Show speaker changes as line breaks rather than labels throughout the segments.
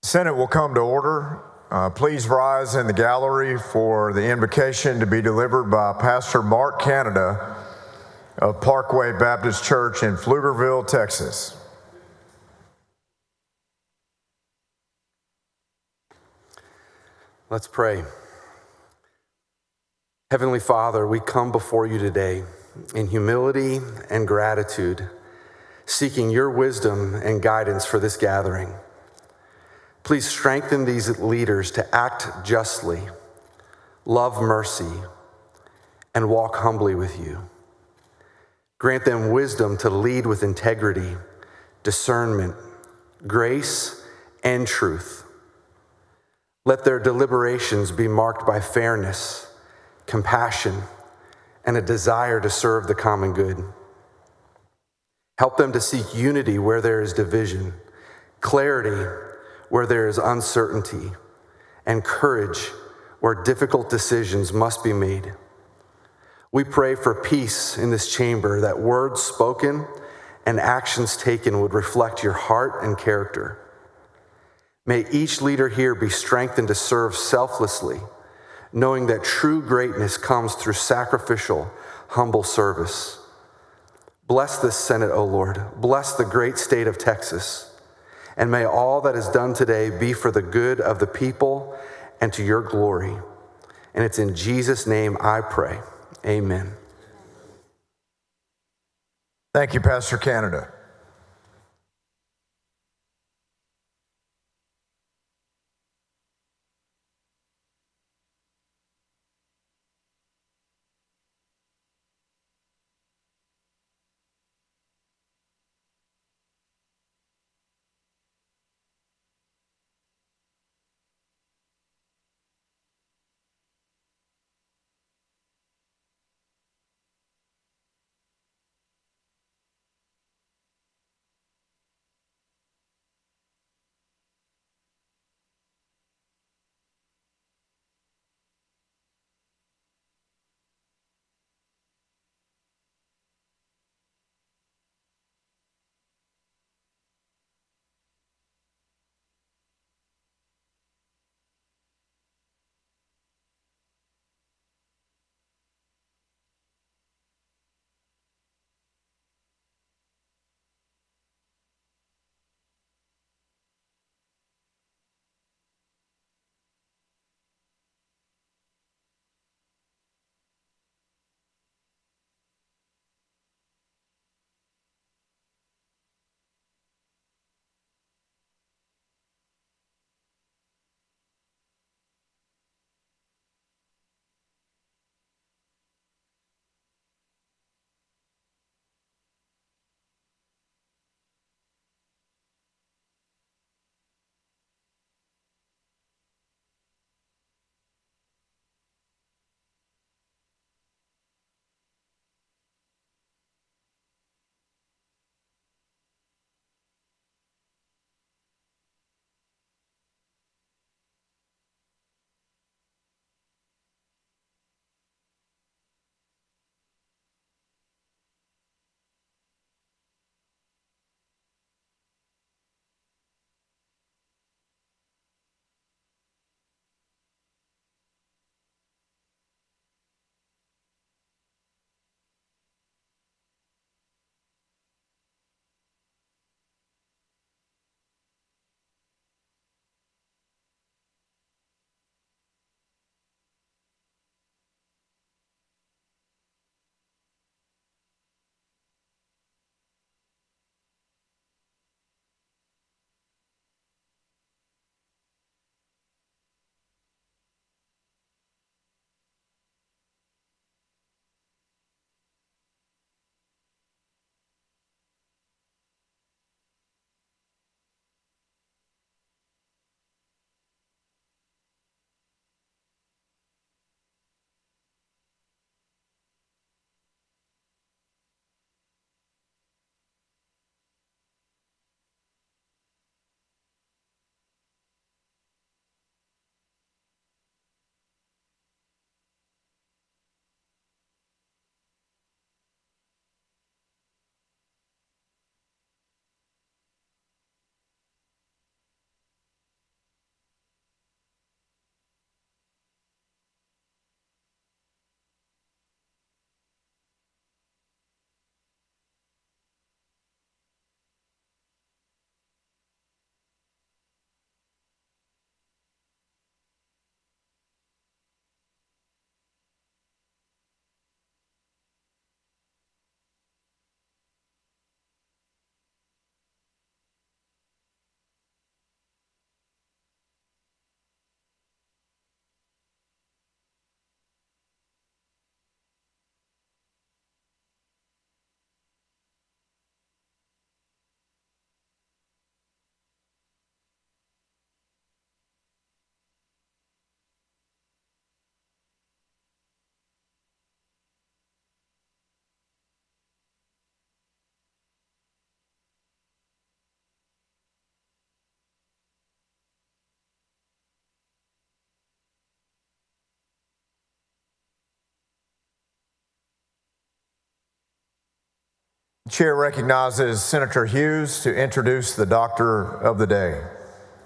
Senate will come to order. Please rise in the gallery for the invocation to be delivered by Pastor Mark Canada of Parkway Baptist Church in Pflugerville, Texas.
Let's pray. Heavenly Father, we come before you today in humility and gratitude, seeking your wisdom and guidance for this gathering. Please strengthen these leaders to act justly, love mercy, and walk humbly with you. Grant them wisdom to lead with integrity, discernment, grace, and truth. Let their deliberations be marked by fairness, compassion, and a desire to serve the common good. Help them to seek unity where there is division, clarity where there is uncertainty, and courage where difficult decisions must be made. We pray for peace in this chamber, that words spoken and actions taken would reflect your heart and character. May each leader here be strengthened to serve selflessly, knowing that true greatness comes through sacrificial, humble service. Bless this Senate, O Lord. Bless the great state of Texas. And may all that is done today be for the good of the people and to your glory. And it's in Jesus' name I pray. Amen.
Thank you, Pastor Canada. Chair recognizes Senator Hughes to introduce the Doctor of the Day.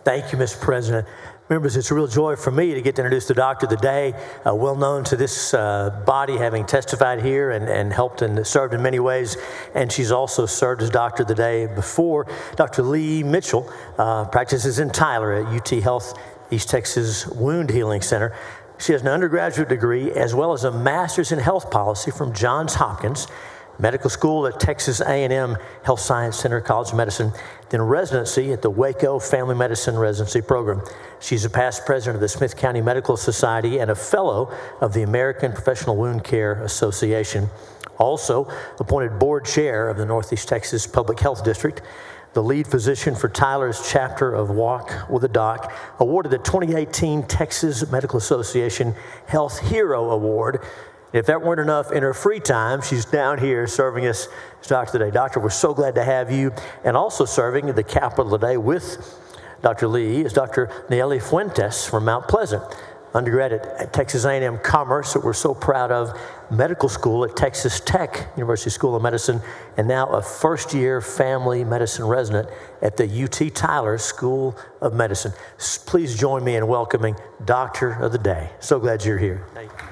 Thank you, Mr. President. Members, it's a real joy for me to get to introduce the Doctor of the Day, well known to this body, having testified here and helped and served in many ways. And she's also served as Doctor of the Day before. Dr. Lee Mitchell practices in Tyler at UT Health East Texas Wound Healing Center. She has an undergraduate degree as well as a master's in health policy from Johns Hopkins Medical School at Texas A&M Health Science Center College of Medicine, then residency at the Waco Family Medicine Residency Program. She's a past president of the Smith County Medical Society and a fellow of the American Professional Wound Care Association. Also appointed board chair of the Northeast Texas Public Health District, the lead physician for Tyler's chapter of Walk with a Doc, awarded the 2018 Texas Medical Association Health Hero Award. If that weren't enough, in her free time, she's down here serving us as Doctor today. Doctor, we're so glad to have you. And also serving at the Capitol today with Dr. Lee is Dr. Nayeli Fuentes from Mount Pleasant, undergrad at Texas A&M Commerce, that we're so proud of, medical school at Texas Tech University School of Medicine, and now a first-year family medicine resident at the UT Tyler School of Medicine. Please join me in welcoming Doctor of the Day. So glad you're here. Thank you.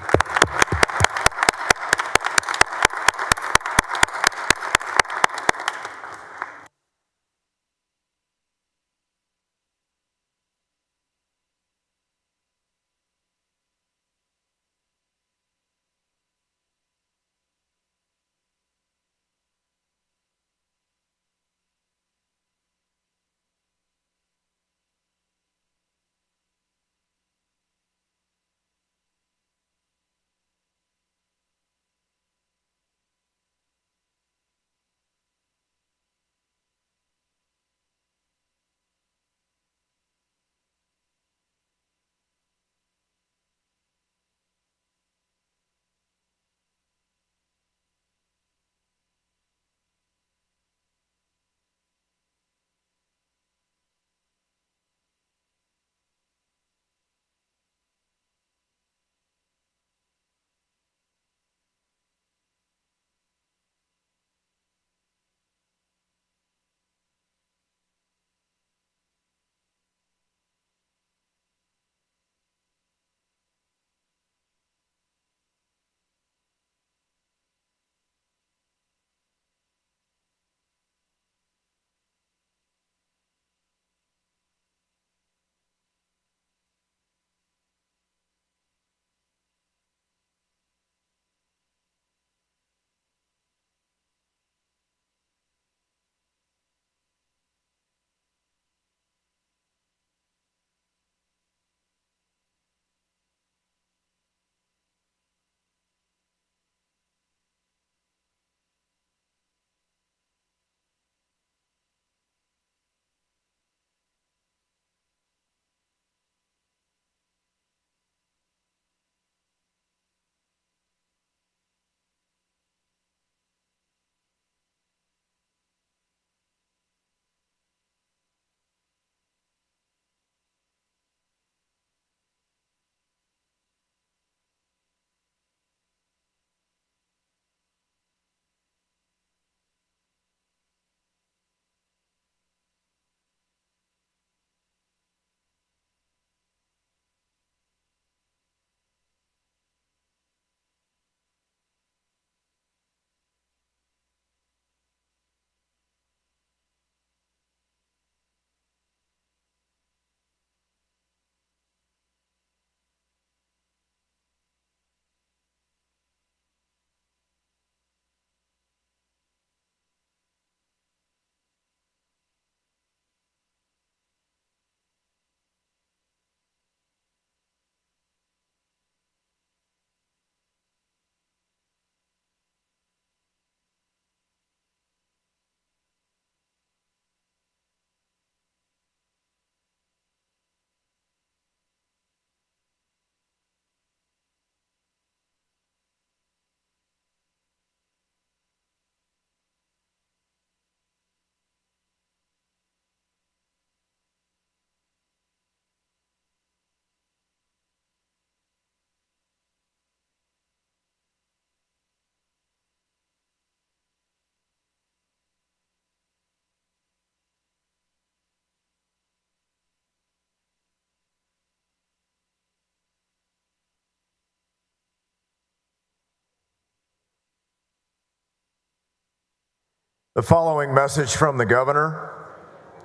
The following message from the governor.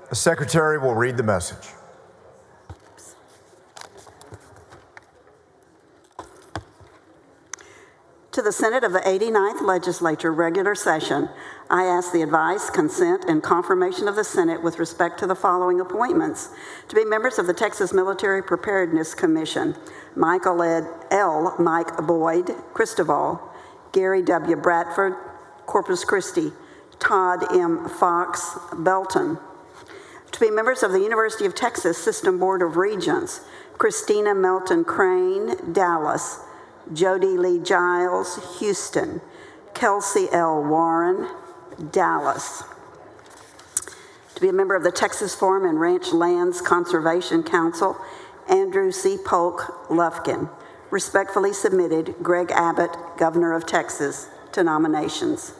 The secretary will read the message.
To the Senate of the 89th Legislature, regular session, I ask the advice, consent, and confirmation of the Senate with respect to the following appointments. To be members of the Texas Military Preparedness Commission: Michael L. Mike Boyd, Cristobal; Gary W. Bradford, Corpus Christi; Todd M. Fox, Belton. To be members of the University of Texas System Board of Regents: Christina Melton Crane, Dallas; Jody Lee Giles, Houston; Kelsey L. Warren, Dallas. To be a member of the Texas Farm and Ranch Lands Conservation Council: Andrew C. Polk, Lufkin. Respectfully submitted, Greg Abbott, Governor of Texas, to nominations.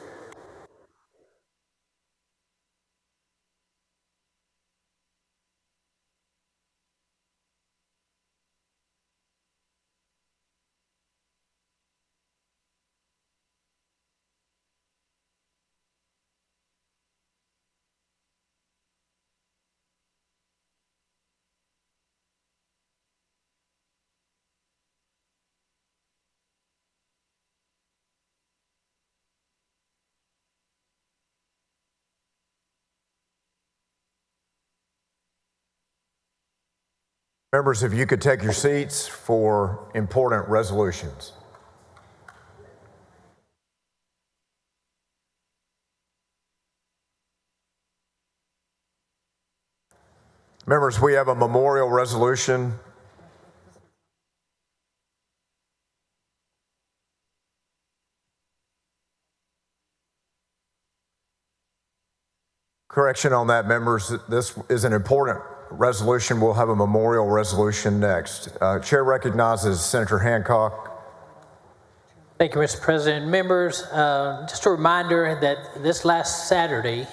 Members, if you could take your seats for important resolutions. Members, we have a memorial resolution. Correction on that, members. This is an important resolution. We'll have a memorial resolution next. Chair recognizes Senator Hancock.
Thank you, Mr. President. Members, just a reminder that this last Saturday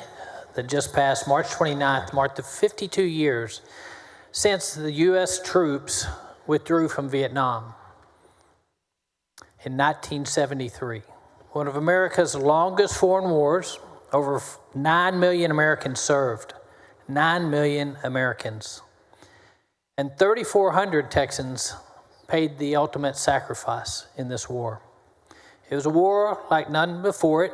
that just passed, March 29th, marked the 52 years since the U.S. troops withdrew from Vietnam in 1973. One of America's longest foreign wars. Over 9 million Americans served. 9 million Americans. And 3,400 Texans paid the ultimate sacrifice in this war. It was a war like none before it.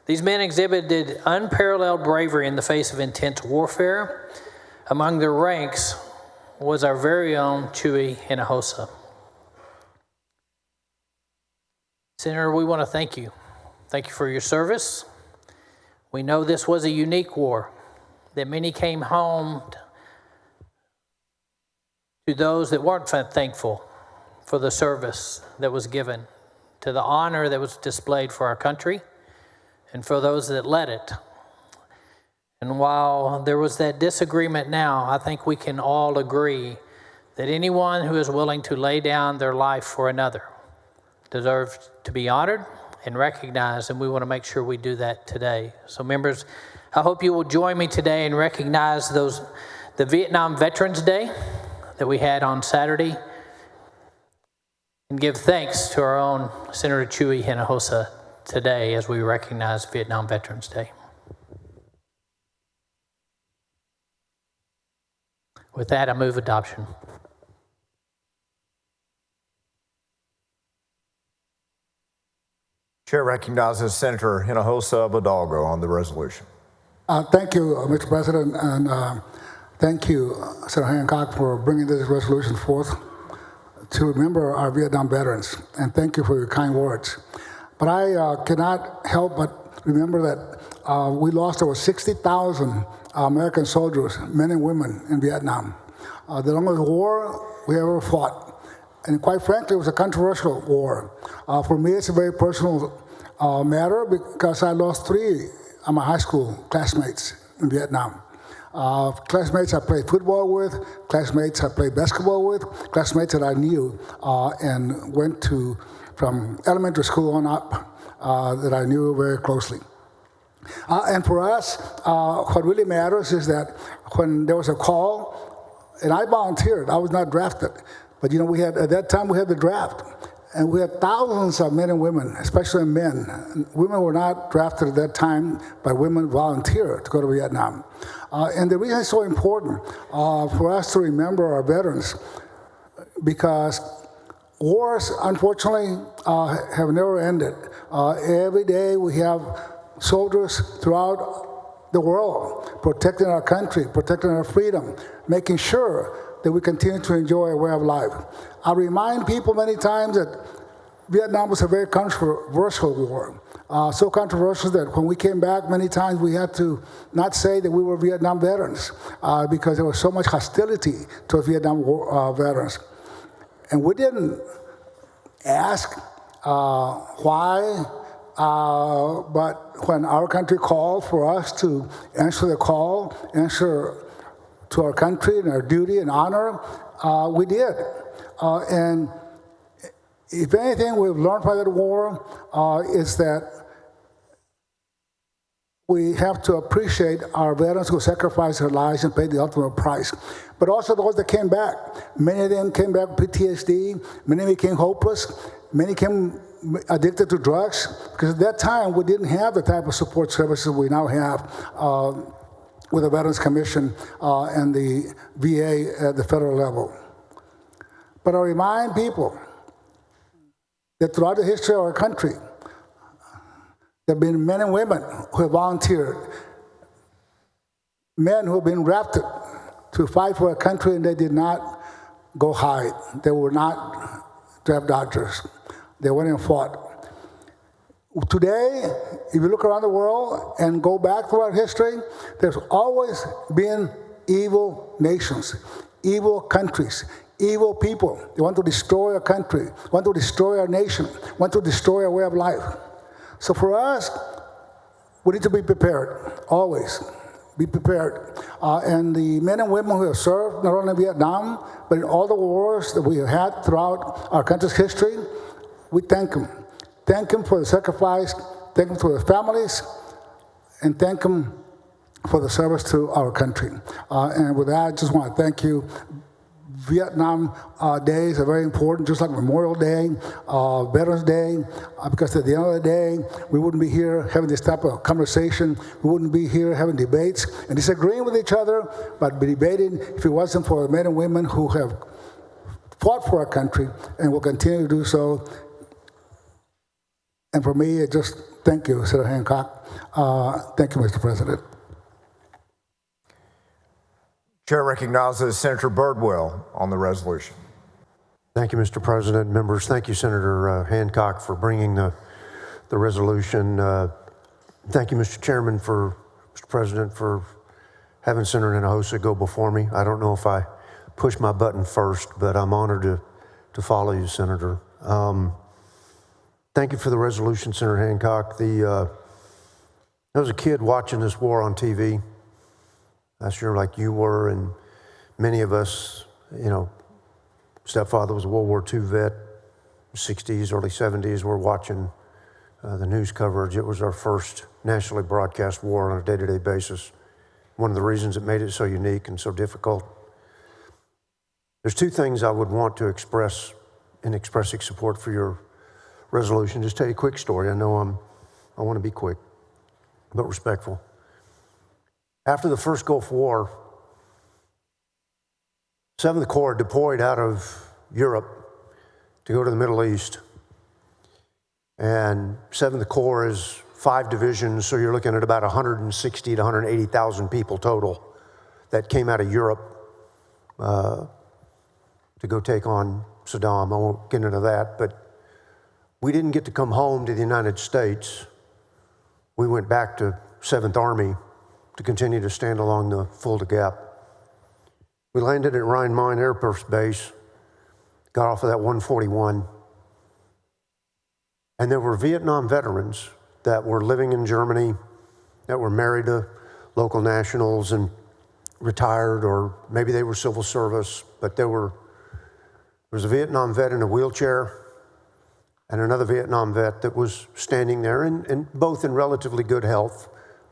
These men exhibited unparalleled bravery in the face of intense warfare. Among their ranks was our very own Chuy Hinojosa. Senator, we want to thank you. Thank you for your service. We know this was a unique war, that many came home to those that weren't thankful for the service that was given, to the honor that was displayed for our country, and for those that led it. And while there was that disagreement now, I think we can all agree that anyone who is willing to lay down their life for another deserves to be honored and recognized, and we want to make sure we do that today. So members, I hope you will join me today and recognize the Vietnam Veterans Day that we had on Saturday, and give thanks to our own Senator Chuy Hinojosa today as we recognize Vietnam Veterans Day. With that, I move adoption.
Chair recognizes Senator Hinojosa of Hidalgo on the resolution.
Thank you, Mr. President, and thank you, Senator Hancock, for bringing this resolution forth to remember our Vietnam veterans, and thank you for your kind words. But I cannot help but remember that we lost over 60,000 American soldiers, men and women, in Vietnam. The longest war we ever fought. And quite frankly, it was a controversial war. For me, it's a very personal matter because I lost 3 of my high school classmates in Vietnam. Classmates I played football with, classmates I played basketball with, classmates that I knew and went to from elementary school on up that I knew very closely. And for us, what really matters is that when there was a call, and I volunteered, I was not drafted, but you know, at that time we had the draft. And we had thousands of men and women, especially men. Women were not drafted at that time, but women volunteered to go to Vietnam. And the reason it's so important for us to remember our veterans, because wars, unfortunately, have never ended. Every day we have soldiers throughout the world protecting our country, protecting our freedom, making sure that we continue to enjoy a way of life. I remind people many times that Vietnam was a very controversial war. So controversial that when we came back, many times we had to not say that we were Vietnam veterans because there was so much hostility to Vietnam war, veterans. And we didn't ask why, but when our country called for us to answer the call, answer to our country and our duty and honor, we did. And if anything we've learned by that war is that we have to appreciate our veterans who sacrificed their lives and paid the ultimate price. But also those that came back. Many of them came back with PTSD. Many became hopeless. Many came addicted to drugs. Because at that time, we didn't have the type of support services we now have with the Veterans Commission and the VA at the federal level. But I remind people that throughout the history of our country, there have been men and women who have volunteered, men who have been drafted to fight for a country and they did not go hide. They were not draft dodgers. They went and fought. Today, if you look around the world and go back throughout history, there's always been evil nations, evil countries, evil people. They want to destroy our country, want to destroy our nation, want to destroy our way of life. So for us, we need to be prepared, always. Be prepared. And the men and women who have served, not only in Vietnam, but in all the wars that we have had throughout our country's history, we thank them. Thank them for the sacrifice, thank them for their families, and thank them for the service to our country. And with that, I just want to thank you. Vietnam days are very important, just like Memorial Day, Veterans Day, because at the end of the day, we wouldn't be here having this type of conversation. We wouldn't be here having debates and disagreeing with each other, but be debating if it wasn't for the men and women who have fought for our country and will continue to do so. And for me, just thank you, Senator Hancock. Thank you, Mr. President.
Chair recognizes Senator Birdwell on the resolution.
Thank you, Mr. President. Members, thank you, Senator Hancock, for bringing the resolution. Thank you, Mr. Chairman, Mr. President, for having Senator Hinojosa go before me. I don't know if I pushed my button first, but I'm honored to follow you, Senator. Thank you for the resolution, Senator Hancock. I was a kid watching this war on TV. I'm sure like you were, and many of us, stepfather was a World War II vet, 60s, early 70s. We're watching the news coverage. It was our first nationally broadcast war on a day-to-day basis. One of the reasons it made it so unique and so difficult. There's two things I would want to express in expressing support for your resolution. Just tell you a quick story. I know I want to be quick, but respectful. After the first Gulf War, 7th Corps deployed out of Europe to go to the Middle East. And 7th Corps is 5 divisions, so you're looking at about 160 to 180,000 people total that came out of Europe to go take on Saddam. I won't get into that, but we didn't get to come home to the United States. We went back to 7th Army to continue to stand along the Fulda Gap. We landed at Rhein Main Air Force Base, got off of that 141, and there were Vietnam veterans that were living in Germany, that were married to local nationals and retired, or maybe they were civil service, but there was a Vietnam vet in a wheelchair and another Vietnam vet that was standing there, and both in relatively good health,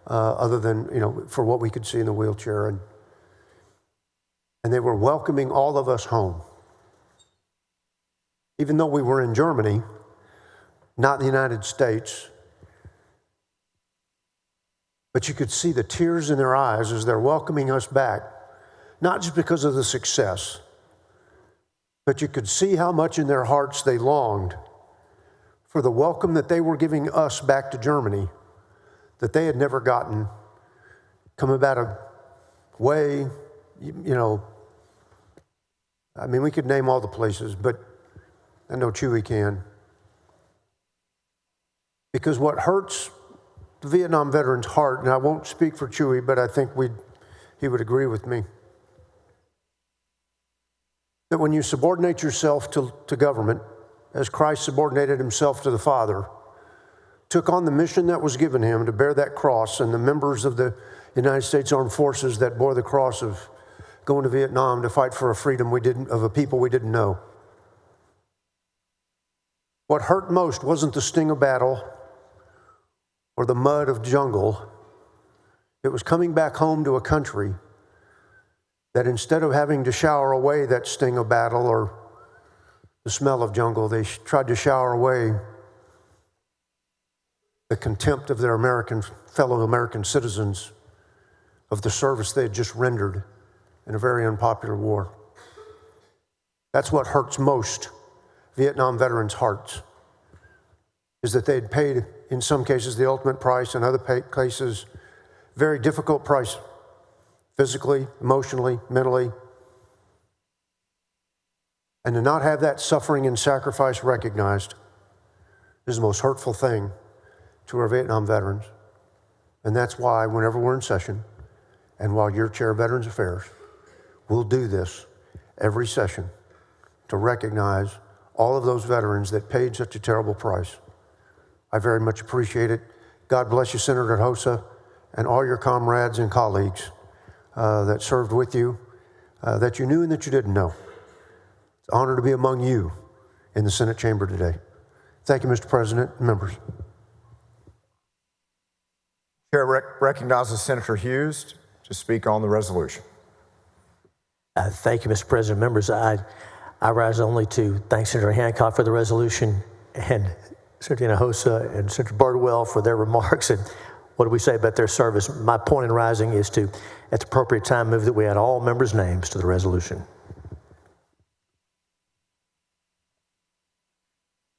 other than, for what we could see in the wheelchair. And they were welcoming all of us home. even though we were in Germany, not the United States. But you could see the tears in their eyes as they're welcoming us back, not just because of the success, but you could see how much in their hearts they longed for the welcome that they were giving us back to Germany that they had never gotten, come about a way, I mean, we could name all the places, but I know Chewy can. Because what hurts the Vietnam veteran's heart, and I won't speak for Chewy, but I think he would agree with me, that when you subordinate yourself to government, as Christ subordinated himself to the Father, took on the mission that was given him to bear that cross, and the members of the United States Armed Forces that bore the cross of going to Vietnam to fight for a freedom of a people we didn't know. What hurt most wasn't the sting of battle or the mud of jungle. It was coming back home to a country that instead of having to shower away that sting of battle or the smell of jungle, they tried to shower away the contempt of their fellow American citizens of the service they had just rendered in a very unpopular war. That's what hurts most Vietnam veterans' hearts, is that they'd paid, in some cases, the ultimate price, in other cases, very difficult price, physically, emotionally, mentally. And to not have that suffering and sacrifice recognized is the most hurtful thing to our Vietnam veterans. And that's why whenever we're in session, and while you're chair of Veterans Affairs, we'll do this every session to recognize all of those veterans that paid such a terrible price. I very much appreciate it. God bless you, Senator Hosa, and all your comrades and colleagues that served with you, that you knew and that you didn't know. It's an honor to be among you in the Senate chamber today. Thank you, Mr. President and members.
Chair recognizes Senator Hughes to speak on the resolution.
Thank you, Mr. President. Members, I rise only to thank Senator Hancock for the resolution and Senator Hinojosa and Senator Birdwell for their remarks and what do we say about their service. My point in rising is to, at the appropriate time, move that we add all members' names to the resolution.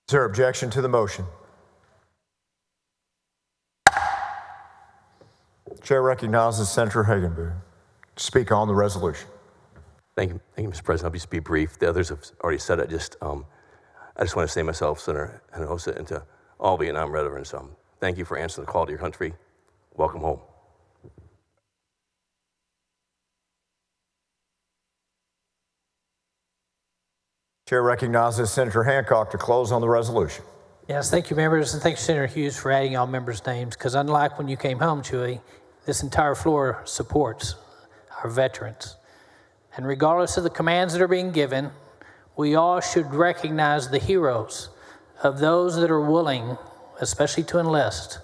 Is there objection to the motion? Chair recognizes Senator Hagenbuch to speak on the resolution.
Thank you, Mr. President. I'll just be brief. The others have already said it. I just want to say myself, Senator Hinojosa, and to all Vietnam veterans, thank you for answering the call to your country. Welcome home.
Chair recognizes Senator Hancock to close on the resolution.
Yes, thank you, members, and thank you, Senator Hughes, for adding all members' names, because unlike when you came home, Chewy, this entire floor supports our veterans. And regardless of the commands that are being given, we all should recognize the heroes of those that are willing, especially to enlist,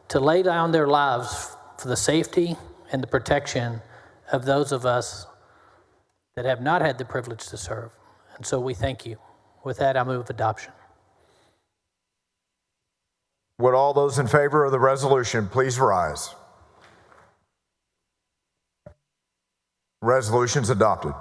to lay down their lives for the safety and the protection of those of us that have not had the privilege to serve. And so we thank you. With that, I move adoption.
Would all those in favor of the resolution please rise? Resolution's adopted.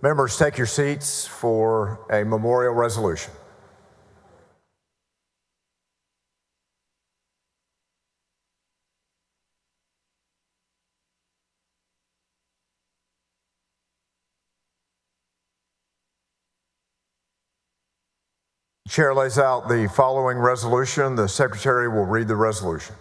Members, take your seats for a memorial resolution. The chair lays out the following resolution. The secretary will read the resolution.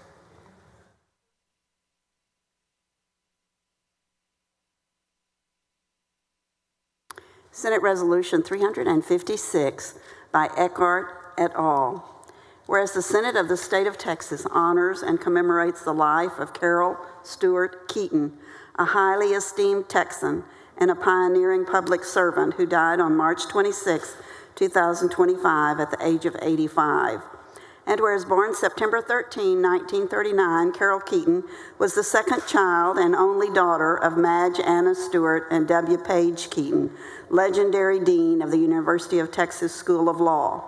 Senate Resolution 356 by Eckhart et al. Whereas the Senate of the State of Texas honors and commemorates the life of Carol Stewart Keaton, a highly esteemed Texan and a pioneering public servant who died on March 26, 2025 at the age of 85. And whereas born September 13, 1939, Carol Keaton was the second child and only daughter of Madge Anna Stewart and W. Page Keaton, legendary dean of the University of Texas School of Law.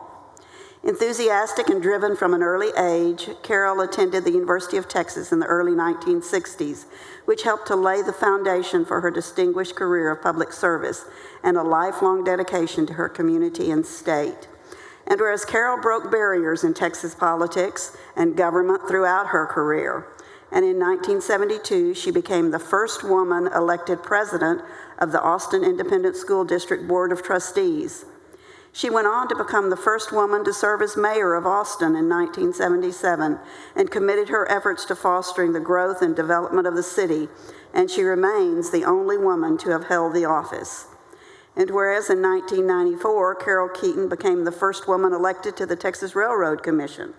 Enthusiastic and driven from an early age, Carol attended the University of Texas in the early 1960s, which helped to lay the foundation for her distinguished career of public service and a lifelong dedication to her community and state. And whereas Carol broke barriers in Texas politics and government throughout her career, and in 1972, she became the first woman elected president of the Austin Independent School District Board of Trustees. She went on to become the first woman to serve as mayor of Austin in 1977 and committed her efforts to fostering the growth and development of the city, and she remains the only woman to have held the office. And whereas in 1994, Carol Keaton became the first woman elected to the Texas Railroad Commission.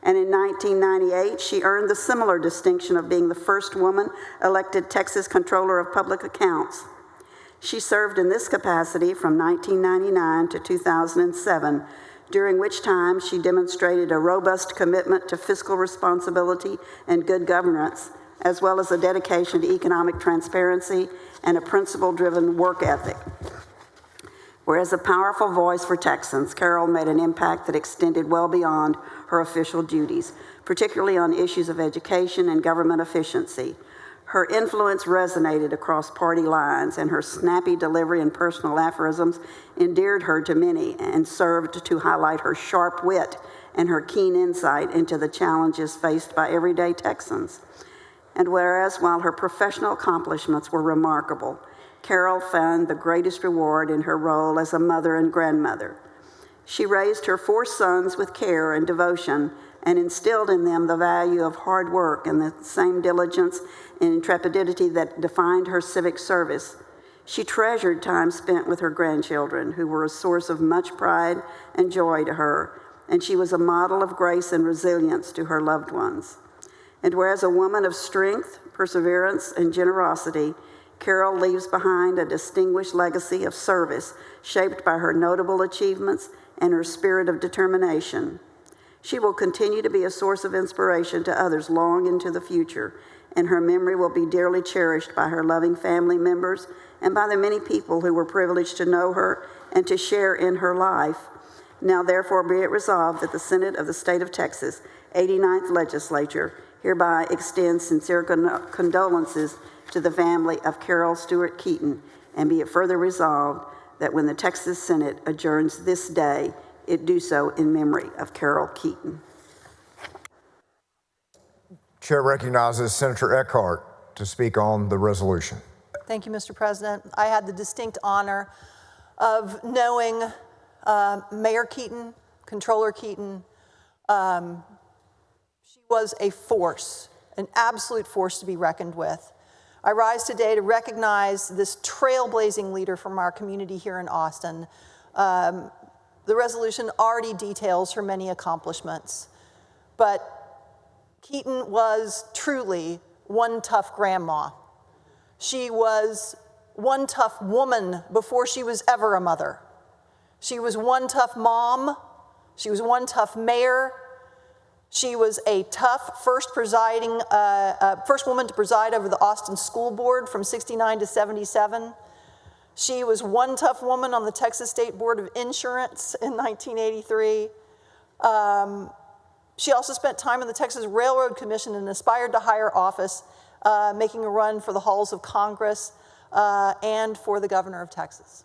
And in 1998, she earned the similar distinction of being the first woman elected Texas Comptroller of Public Accounts. She served in this capacity from 1999 to 2007, during which time she demonstrated a robust commitment to fiscal responsibility and good governance, as well as a dedication to economic transparency and a principle-driven work ethic. Whereas a powerful voice for Texans, Carol made an impact that extended well beyond her official duties, particularly on issues of education and government efficiency. Her influence resonated across party lines, and her snappy delivery and personal aphorisms endeared her to many and served to highlight her sharp wit and her keen insight into the challenges faced by everyday Texans. And whereas while her professional accomplishments were remarkable, Carol found the greatest reward in her role as a mother and grandmother. She raised her 4 sons with care and devotion and instilled in them the value of hard work and the same diligence and intrepidity that defined her civic service. She treasured time spent with her grandchildren, who were a source of much pride and joy to her, and she was a model of grace and resilience to her loved ones. And whereas a woman of strength, perseverance, and generosity, Carol leaves behind a distinguished legacy of service shaped by her notable achievements and her spirit of determination. She will continue to be a source of inspiration to others long into the future, and her memory will be dearly cherished by her loving family members and by the many people who were privileged to know her and to share in her life. Now therefore be it resolved that the Senate of the State of Texas, 89th Legislature, hereby extends sincere condolences to the family of Carol Stewart Keaton, and be it further resolved that when the Texas Senate adjourns this day, it do so in memory of Carol Keaton.
Chair recognizes Senator Eckhart to speak on the resolution.
Thank you, Mr. President. I had the distinct honor of knowing Mayor Keaton, Controller Keaton. She was a force, an absolute force to be reckoned with. I rise today to recognize this trailblazing leader from our community here in Austin. The resolution already details her many accomplishments, but Keaton was truly one tough grandma. She was one tough woman before she was ever a mother. She was one tough mom. She was one tough mayor. She was a tough first woman to preside over the Austin School Board from 69 to 77. She was one tough woman on the Texas State Board of Insurance in 1983. She also spent time in the Texas Railroad Commission and aspired to higher office, making a run for the halls of Congress and for the governor of Texas.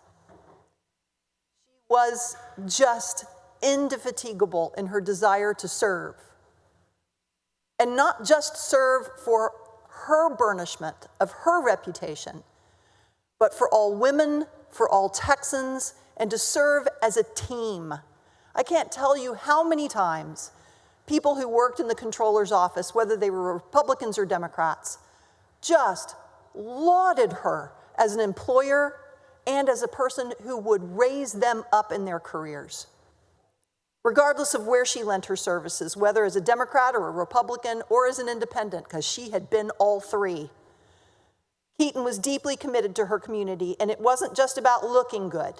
was just indefatigable in her desire to serve. And not just serve for her burnishment of her reputation, but for all women, for all Texans, and to serve as a team. I can't tell you how many times people who worked in the controller's office, whether they were Republicans or Democrats, just lauded her as an employer and as a person who would raise them up in their careers. Regardless of where she lent her services, whether as a Democrat or a Republican or as an independent, because she had been all three. Keeton was deeply committed to her community, and it wasn't just about looking good.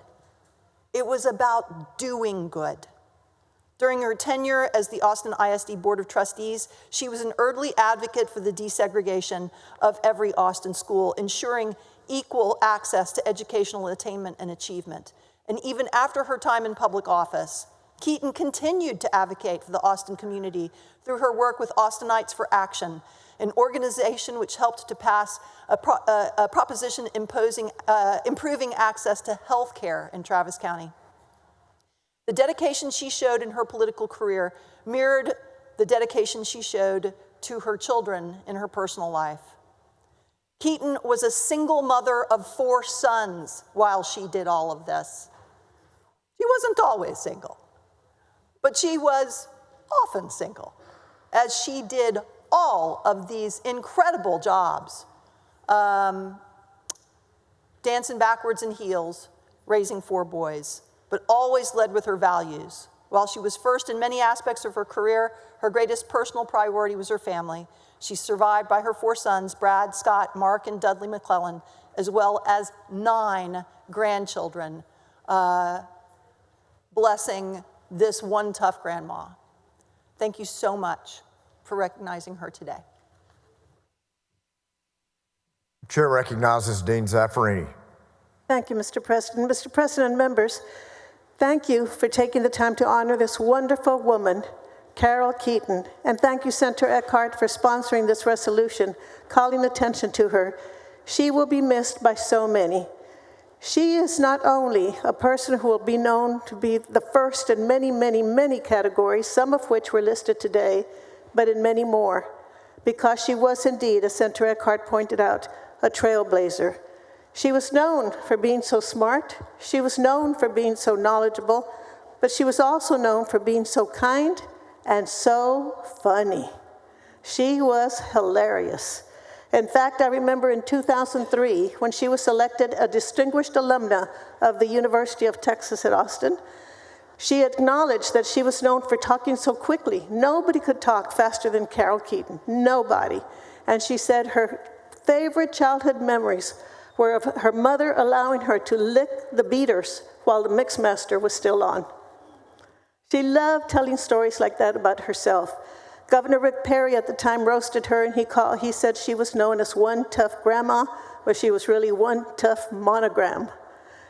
It was about doing good. During her tenure as the Austin ISD Board of Trustees, she was an early advocate for the desegregation of every Austin school, ensuring equal access to educational attainment and achievement. And even after her time in public office, Keeton continued to advocate for the Austin community through her work with Austinites for Action, an organization which helped to pass a proposition improving access to health care in Travis County. The dedication she showed in her political career mirrored the dedication she showed to her children in her personal life. Keeton was a single mother of 4 sons while she did all of this. She wasn't always single, but she was often single, as she did all of these incredible jobs, dancing backwards in heels, raising 4 boys, but always led with her values. While she was first in many aspects of her career, her greatest personal priority was her family. She's survived by her 4 sons, Brad, Scott, Mark, and Dudley McClellan, as well as 9 grandchildren, blessing this one tough grandma. Thank you so much for recognizing her today.
Chair recognizes Dean Zaffarini.
Thank you, Mr. President. Mr. President and members, thank you for taking the time to honor this wonderful woman, Carol Keeton, and thank you, Senator Eckhart, for sponsoring this resolution, calling attention to her. She will be missed by so many. She is not only a person who will be known to be the first in many, many, many categories, some of which were listed today, but in many more, because she was indeed, as Senator Eckhart pointed out, a trailblazer. She was known for being so smart, she was known for being so knowledgeable, but she was also known for being so kind and so funny. She was hilarious. In fact, I remember in 2003, when she was elected a distinguished alumna of the University of Texas at Austin, she acknowledged that she was known for talking so quickly. Nobody could talk faster than Carol Keeton, nobody. And she said her favorite childhood memories were of her mother allowing her to lick the beaters while the mixmaster was still on. She loved telling stories like that about herself. Governor Rick Perry at the time roasted her, and he said she was known as one tough grandma, but she was really one tough monogram.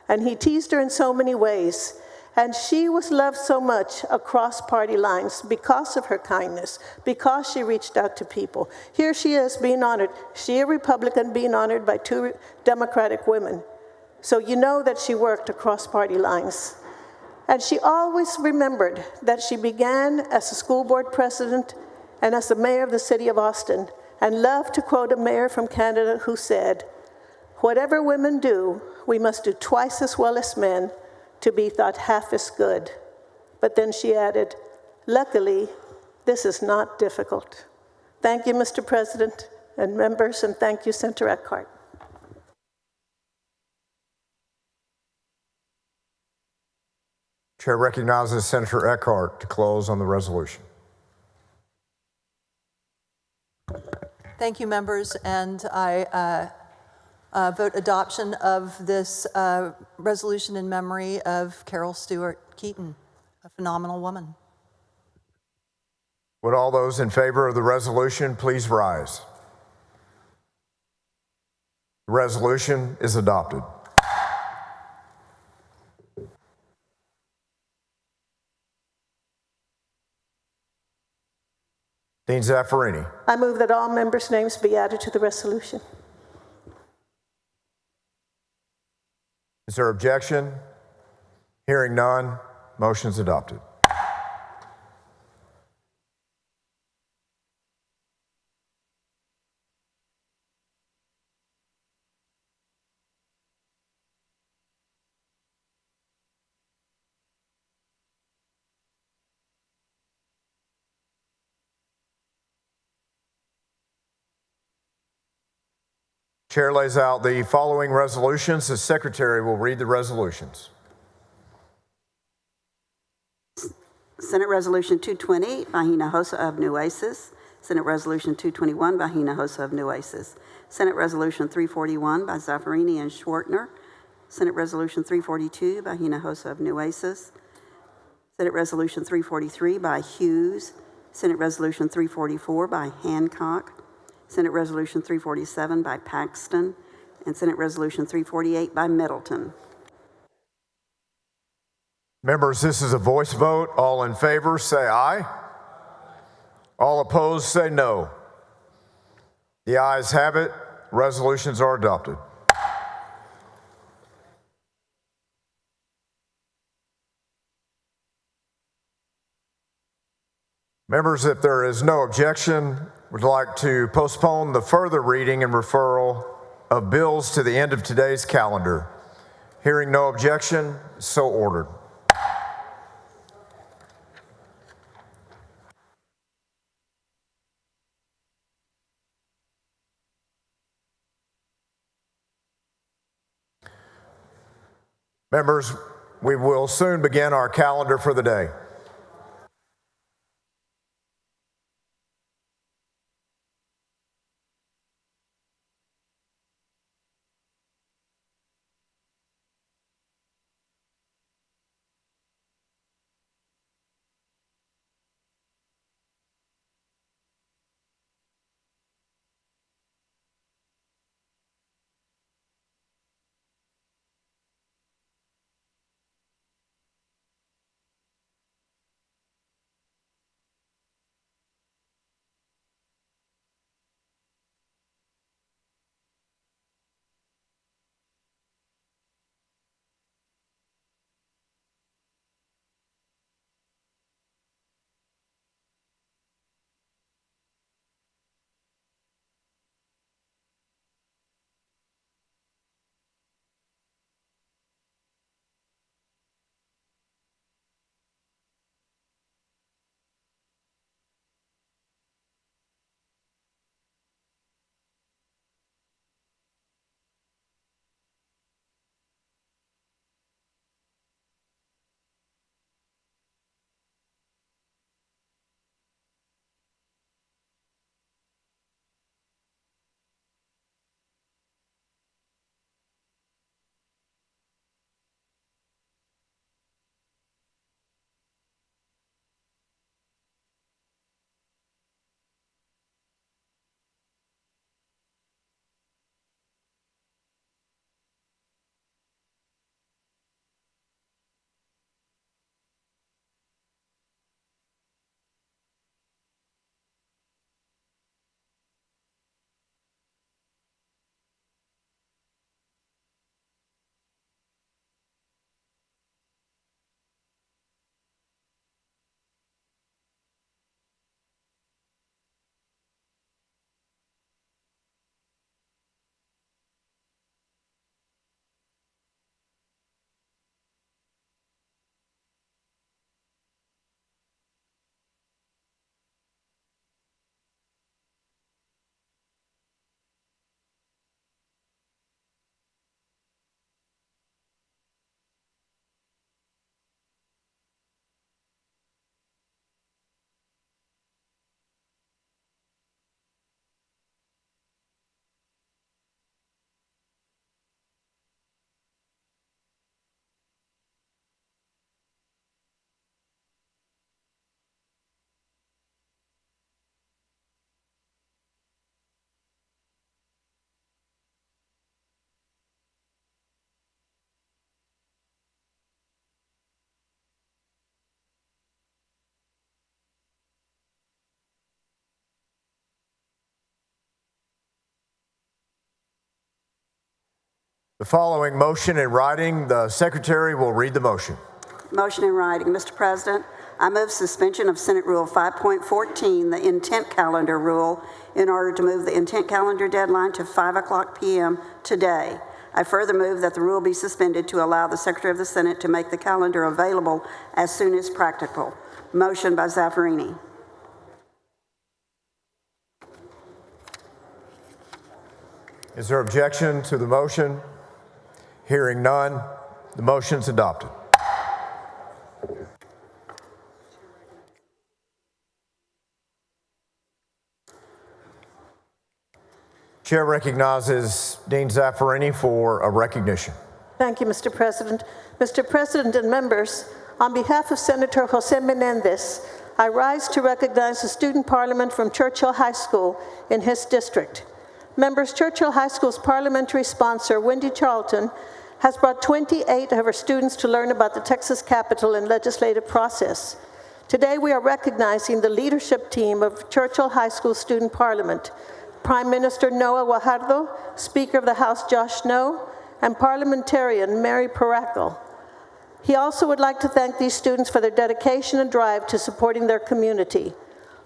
And he teased her in so many ways. And she was loved so much across party lines because of her kindness, because she reached out to people. Here she is being honored. She, a Republican, being honored by 2 Democratic women. So you know that she worked across party lines. And she always remembered that she began as a school board president and as the mayor of the city of Austin, and loved to quote a mayor from Canada who said, "Whatever women do, we must do twice as well as men to be thought half as good." But then she added, "Luckily, this is not difficult." Thank you, Mr. President and members, and thank you, Senator Eckhart.
Chair recognizes Senator Eckhart to close on the resolution.
Thank you, members, and I vote adoption of this resolution in memory of Carol Stewart Keeton, a phenomenal woman.
Would all those in favor of the resolution please rise? The resolution is adopted. Dean Zaffarini.
I move that all members' names be added to the resolution.
Is there objection? Hearing none, motion's adopted. Chair lays out the following resolutions. The secretary will read the resolutions.
Senate Resolution 220 by Hinojosa of Nueces. Senate Resolution 221 by Hinojosa of Nueces. Senate Resolution 341 by Zaffarini and Schwartner. Senate Resolution 342 by Hinojosa of Nueces. Senate Resolution 343 by Hughes. Senate Resolution 344 by Hancock. Senate Resolution 347 by Paxton. And Senate Resolution 348 by Middleton.
Members, this is a voice vote. All in favor, say aye. All opposed, say no. The ayes have it. Resolutions are adopted. Members, if there is no objection, would like to postpone the further reading and referral of bills to the end of today's calendar. Hearing no objection, so ordered. Members, we will soon begin our calendar for the day. The following motion in writing, the secretary will read the motion.
Motion in writing. Mr. President, I move suspension of Senate Rule 5.14, the intent calendar rule, in order to move the intent calendar deadline to 5:00 p.m. today. I further move that the rule be suspended to allow the Secretary of the Senate to make the calendar available as soon as practical. Motion by Zaffarini.
Is there objection to the motion? Hearing none, the motion is adopted. Chair recognizes Dean Zaffarini for a recognition.
Thank you, Mr. President. Mr. President and members, on behalf of Senator Jose Menendez, I rise to recognize the student parliament from Churchill High School in his district. Members, Churchill High School's parliamentary sponsor, Wendy Charlton, has brought 28 of her students to learn about the Texas Capitol and legislative process. Today, we are recognizing the leadership team of Churchill High School Student Parliament, Prime Minister Noah Guajardo, Speaker of the House Josh Snow, and Parliamentarian Mary Paracle. He also would like to thank these students for their dedication and drive to supporting their community.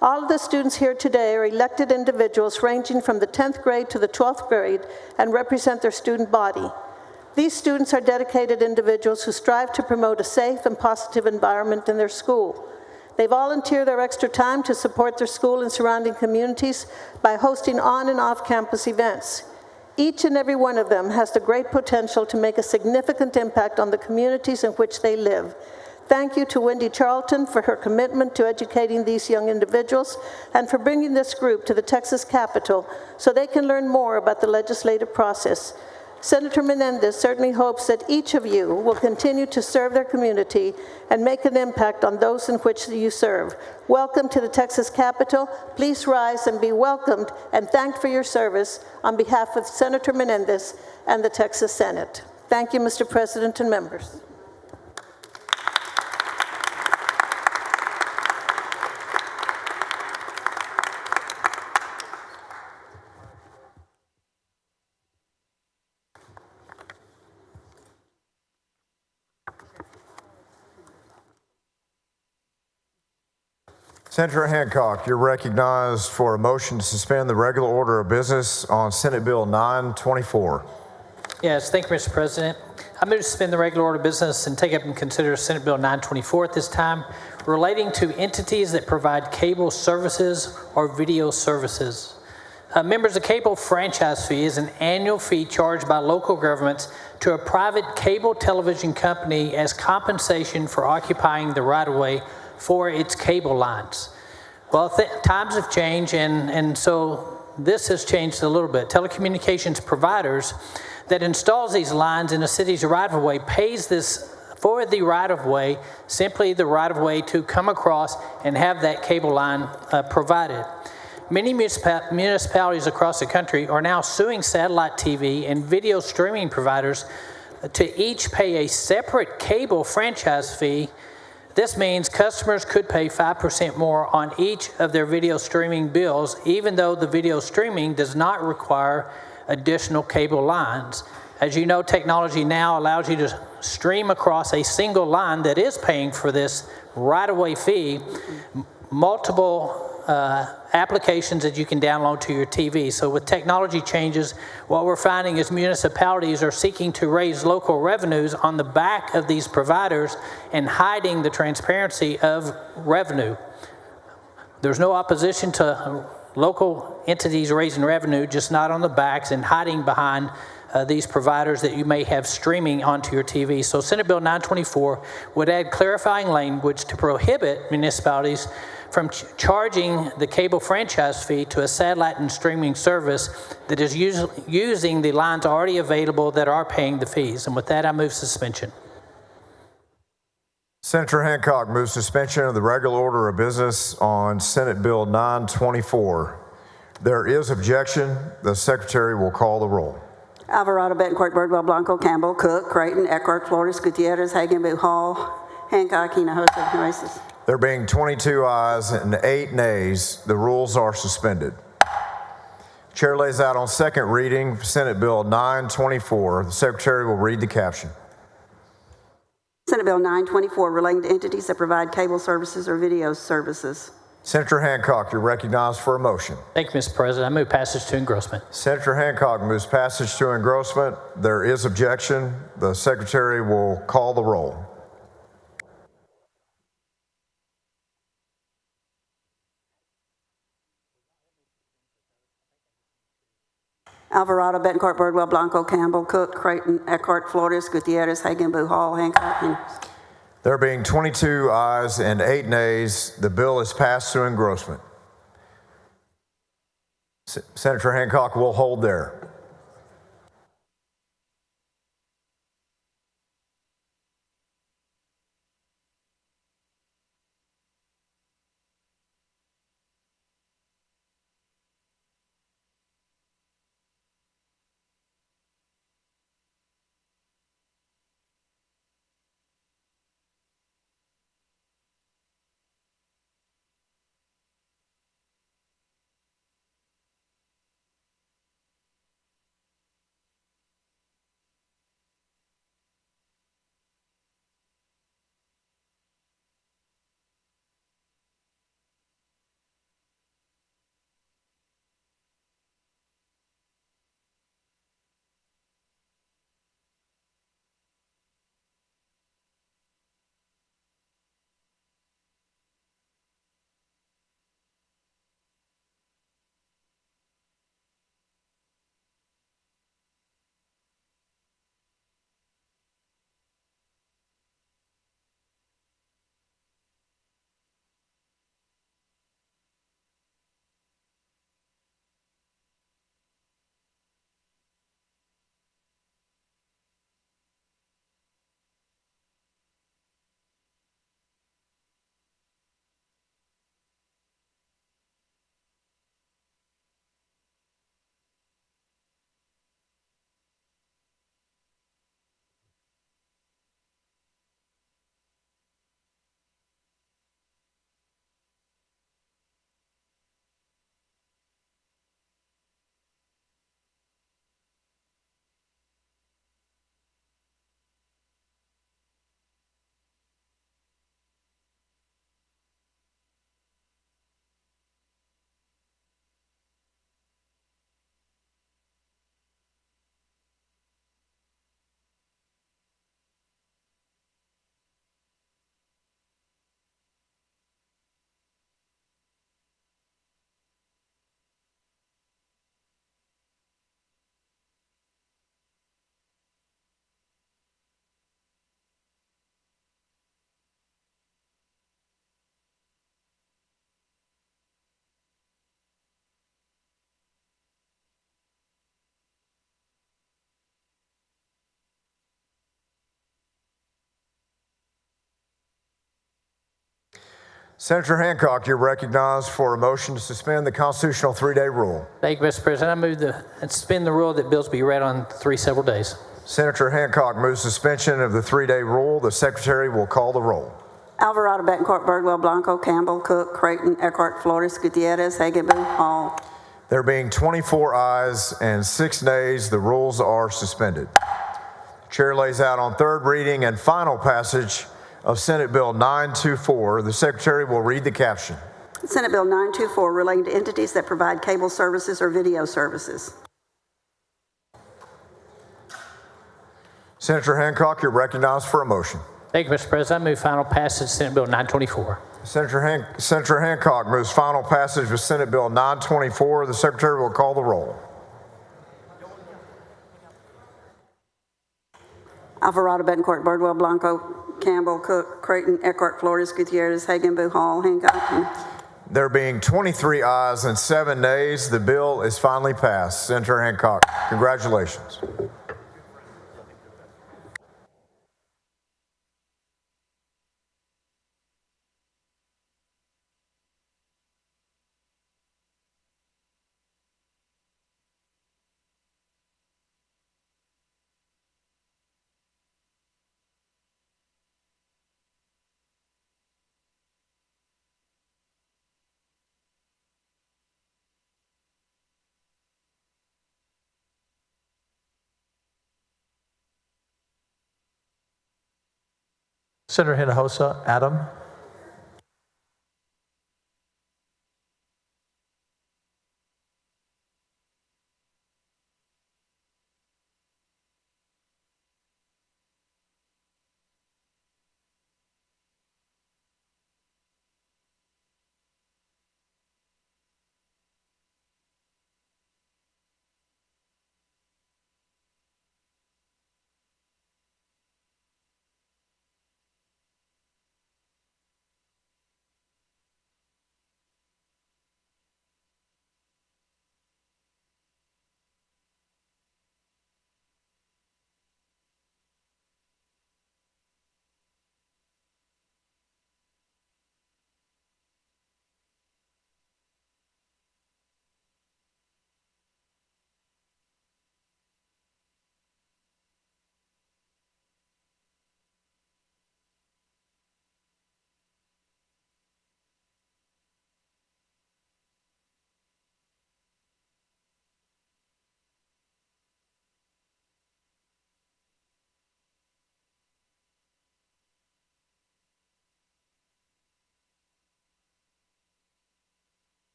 All of the students here today are elected individuals ranging from the 10th grade to the 12th grade and represent their student body. These students are dedicated individuals who strive to promote a safe and positive environment in their school. They volunteer their extra time to support their school and surrounding communities by hosting on and off campus events. Each and every one of them has the great potential to make a significant impact on the communities in which they live. Thank you to Wendy Charlton for her commitment to educating these young individuals and for bringing this group to the Texas Capitol so they can learn more about the legislative process. Senator Menendez certainly hopes that each of you will continue to serve their community and make an impact on those in which you serve. Welcome to the Texas Capitol. Please rise and be welcomed and thanked for your service on behalf of Senator Menendez and the Texas Senate. Thank you, Mr. President and members.
Senator Hancock, you're recognized for a motion to suspend the regular order of business on Senate Bill 924.
Yes, thank you, Mr. President. I move to suspend the regular order of business and take up and consider Senate Bill 924 at this time, relating to entities that provide cable services or video services. Members, the cable franchise fee is an annual fee charged by local governments to a private cable television company as compensation for occupying the right-of-way for its cable lines. Well, times have changed, and so this has changed a little bit. Telecommunications providers that installs these lines in a city's right-of-way pays this for the right-of-way, simply the right-of-way to come across and have that cable line provided. Many municipalities across the country are now suing satellite TV and video streaming providers to each pay a separate cable franchise fee. This means customers could pay 5% more on each of their video streaming bills, even though the video streaming does not require additional cable lines. As you know, technology now allows you to stream across a single line that is paying for this right-of-way fee, multiple applications that you can download to your TV. So with technology changes, what we're finding is municipalities are seeking to raise local revenues on the back of these providers and hiding the transparency of revenue. There's no opposition to local entities raising revenue, just not on the backs and hiding behind these providers that you may have streaming onto your TV. So Senate Bill 924 would add clarifying language to prohibit municipalities from charging the cable franchise fee to a satellite and streaming service that is using the lines already available that are paying the fees. And with that, I move suspension.
Senator Hancock moves suspension of the regular order of business on Senate Bill 924. There is objection. The Secretary will call the roll.
Alvarado, Betancourt, Birdwell, Blanco, Campbell, Cook, Creighton, Eckhart, Flores, Gutierrez, Hagenbu, Hall, Hancock, Hinojosa, Nueces.
There being 22 ayes and 8 nays, the rules are suspended. Chair lays out on second reading Senate Bill 924. The Secretary will read the caption.
Senate Bill 924, relating to entities that provide cable services or video services.
Senator Hancock, you're recognized for a motion.
Thank you, Mr. President. I move passage to engrossment.
Senator Hancock moves passage to engrossment. There is objection. The Secretary will call the roll.
Alvarado, Betancourt, Birdwell, Blanco, Campbell, Cook, Creighton, Eckhart, Flores, Gutierrez, Hagenbu, Hall, Hancock.
There being 22 ayes and 8 nays, the bill is passed to engrossment. Senator Hancock will hold there. Senator Hancock, you're recognized for a motion to suspend the constitutional 3-day rule.
Thank you, Mr. President. I move and suspend the rule that bills be read on 3 several days.
Senator Hancock moves suspension of the 3-day rule. The Secretary will call the roll.
Alvarado, Betancourt, Birdwell, Blanco, Campbell, Cook, Creighton, Eckhart, Flores, Gutierrez, Hagenbu, Hall.
There being 24 ayes and 6 nays, the rules are suspended. Chair lays out on third reading and final passage of Senate Bill 924. The Secretary will read the caption.
Senate Bill 924, relating to entities that provide cable services or video services.
Senator Hancock, you're recognized for a motion.
Thank you, Mr. President. I move final passage of Senate Bill 924.
Senator Hancock moves final passage of Senate Bill 924. The Secretary will call the roll.
Alvarado, Betancourt, Birdwell, Blanco, Campbell, Cook, Creighton, Eckhart, Flores, Gutierrez, Hagenbu, Hall, Hancock.
There being 23 ayes and 7 nays, the bill is finally passed. Senator Hancock, congratulations.
Senator Hinojosa, Adam.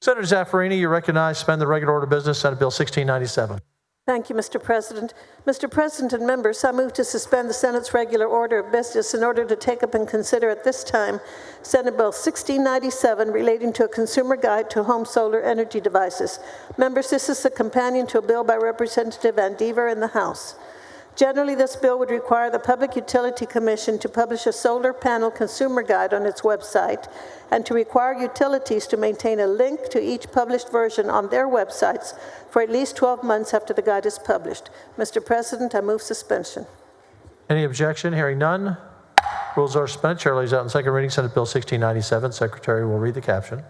Senator Zaffarini, you're recognized. Suspend the regular order of business, Senate Bill 1697.
Thank you, Mr. President. Mr. President and members, I move to suspend the Senate's regular order of business in order to take up and consider at this time Senate Bill 1697 relating to a consumer guide to home solar energy devices. Members, this is a companion to a bill by Representative Vandiver in the House. Generally, this bill would require the Public Utility Commission to publish a solar panel consumer guide on its website and to require utilities to maintain a link to each published version on their websites for at least 12 months after the guide is published. Mr. President, I move suspension.
Any objection? Hearing none. Rules are suspended. Chair lays out on second reading Senate Bill 1697. Secretary will read the caption.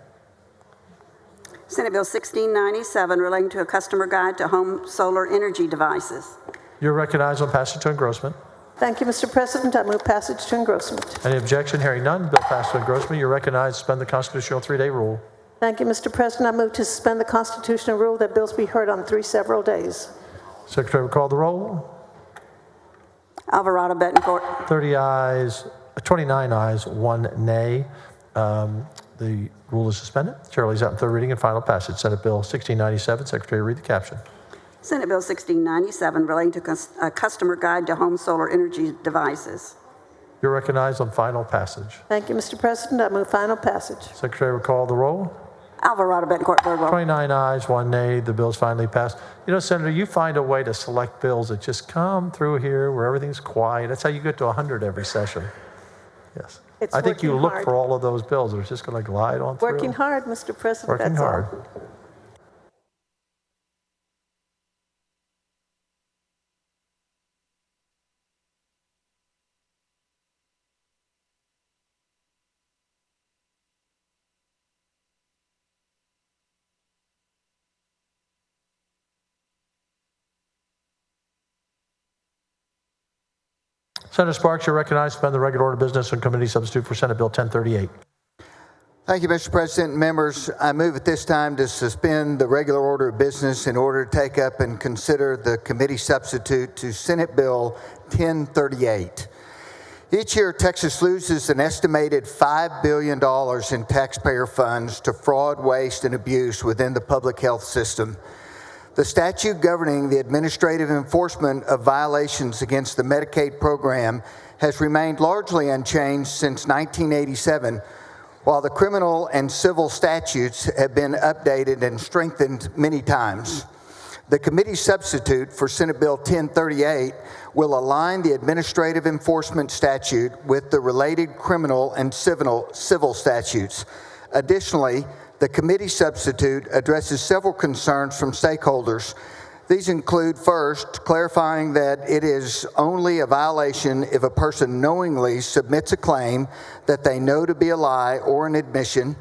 Senate Bill 1697 relating to a customer guide to home solar energy devices.
You're recognized on passage to engrossment.
Thank you, Mr. President. I move passage to engrossment.
Any objection? Hearing none. Bill passed to engrossment. You're recognized. Suspend the constitutional 3-day rule.
Thank you, Mr. President. I move to suspend the constitutional rule that bills be heard on 3 several days.
Secretary will call the roll.
Alvarado Betancourt.
29 ayes, 1 nay. The rule is suspended. Chair lays out in third reading and final passage. Senate Bill 1697. Secretary, read the caption.
Senate Bill 1697 relating to a customer guide to home solar energy devices.
You're recognized on final passage.
Thank you, Mr. President. I move final passage.
Secretary will call the roll.
Alvarado Betancourt Birdwell.
29 ayes, 1 nay. The bill is finally passed. You know, Senator, you find a way to select bills that just come through here where everything's quiet. That's how you get to 100 every session. Yes.
It's
I think you
working
look
hard.
for all of those bills. They're just going to glide on through.
Working hard, Mr. President.
Working
that's
hard.
all.
Senator Sparks, you're recognized. Suspend the regular order of business and committee substitute for Senate Bill 1038.
Thank you, Mr. President. Members, I move at this time to suspend the regular order of business in order to take up and consider the committee substitute to Senate Bill 1038. Each year, Texas loses an estimated $5 billion in taxpayer funds to fraud, waste, and abuse within the public health system. The statute governing the administrative enforcement of violations against the Medicaid program has remained largely unchanged since 1987, while the criminal and civil statutes have been updated and strengthened many times. The committee substitute for Senate Bill 1038 will align the administrative enforcement statute with the related criminal and civil statutes. Additionally, the committee substitute addresses several concerns from stakeholders. These include, first, clarifying that it is only a violation if a person knowingly submits a claim that they know to be a lie or an admission.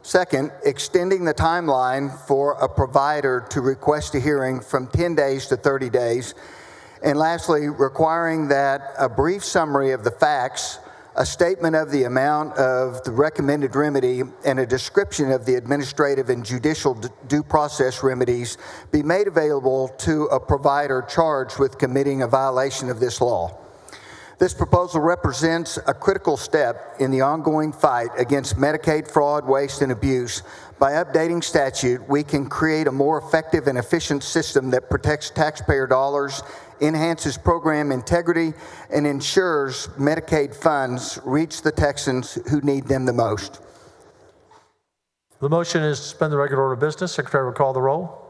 Second, extending the timeline for a provider to request a hearing from 10 days to 30 days. And lastly, requiring that a brief summary of the facts, a statement of the amount of the recommended remedy, and a description of the administrative and judicial due process remedies be made available to a provider charged with committing a violation of this law. This proposal represents a critical step in the ongoing fight against Medicaid fraud, waste, and abuse. By updating statute, we can create a more effective and efficient system that protects taxpayer dollars, enhances program integrity, and ensures Medicaid funds reach the Texans who need them the most.
The motion is to suspend the regular order of business. Secretary will call the roll.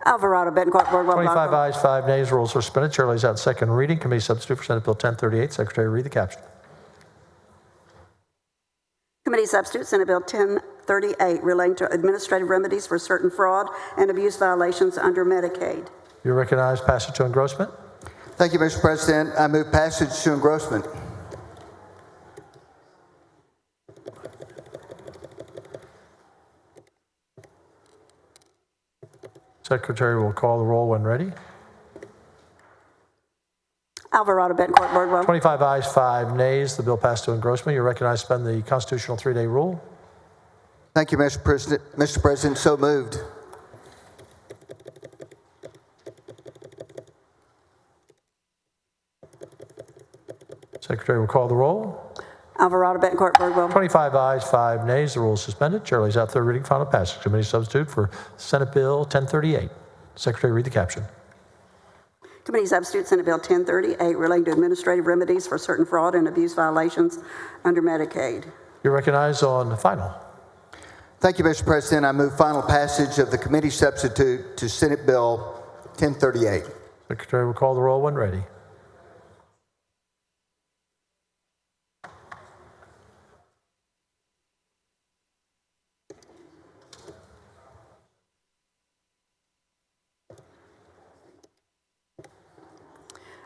Alvarado, Bettencourt, Boardwell,
25
Blanco.
ayes, 5 nays. Rules are suspended. Chair lays out second reading. Committee substitute for Senate Bill 1038. Secretary, read the caption.
Committee substitute, Senate Bill 1038, relating to administrative remedies for certain fraud and abuse violations under Medicaid.
You recognize passage to engrossment.
Thank you, Mr. President. I move passage to engrossment.
Secretary will call the roll when ready.
Alvarado, Bettencourt, Boardwell.
25 ayes, 5 nays. The bill passed to engrossment. You recognize suspend the constitutional 3-day rule.
Thank you, Mr. President. Mr. President, so moved.
Secretary will call the roll.
Alvarado, Bettencourt, Boardwell.
25 ayes, 5 nays. The rule is suspended. Chair lays out third reading, final passage. Committee substitute for Senate Bill 1038. Secretary, read the caption.
Committee substitute, Senate Bill 1038, relating to administrative remedies for certain fraud and abuse violations under Medicaid.
You recognize on final.
Thank you, Mr. President. I move final passage of the committee substitute to Senate Bill 1038.
Secretary will call the roll when ready.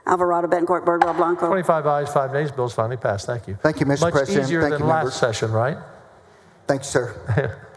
Alvarado, Bettencourt, Boardwell, Blanco.
25 ayes, 5 nays. Bill's finally passed. Thank you.
Thank you, Mr. President.
Much easier
Thank
than
you,
last
members.
session, right?
Thank you, sir.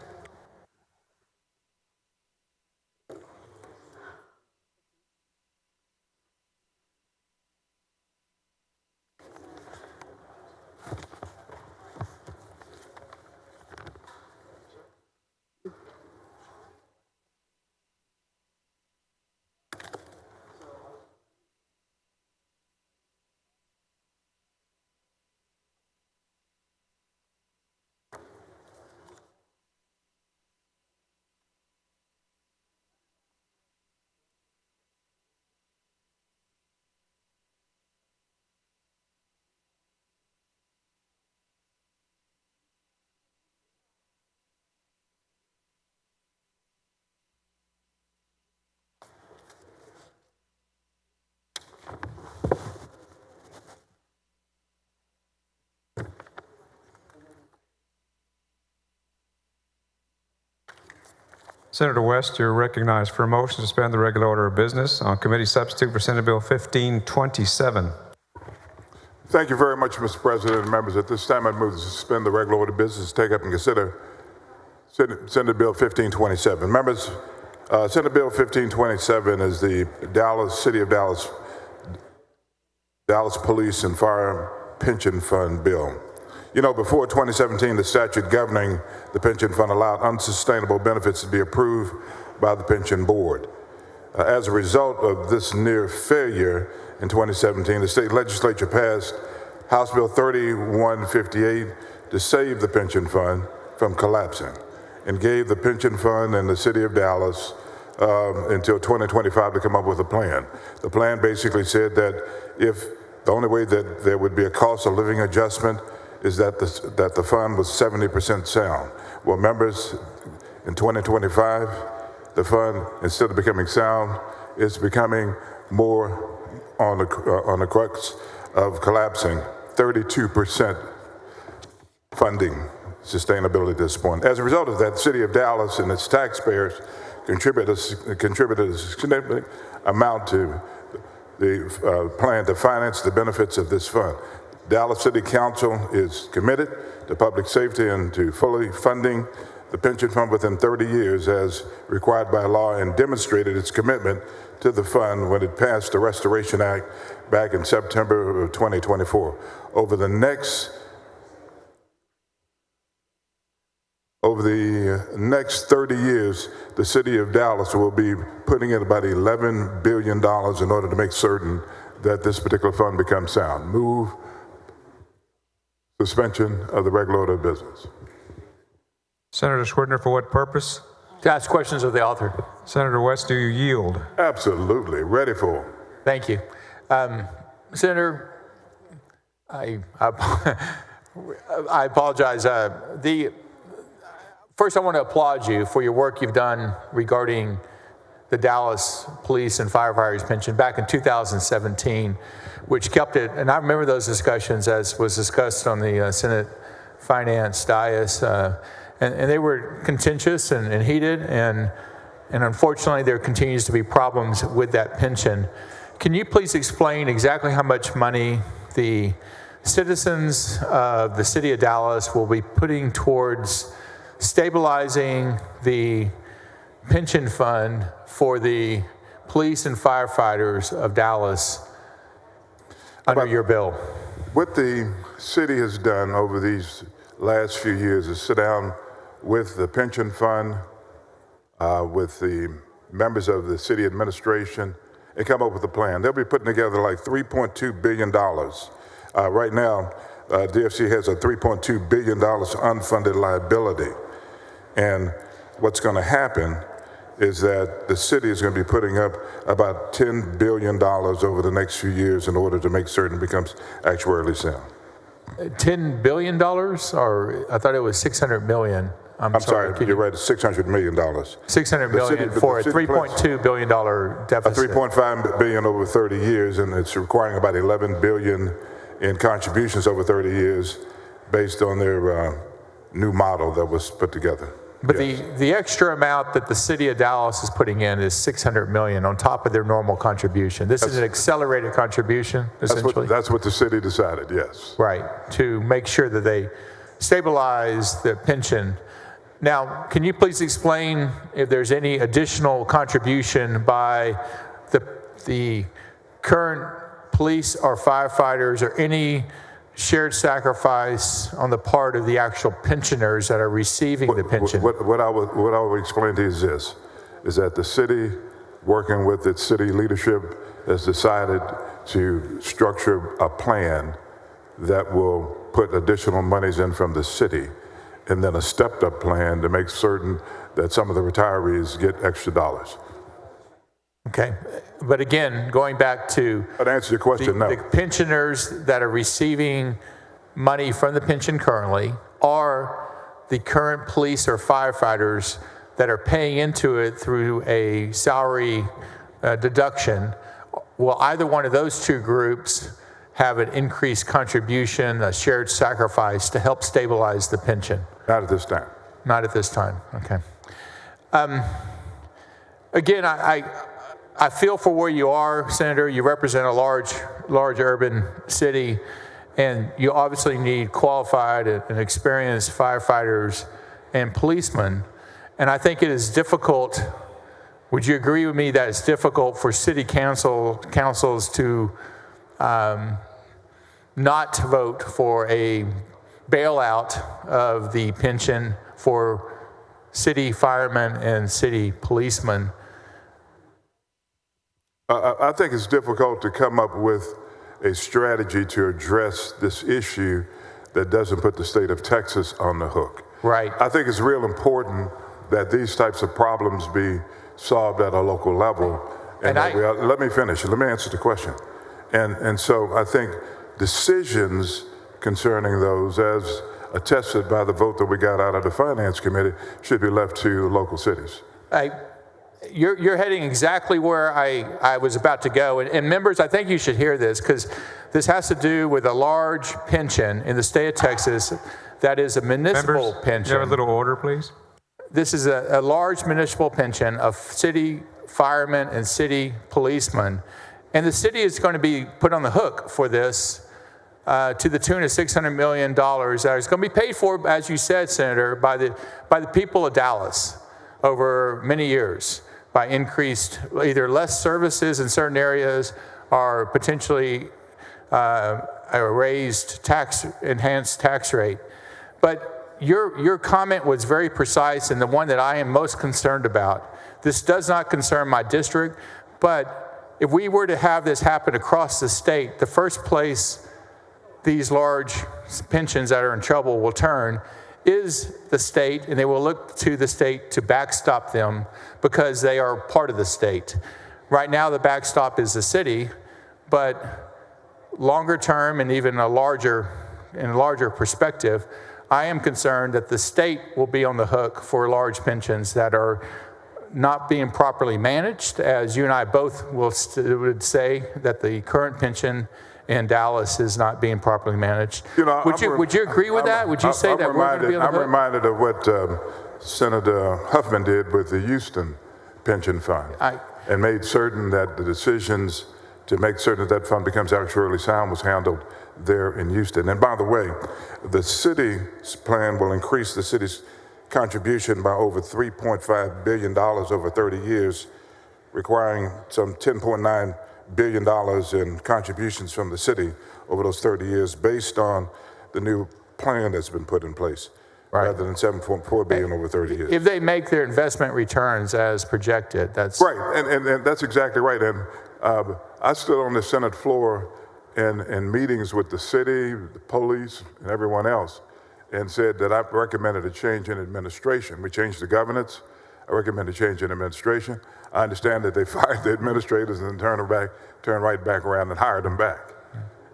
Senator West, you're recognized for a motion to suspend the regular order of business on committee substitute for Senate Bill 1527.
Thank you very much, Mr. President and members. At this time, I move to suspend the regular order of business, take up and consider Senate Bill 1527. Members, Senate Bill 1527 is the City of Dallas Police and Fire Pension Fund bill. You know, before 2017, the statute governing the pension fund allowed unsustainable benefits to be approved by the pension board. As a result of this near failure in 2017, the state legislature passed House Bill 3158 to save the pension fund from collapsing and gave the pension fund and the City of Dallas until 2025 to come up with a plan. The plan basically said that if the only way that there would be a cost of living adjustment is that the fund was 70% sound. Well, members, in 2025, the fund, instead of becoming sound, is becoming more on the crux of collapsing. 32% funding sustainability at this point. As a result of that, the City of Dallas and its taxpayers contributed a significant amount to the plan to finance the benefits of this fund. Dallas City Council is committed to public safety and to fully funding the pension fund within 30 years as required by law, and demonstrated its commitment to the fund when it passed the Restoration Act back in September of 2024. Over the next 30 years, the city of Dallas will be putting in about $11 billion in order to make certain that this particular fund becomes sound. Move suspension of the regular order of business.
Senator Scrivener, for what purpose?
To ask questions of the author.
Senator West, do you yield?
Absolutely. Ready for.
Thank you. Senator, I apologize. First, I want to applaud you for your work you've done regarding the Dallas Police and Firefighters pension back in 2017, which kept it, and I remember those discussions as was discussed on the Senate Finance dais, and they were contentious and heated, and unfortunately there continues to be problems with that pension. Can you please explain exactly how much money the citizens of the city of Dallas will be putting towards stabilizing the pension fund for the police and firefighters of Dallas under your bill?
What the city has done over these last few years is sit down with the pension fund, with the members of the city administration, and come up with a plan. They'll be putting together like $3.2 billion. Right now, DFC has a $3.2 billion unfunded liability. And what's going to happen is that the city is going to be putting up about $10 billion over the next few years in order to make certain it becomes actuarially sound.
$10 billion, or I thought it was 600 million.
I'm sorry, you're right, it's $600 million.
600 million for a $3.2 billion deficit.
A $3.5 billion over 30 years, and it's requiring about $11 billion in contributions over 30 years based on their new model that was put together.
But the extra amount that the city of Dallas is putting in is $600 million on top of their normal contribution. This is an accelerated contribution, essentially.
That's what the city decided, yes.
Right, to make sure that they stabilize the pension. Now, can you please explain if there's any additional contribution by the current police or firefighters, or any shared sacrifice on the part of the actual pensioners that are receiving the pension?
What I would explain to you is this, is that the city, working with its city leadership, has decided to structure a plan that will put additional monies in from the city, and then a stepped-up plan to make certain that some of the retirees get extra dollars.
Okay, but again, going back to
I'd answer your question now.
The pensioners that are receiving money from the pension currently are the current police or firefighters that are paying into it through a salary deduction. Will either one of those two groups have an increased contribution, a shared sacrifice to help stabilize the pension?
Not at this time.
Not at this time, okay. Again, I feel for where you are, Senator. You represent a large urban city, and you obviously need qualified and experienced firefighters and policemen. And I think it is difficult. Would you agree with me that it's difficult for city councils to not vote for a bailout of the pension for city firemen and city policemen?
I think it's difficult to come up with a strategy to address this issue that doesn't put the state of Texas on the hook.
Right.
I think it's real important that these types of problems be solved at a local level. And let me finish. Let me answer the question. And so I think decisions concerning those, as attested by the vote that we got out of the Finance Committee, should be left to local cities.
You're heading exactly where I was about to go. And members, I think you should hear this, because this has to do with a large pension in the state of Texas that is a municipal pension.
Do you have a little order, please?
This is a large municipal pension of city firemen and city policemen. And the city is going to be put on the hook for this to the tune of $600 million that is going to be paid for, as you said, Senator, by the people of Dallas over many years by increased, either less services in certain areas or potentially a raised enhanced tax rate. But your comment was very precise and the one that I am most concerned about. This does not concern my district, but if we were to have this happen across the state, the first place these large pensions that are in trouble will turn is the state, and they will look to the state to backstop them because they are part of the state. Right now, the backstop is the city, but longer term and even in a larger perspective, I am concerned that the state will be on the hook for large pensions that are not being properly managed, as you and I both would say that the current pension in Dallas is not being properly managed. Would you agree with that? Would you say that we're going to be on the hook?
I'm reminded of what Senator Huffman did with the Houston Pension Fund and made certain that the decisions to make certain that fund becomes actuarially sound was handled there in Houston. And by the way, the city's plan will increase the city's contribution by over $3.5 billion over 30 years, requiring some $10.9 billion in contributions from the city over those 30 years based on the new plan that's been put in place, rather than $7.4 billion over 30 years.
If they make their investment returns as projected, that's...
Right, and that's exactly right. And I stood on the Senate floor in meetings with the city, the police, and everyone else, and said that I recommended a change in administration. We changed the governance. I recommended a change in administration. I understand that they fired the administrators and then turned right back around and hired them back.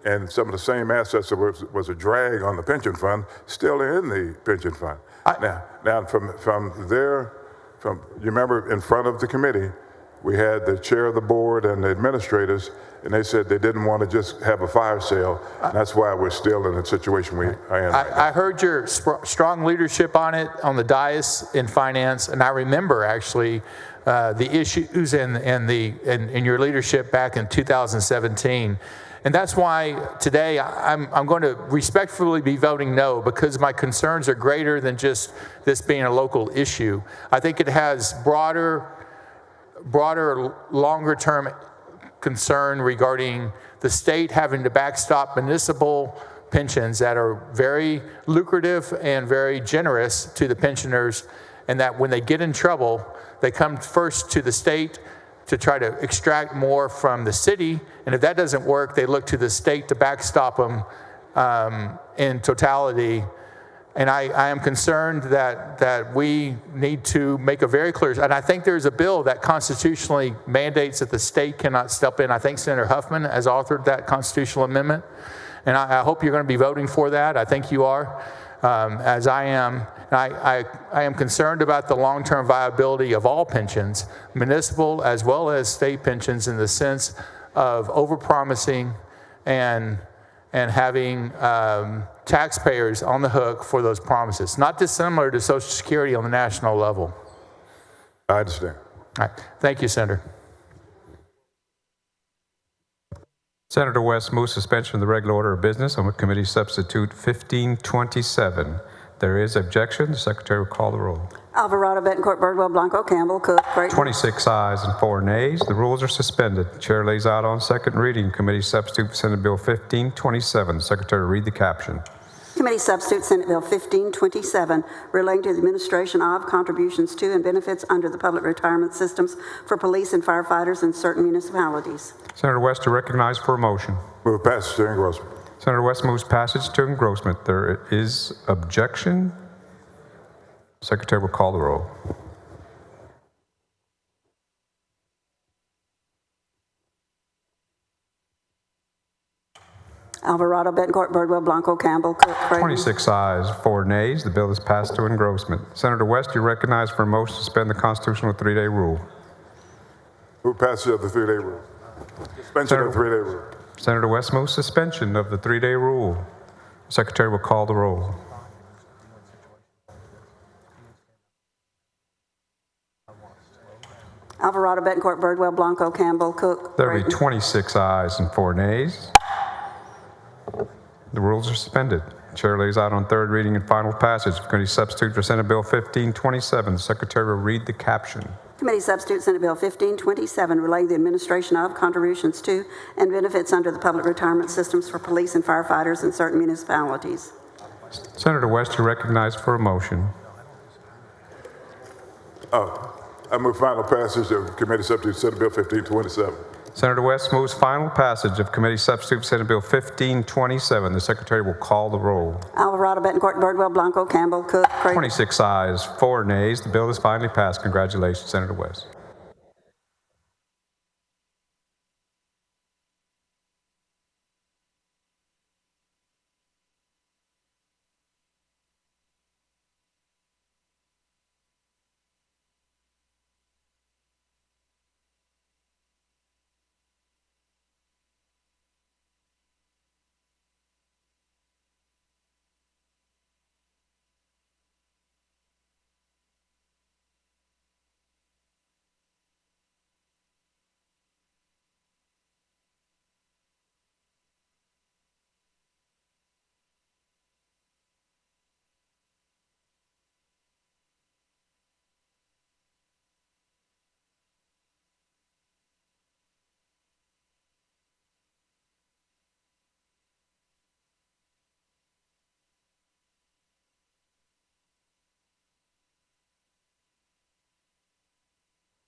And some of the same assets that was a drag on the pension fund still are in the pension fund. Now from there, you remember in front of the committee, we had the chair of the board and the administrators, and they said they didn't want to just have a fire sale. And that's why we're still in the situation we are in right now.
I heard your strong leadership on it on the dais in finance, and I remember actually the issues in your leadership back in 2017. And that's why today I'm going to respectfully be voting no, because my concerns are greater than just this being a local issue. I think it has broader, longer-term concern regarding the state having to backstop municipal pensions that are very lucrative and very generous to the pensioners, and that when they get in trouble, they come first to the state to try to extract more from the city, and if that doesn't work, they look to the state to backstop them in totality. And I am concerned that we need to make a very clear, and I think there's a bill that constitutionally mandates that the state cannot step in. I think Senator Huffman has authored that constitutional amendment, and I hope you're going to be voting for that. I think you are, as I am. And I am concerned about the long-term viability of all pensions, municipal as well as state pensions, in the sense of overpromising and having taxpayers on the hook for those promises, not dissimilar to Social Security on the national level.
I understand.
All right. Thank you, Senator.
Senator West moves suspension of the regular order of business on Committee Substitute 1527. There is objection. The Secretary will call the roll.
Alvarado, Betancourt, Birdwell, Blanco, Campbell, Cook, Creighton.
26 ayes and 4 nays. The rules are suspended. The chair lays out on second reading Committee Substitute for Senate Bill 1527. The Secretary will read the caption.
Committee Substitute Senate Bill 1527, relating to the administration of contributions to and benefits under the public retirement systems for police and firefighters in certain municipalities.
Senator West to recognize for a motion.
Move passage to engrossment.
Senator West moves passage to engrossment. There is objection. Secretary will call the roll.
Alvarado, Betancourt, Birdwell, Blanco, Campbell, Cook, Creighton.
26 ayes, 4 nays. The bill is passed to engrossment. Senator West, you recognize for a motion to suspend the constitutional 3-day rule.
Move passage of the 3-day rule. Suspension of the 3-day rule.
Senator West moves suspension of the 3-day rule. Secretary will call the roll.
Alvarado, Betancourt, Birdwell, Blanco, Campbell, Cook,
There will be
Creighton.
26 ayes and 4 nays. The rules are suspended. Chair lays out on third reading and final passage of committee substitute for Senate Bill 1527. The secretary will read the caption.
Committee Substitute Senate Bill 1527 relating the administration of contributions to and benefits under the public retirement systems for police and firefighters in certain municipalities.
Senator West, you're recognized for a motion.
I move final passage of Committee Substitute Senate Bill 1527.
Senator West moves final passage of committee substitute Senate Bill 1527. The secretary will call the roll.
Alvarado, Betancourt, Birdwell, Blanco, Campbell, Cook, Craig.
26 ayes, 4 nays. The bill is finally passed. Congratulations, Senator West.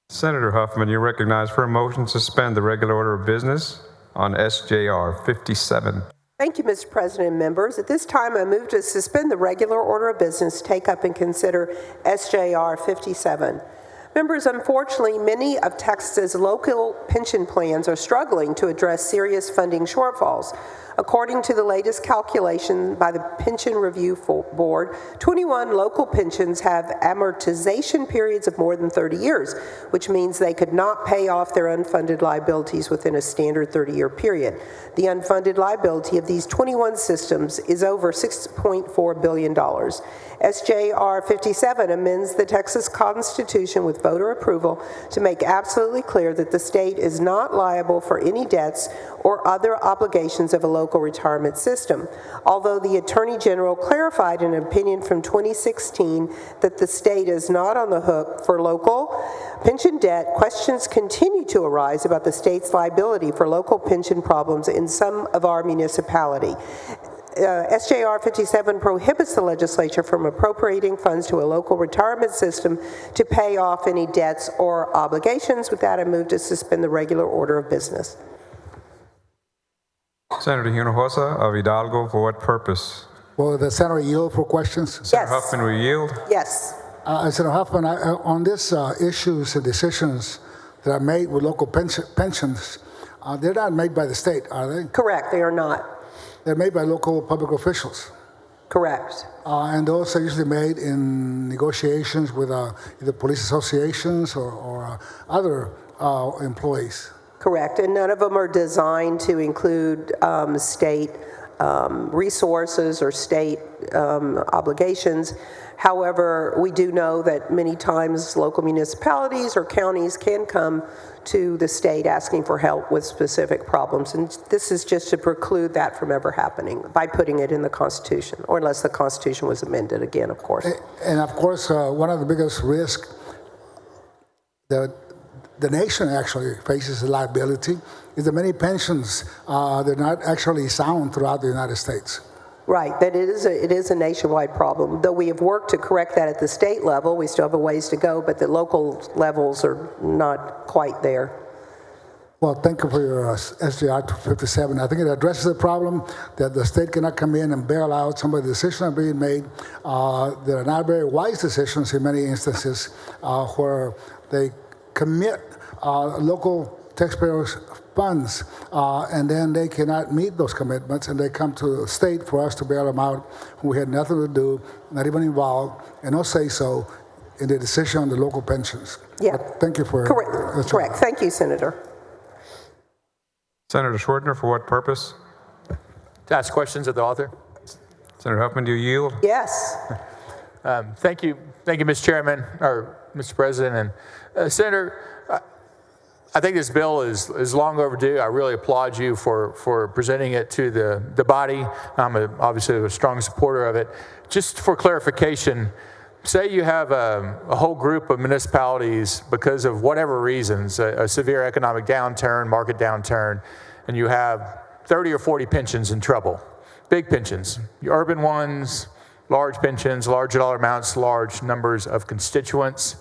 Senator Huffman, you're recognized for a motion to suspend the regular order of business on SJR 57.
Thank you, Mr. President and members. At this time, I move to suspend the regular order of business, take up and consider SJR 57. Members, unfortunately, many of Texas's local pension plans are struggling to address serious funding shortfalls. According to the latest calculation by the Pension Review Board, 21 local pensions have amortization periods of more than 30 years, which means they could not pay off their unfunded liabilities within a standard 30-year period. The unfunded liability of these 21 systems is over $6.4 billion. SJR 57 amends the Texas Constitution with voter approval to make absolutely clear that the state is not liable for any debts or other obligations of a local retirement system. Although the Attorney General clarified in an opinion from 2016 that the state is not on the hook for local pension debt, questions continue to arise about the state's liability for local pension problems in some of our municipality. SJR 57 prohibits the legislature from appropriating funds to a local retirement system to pay off any debts or obligations. With that, I move to suspend the regular order of business.
Senator Hinojosa of Hidalgo, for what purpose?
Will the senator yield for questions?
Senator Huffman will yield.
Yes.
Senator Huffman, on these issues and decisions that are made with local pensions, they're not made by the state, are they?
Correct, they are not.
They're made by local public officials.
Correct.
And those are usually made in negotiations with either police associations or other employees.
Correct, and none of them are designed to include state resources or state obligations. However, we do know that many times local municipalities or counties can come to the state asking for help with specific problems, and this is just to preclude that from ever happening by putting it in the Constitution, or unless the Constitution was amended again, of course.
And of course, one of the biggest risks that the nation actually faces a liability is that many pensions they're not actually sound throughout the United States.
Right, that it is a nationwide problem. Though we have worked to correct that at the state level, we still have a ways to go, but the local levels are not quite there.
Well, thank you for your SJR 57. I think it addresses the problem that the state cannot come in and bail out some of the decisions that are being made that are not very wise decisions in many instances where they commit local taxpayers' funds, and then they cannot meet those commitments, and they come to the state for us to bail them out. We had nothing to do, not even involved, and no say-so in the decision on the local pensions.
Yeah.
But thank you for
Correct. Thank you, Senator.
Senator Schwertner, for what purpose?
To ask questions of the author.
Senator Huffman, do you yield?
Yes.
Thank you, Mr. Chairman, or Mr. President. And Senator, I think this bill is long overdue. I really applaud you for presenting it to the body. I'm obviously a strong supporter of it. Just for clarification, say you have a whole group of municipalities because of whatever reasons, a severe economic downturn, market downturn, and you have 30 or 40 pensions in trouble, big pensions, your urban ones, large pensions, large dollar amounts, large numbers of constituents.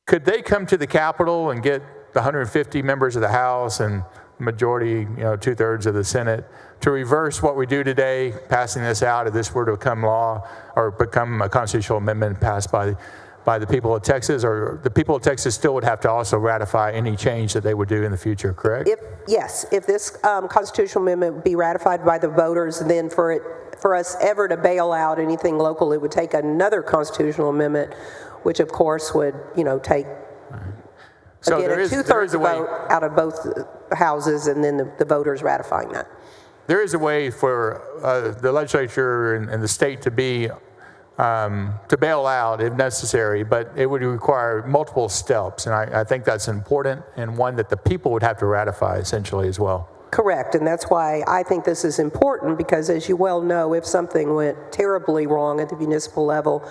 Could they come to the Capitol and get the 150 members of the House and majority, 2/3 of the Senate, to reverse what we do today, passing this out if this were to become law or become a constitutional amendment passed by the people of Texas, or the people of Texas still would have to also ratify any change that they would do in the future, correct?
Yes, if this constitutional amendment would be ratified by the voters, then for us ever to bail out anything local, it would take another constitutional amendment, which of course would, take
So
again,
there
a
is
2/3
a way,
vote out of both houses, and then the voters ratifying that.
there is a way for the legislature and the state to be to bail out if necessary, but it would require multiple steps, and I think that's important and one that the people would have to ratify essentially as well.
Correct, and that's why I think this is important, because as you well know, if something went terribly wrong at the municipal level,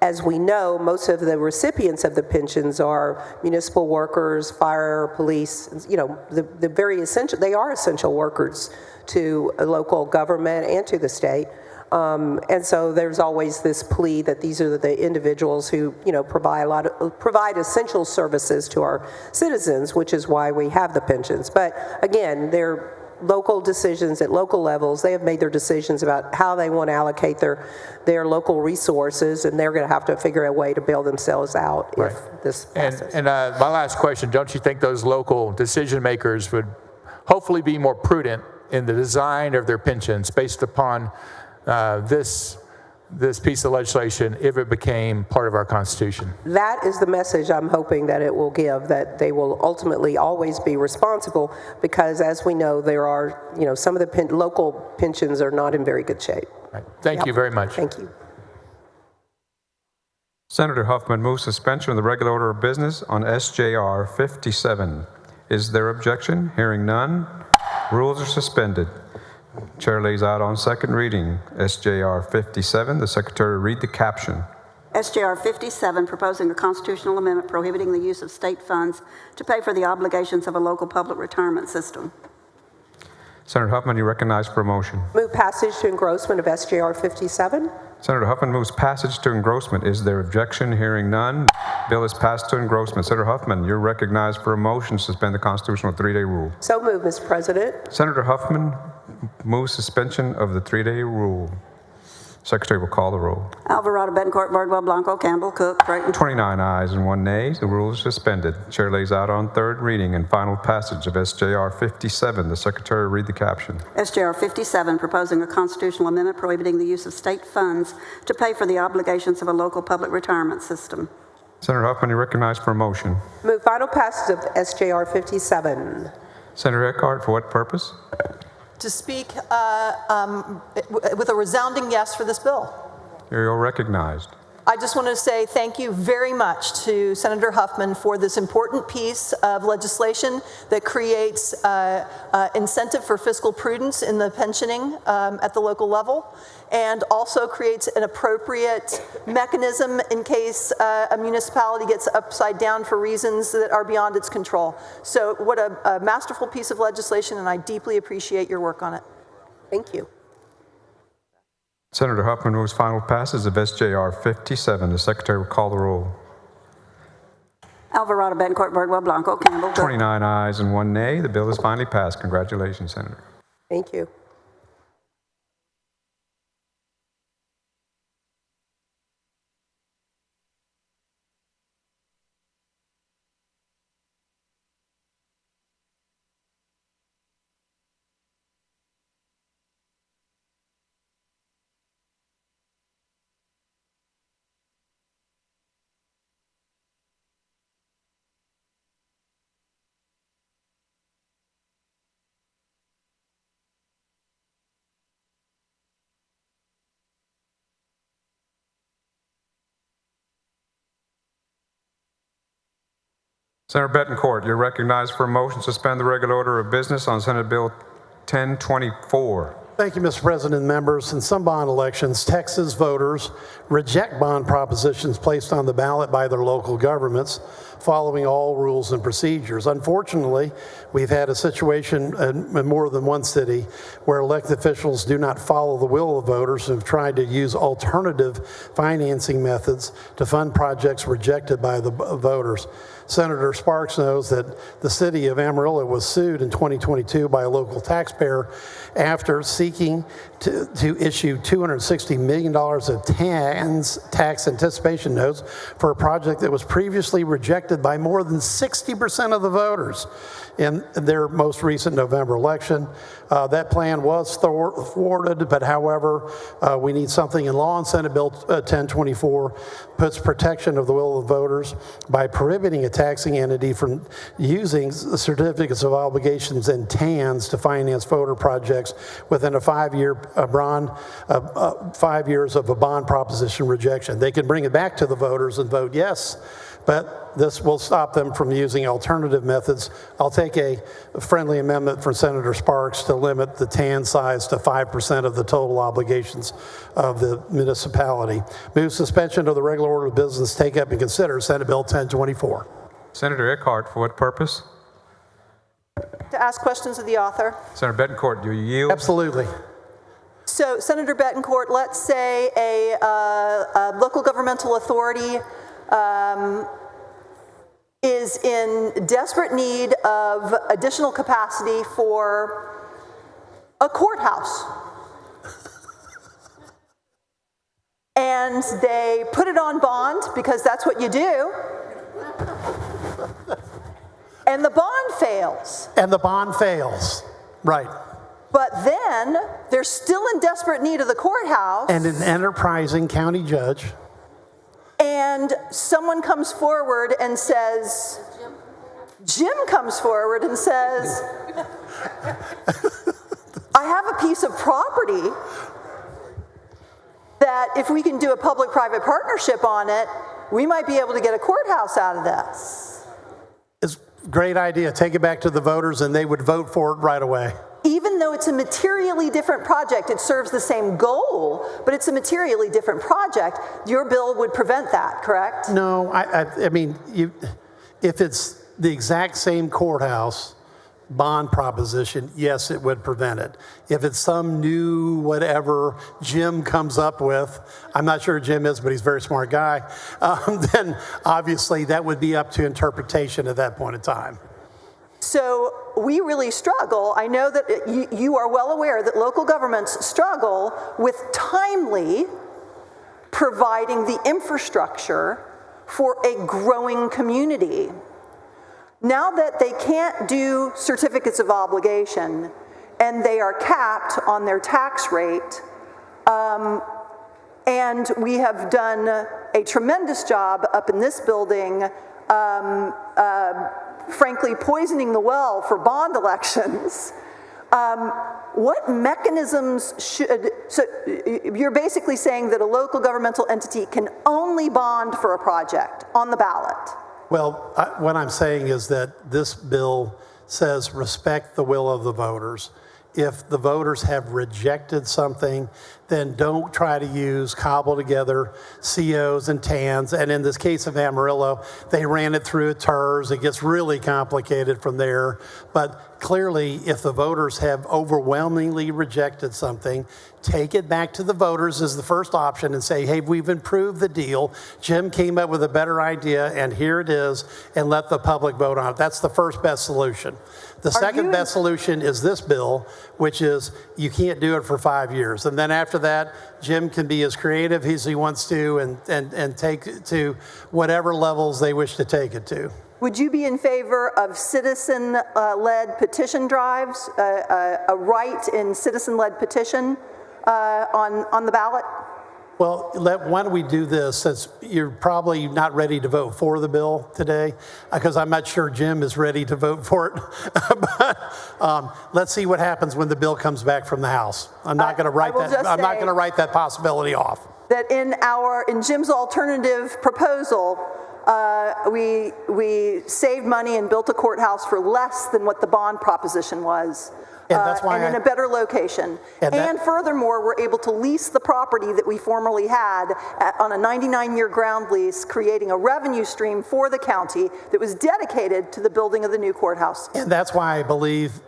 as we know, most of the recipients of the pensions are municipal workers, fire, police, the very essential, they are essential workers to a local government and to the state. And so there's always this plea that these are the individuals who, provide essential services to our citizens, which is why we have the pensions. But again, they're local decisions at local levels. They have made their decisions about how they want to allocate their local resources, and they're going to have to figure a way to bail themselves out if this passes.
And my last question, don't you think those local decision makers would hopefully be more prudent in the design of their pensions based upon this piece of legislation if it became part of our Constitution?
That is the message I'm hoping that it will give, that they will ultimately always be responsible, because as we know, there are, some of the local pensions are not in very good shape.
Right. Thank you very much.
Thank you.
Senator Huffman moves suspension of the regular order of business on SJR 57. Is there objection? Hearing none, rules are suspended. Chair lays out on second reading SJR 57. The Secretary will read the caption.
SJR 57, proposing a constitutional amendment prohibiting the use of state funds to pay for the obligations of a local public retirement system.
Senator Huffman, you recognized for a motion.
Move passage to engrossment of SJR 57.
Senator Huffman moves passage to engrossment. Is there objection? Hearing none, bill is passed to engrossment. Senator Huffman, you're recognized for a motion to suspend the constitutional 3-day rule.
So moved, Mr. President.
Senator Huffman moves suspension of the 3-day rule. Secretary will call the roll.
Alvarado, Betancourt, Bardwell, Blanco, Campbell, Cook, Creighton.
29 ayes and 1 nay. The rule is suspended. Chair lays out on third reading and final passage of SJR 57. The Secretary will read the caption.
SJR 57, proposing a constitutional amendment prohibiting the use of state funds to pay for the obligations of a local public retirement system.
Senator Huffman, you recognized for a motion.
Move final passage of SJR 57.
Senator Eckhart, for what purpose?
To speak with a resounding yes for this bill.
You're recognized.
I just want to say thank you very much to Senator Huffman for this important piece of legislation that creates incentive for fiscal prudence in the pensioning at the local level, and also creates an appropriate mechanism in case a municipality gets upside down for reasons that are beyond its control. So what a masterful piece of legislation, and I deeply appreciate your work on it.
Thank you.
Senator Huffman moves final passage of SJR 57. The Secretary will call the roll.
Alvarado, Betancourt, Bardwell, Blanco, Campbell, Cook.
29 ayes and 1 nay. The bill is finally passed. Congratulations, Senator.
Thank you.
Senator Betancourt, you're recognized for a motion to suspend the regular order of business on Senate Bill 1024.
Thank you, Mr. President and members. In some bond elections, Texas voters reject bond propositions placed on the ballot by their local governments, following all rules and procedures. Unfortunately, we've had a situation in more than one city where elected officials do not follow the will of voters and have tried to use alternative financing methods to fund projects rejected by the voters. Senator Sparks knows that the city of Amarillo was sued in 2022 by a local taxpayer after seeking to issue $260 million of TANs, tax anticipation notes, for a project that was previously rejected by more than 60% of the voters in their most recent November election. That plan was thwarted, but however, we need something in law, and Senate Bill 1024 puts protection of the will of voters by prohibiting a taxing entity from using certificates of obligations and TANs to finance voter projects within a 5-year bond, 5 years of a bond proposition rejection. They can bring it back to the voters and vote yes, but this will stop them from using alternative methods. I'll take a friendly amendment from Senator Sparks to limit the TAN size to 5% of the total obligations of the municipality. Move suspension of the regular order of business, take up and consider Senate Bill 1024.
Senator Eckhart, for what purpose?
To ask questions of the author.
Senator Betancourt, do you yield?
Absolutely.
So, Senator Betancourt, let's say a local governmental authority is in desperate need of additional capacity for a courthouse. And they put it on bond because that's what you do. And the bond fails.
And the bond fails, right.
But then they're still in desperate need of the courthouse.
And an enterprising county judge.
And someone comes forward and says, Jim comes forward and says, I have a piece of property that if we can do a public-private partnership on it, we might be able to get a courthouse out of this.
It's a great idea. Take it back to the voters and they would vote for it right away.
Even though it's a materially different project, it serves the same goal, but it's a materially different project. Your bill would prevent that, correct?
No, I mean, if it's the exact same courthouse bond proposition, yes, it would prevent it. If it's some new whatever Jim comes up with, I'm not sure who Jim is, but he's a very smart guy, then obviously that would be up to interpretation at that point in time.
So we really struggle. I know that you are well aware that local governments struggle with timely providing the infrastructure for a growing community. Now that they can't do certificates of obligation and they are capped on their tax rate, and we have done a tremendous job up in this building frankly poisoning the well for bond elections. What mechanisms should, so you're basically saying that a local governmental entity can only bond for a project on the ballot?
Well, what I'm saying is that this bill says respect the will of the voters. If the voters have rejected something, then don't try to use cobble together COs and TANs. And in this case of Amarillo, they ran it through a TERS. It gets really complicated from there. But clearly, if the voters have overwhelmingly rejected something, take it back to the voters as the first option and say, hey, we've improved the deal. Jim came up with a better idea, and here it is, and let the public vote on it. That's the first best solution. The second best solution is this bill, which is you can't do it for 5 years. And then after that, Jim can be as creative as he wants to and take it to whatever levels they wish to take it to.
Would you be in favor of citizen-led petition drives, a right in citizen-led petition on the ballot?
Well, why don't we do this, since you're probably not ready to vote for the bill today, because I'm not sure Jim is ready to vote for it. But let's see what happens when the bill comes back from the House. I'm not going to write that. I'm not going to write that possibility off.
That in Jim's alternative proposal, we saved money and built a courthouse for less than what the bond proposition was.
And that's why
in a better location. And furthermore, we're able to lease the property that we formerly had on a 99-year ground lease, creating a revenue stream for the county that was dedicated to the building of the new courthouse.
And that's why I believe,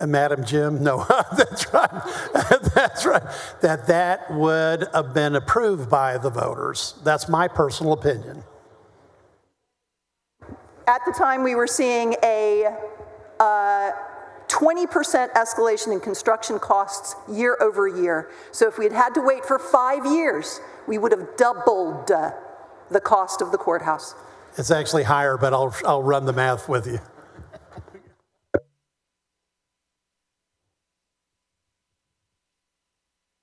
Madam Jim, no, that's right, that's right, that would have been approved by the voters. That's my personal opinion.
At the time, we were seeing a 20% escalation in construction costs year over year. So if we had had to wait for 5 years, we would have doubled the cost of the courthouse.
It's actually higher, but I'll run the math with you.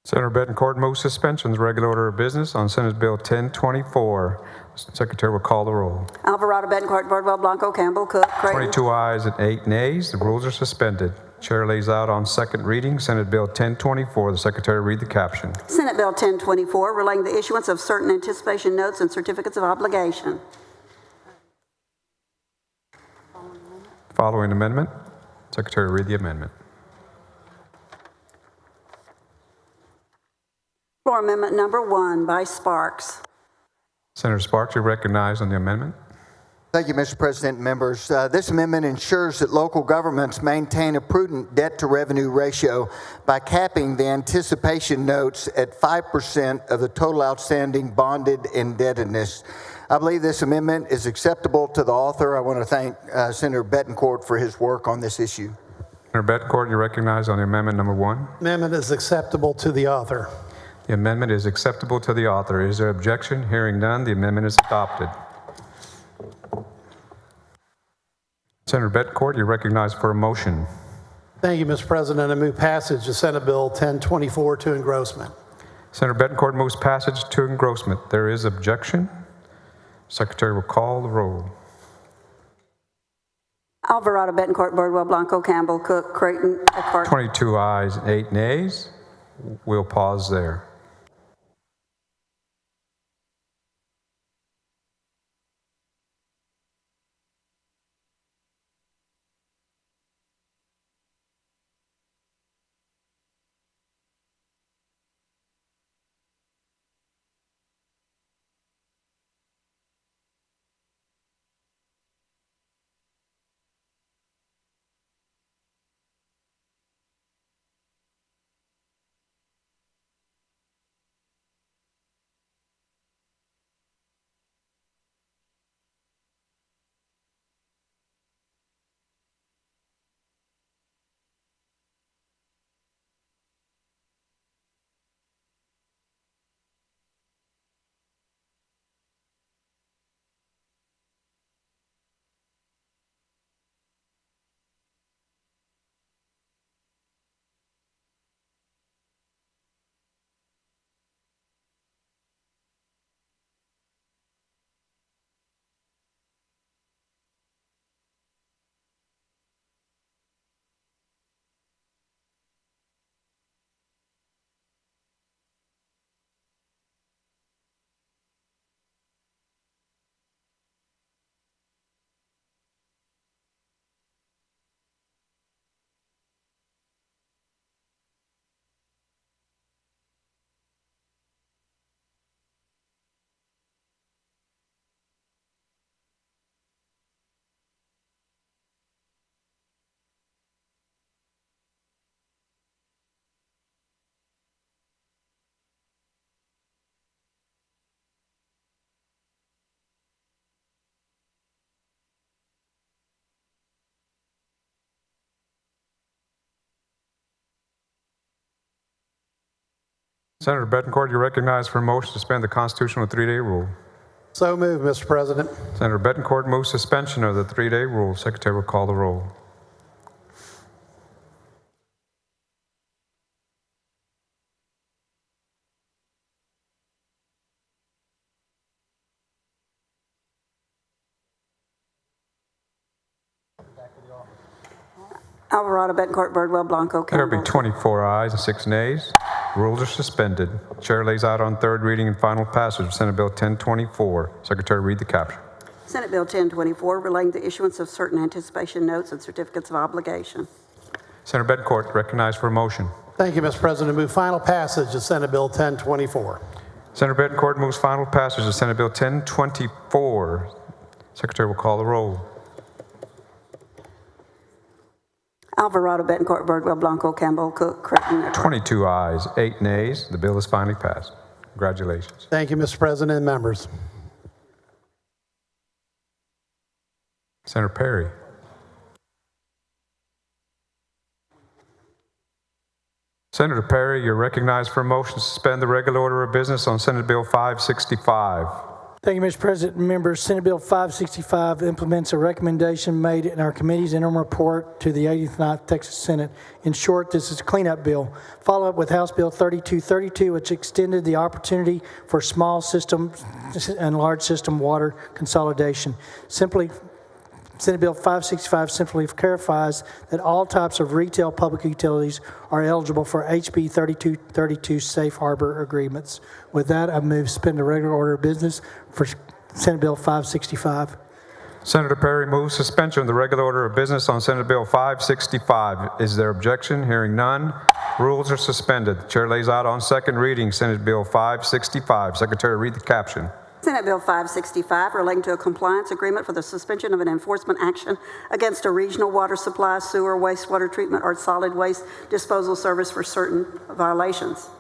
Senator Bettencourt moves suspension of the regular order of business on Senate Bill 1024. Secretary will call the roll.
Alvarado, Bettencourt, Bardwell, Blanco, Campbell, Cook, Creighton.
22 ayes and 8 nays. The rules are suspended. Chair lays out on second reading Senate Bill 1024. The Secretary read the caption.
Senate Bill 1024, relating the issuance of certain anticipation notes and certificates of obligation.
Following amendment. Secretary read the amendment.
Floor amendment number 1 by Sparks.
Senator Sparks, you're recognized on the amendment.
Thank you, Mr. President and members. This amendment ensures that local governments maintain a prudent debt-to-revenue ratio by capping the anticipation notes at 5% of the total outstanding bonded indebtedness. I believe this amendment is acceptable to the author. I want to thank Senator Bettencourt for his work on this issue.
Senator Bettencourt, you're recognized on the amendment number 1.
Amendment is acceptable to the author.
The amendment is acceptable to the author. Is there objection? Hearing none, the amendment is adopted. Senator Bettencourt, you're recognized for a motion.
Thank you, Mr. President. I move passage of Senate Bill 1024 to engrossment.
Senator Bettencourt moves passage to engrossment. There is objection. Secretary will call the roll.
Alvarado, Bettencourt, Bardwell, Blanco, Campbell, Cook, Creighton, Eckhart.
22 ayes and 8 nays. We'll pause there. Senator Bettencourt, you're recognized for a motion to suspend the constitutional 3-day rule.
So moved, Mr. President.
Senator Bettencourt moves suspension of the 3-day rule. Secretary will call the roll.
Alvarado, Bettencourt, Birdwell, Blanco,
There'll
Campbell.
be 24 ayes and 6 nays. Rules are suspended. Chair lays out on third reading and final passage of Senate Bill 1024. Secretary, read the caption.
Senate Bill 1024, relating to the issuance of certain anticipation notes and certificates of obligation.
Senator Bettencourt, recognized for a motion.
Thank you, Mr. President. Move final passage of Senate Bill 1024.
Senator Bettencourt moves final passage of Senate Bill 1024. Secretary will call the roll.
Alvarado, Bettencourt, Birdwell, Blanco, Campbell, Cook, Creighton, Eckhart.
22 ayes, 8 nays. The bill is finally passed. Congratulations.
Thank you, Mr. President and members.
Senator Perry. Senator Perry, you're recognized for a motion to suspend the regular order of business on Senate Bill 565.
Thank you, Mr. President and members. Senate Bill 565 implements a recommendation made in our committee's interim report to the 89th Texas Senate. In short, this is a cleanup bill. Follow up with House Bill 3232, which extended the opportunity for small system and large system water consolidation. Senate Bill 565 simply clarifies that all types of retail public utilities are eligible for HB 3232 safe harbor agreements. With that, I move to suspend the regular order of business for Senate Bill 565.
Senator Perry moves suspension of the regular order of business on Senate Bill 565. Is there objection? Hearing none, rules are suspended. The chair lays out on second reading Senate Bill 565. Secretary, read the caption.
Senate Bill 565, relating to a compliance agreement for the suspension of an enforcement action against a regional water supply, sewer, wastewater treatment, or solid waste disposal service for certain violations.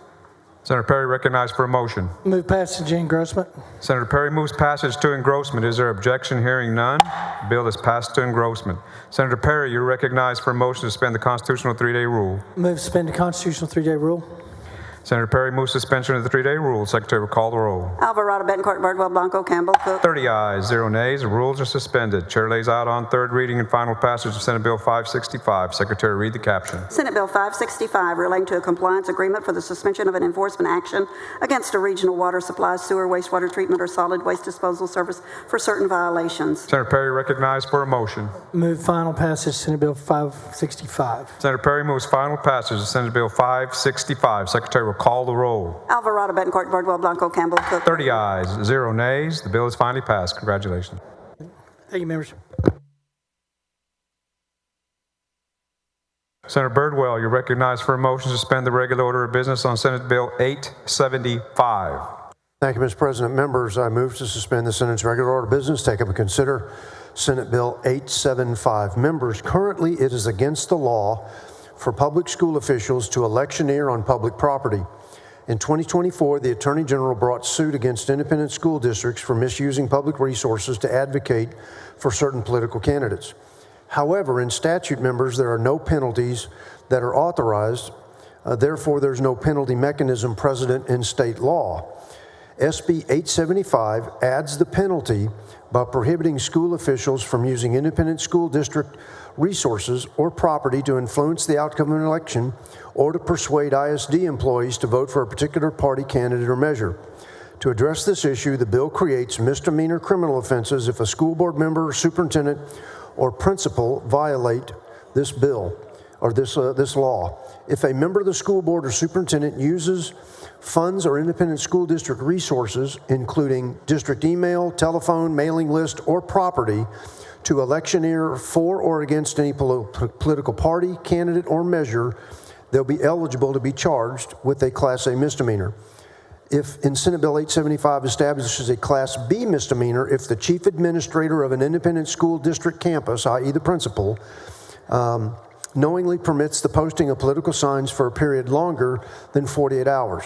Senator Perry recognized for a motion.
Move passage and engrossment.
Senator Perry moves passage to engrossment. Is there objection? Hearing none, the bill is passed to engrossment. Senator Perry, you're recognized for a motion to suspend the constitutional 3-day rule.
Move to suspend the constitutional 3-day rule.
Senator Perry moves suspension of the 3-day rule. Secretary will call the roll.
Alvarado, Bettencourt, Birdwell, Blanco, Campbell, Cook.
30 ayes, 0 nays. The rules are suspended. Chair lays out on third reading and final passage of Senate Bill 565. Secretary, read the caption.
Senate Bill 565, relating to a compliance agreement for the suspension of an enforcement action against a regional water supply, sewer, wastewater treatment, or solid waste disposal service for certain violations.
Senator Perry recognized for a motion.
Move final passage Senate Bill 565.
Senator Perry moves final passage of Senate Bill 565. Secretary will call the roll.
Alvarado, Bettencourt, Birdwell, Blanco, Campbell, Cook.
30 ayes, 0 nays. The bill is finally passed. Congratulations.
Thank you, members.
Senator Birdwell, you're recognized for a motion to suspend the regular order of business on Senate Bill 875.
Thank you, Mr. President. Members, I move to suspend the Senate's regular order of business, take up and consider Senate Bill 875. Members, currently it is against the law for public school officials to electioneer on public property. In 2024, the Attorney General brought suit against independent school districts for misusing public resources to advocate for certain political candidates. However, in statute, members, there are no penalties that are authorized. Therefore, there's no penalty mechanism present in state law. SB 875 adds the penalty by prohibiting school officials from using independent school district resources or property to influence the outcome of an election or to persuade ISD employees to vote for a particular party candidate or measure. To address this issue, the bill creates misdemeanor criminal offenses if a school board member, superintendent, or principal violate this bill or this law. If a member of the school board or superintendent uses funds or independent school district resources, including district email, telephone, mailing list, or property, to electioneer for or against any political party, candidate, or measure, they'll be eligible to be charged with a Class A misdemeanor. If in Senate Bill 875 establishes a Class B misdemeanor, if the chief administrator of an independent school district campus, i.e. the principal, knowingly permits the posting of political signs for a period longer than 48 hours.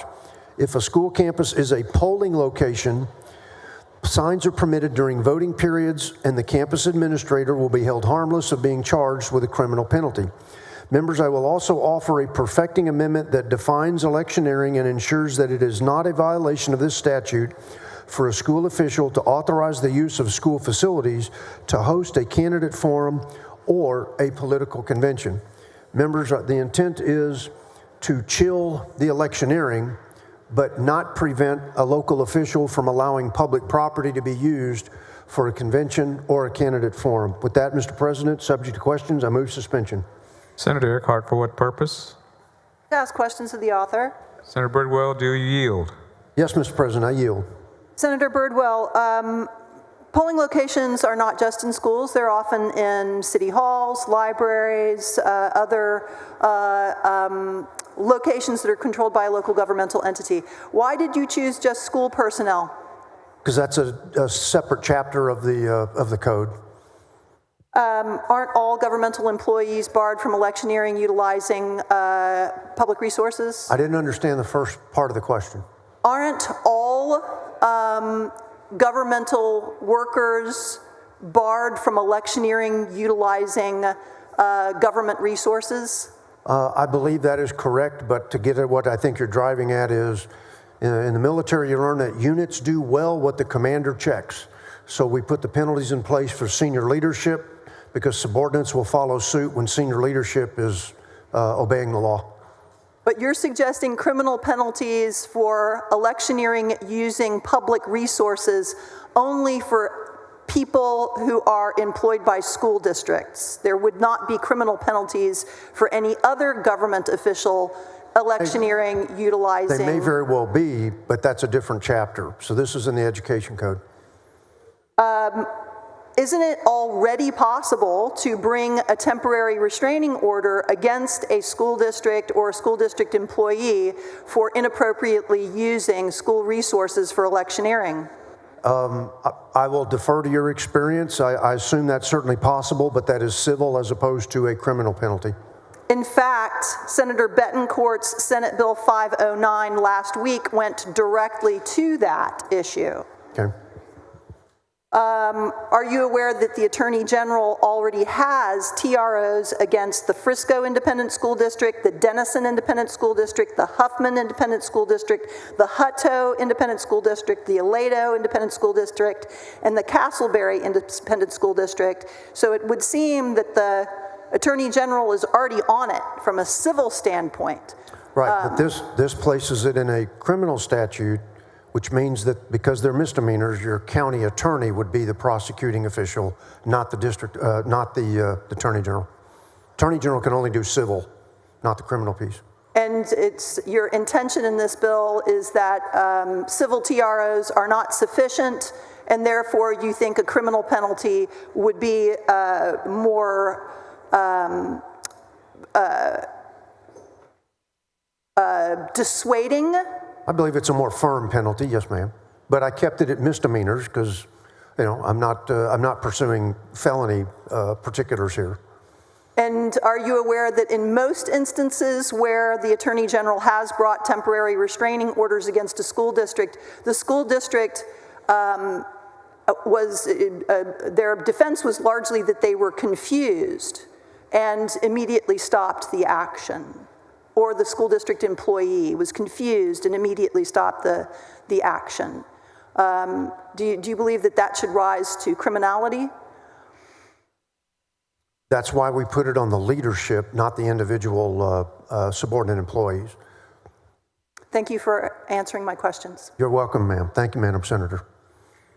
If a school campus is a polling location, signs are permitted during voting periods, and the campus administrator will be held harmless of being charged with a criminal penalty. Members, I will also offer a perfecting amendment that defines electioneering and ensures that it is not a violation of this statute for a school official to authorize the use of school facilities to host a candidate forum or a political convention. Members, the intent is to chill the electioneering, but not prevent a local official from allowing public property to be used for a convention or a candidate forum. With that, Mr. President, subject to questions, I move suspension.
Senator Eckhart, for what purpose?
To ask questions of the author.
Senator Birdwell, do you yield?
Yes, Mr. President, I yield.
Senator Birdwell, polling locations are not just in schools. They're often in city halls, libraries, other locations that are controlled by a local governmental entity. Why did you choose just school personnel?
Because that's a separate chapter of the code.
Aren't all governmental employees barred from electioneering utilizing public resources?
I didn't understand the first part of the question.
Aren't all governmental workers barred from electioneering utilizing government resources?
I believe that is correct, but to get at what I think you're driving at is, in the military, you learn that units do well what the commander checks. So we put the penalties in place for senior leadership because subordinates will follow suit when senior leadership is obeying the law.
But you're suggesting criminal penalties for electioneering using public resources only for people who are employed by school districts. There would not be criminal penalties for any other government official electioneering utilizing.
They may very well be, but that's a different chapter. So this is in the education code.
Isn't it already possible to bring a temporary restraining order against a school district or a school district employee for inappropriately using school resources for electioneering?
I will defer to your experience. I assume that's certainly possible, but that is civil as opposed to a criminal penalty.
In fact, Senator Betancourt's Senate Bill 509 last week went directly to that issue.
Okay.
Are you aware that the Attorney General already has TROs against the Frisco Independent School District, the Denison Independent School District, the Huffman Independent School District, the Hutto Independent School District, the Aledo Independent School District, and the Castleberry Independent School District? So it would seem that the Attorney General is already on it from a civil standpoint.
Right, but this places it in a criminal statute, which means that because they're misdemeanors, your county attorney would be the prosecuting official, not the district, not the attorney general. Attorney general can only do civil, not the criminal piece.
And it's your intention in this bill is that civil TROs are not sufficient, and therefore you think a criminal penalty would be more dissuading?
I believe it's a more firm penalty, yes, ma'am. But I kept it at misdemeanors because, you know, I'm not pursuing felony particulars here.
And are you aware that in most instances where the Attorney General has brought temporary restraining orders against a school district, the school district their defense was largely that they were confused and immediately stopped the action? Or the school district employee was confused and immediately stopped the action. Do you believe that that should rise to criminality?
That's why we put it on the leadership, not the individual subordinate employees.
Thank you for answering my questions.
You're welcome, ma'am. Thank you, Madam Senator.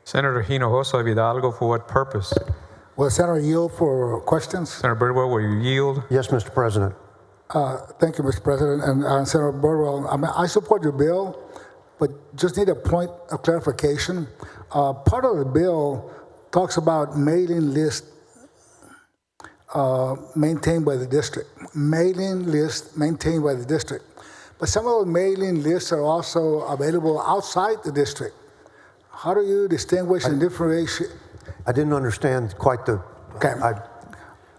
Senator Hinojosa Hidalgo, for what purpose?
Will Senator yield for questions?
Senator Birdwell, will you yield?
Yes, Mr. President.
Thank you, Mr. President. And Senator Birdwell, I support your bill, but just need a point of clarification. Part of the bill talks about mailing list maintained by the district. Mailing list maintained by the district. But some of the mailing lists are also available outside the district. How do you distinguish and differentiate?
I didn't understand quite the...
Okay.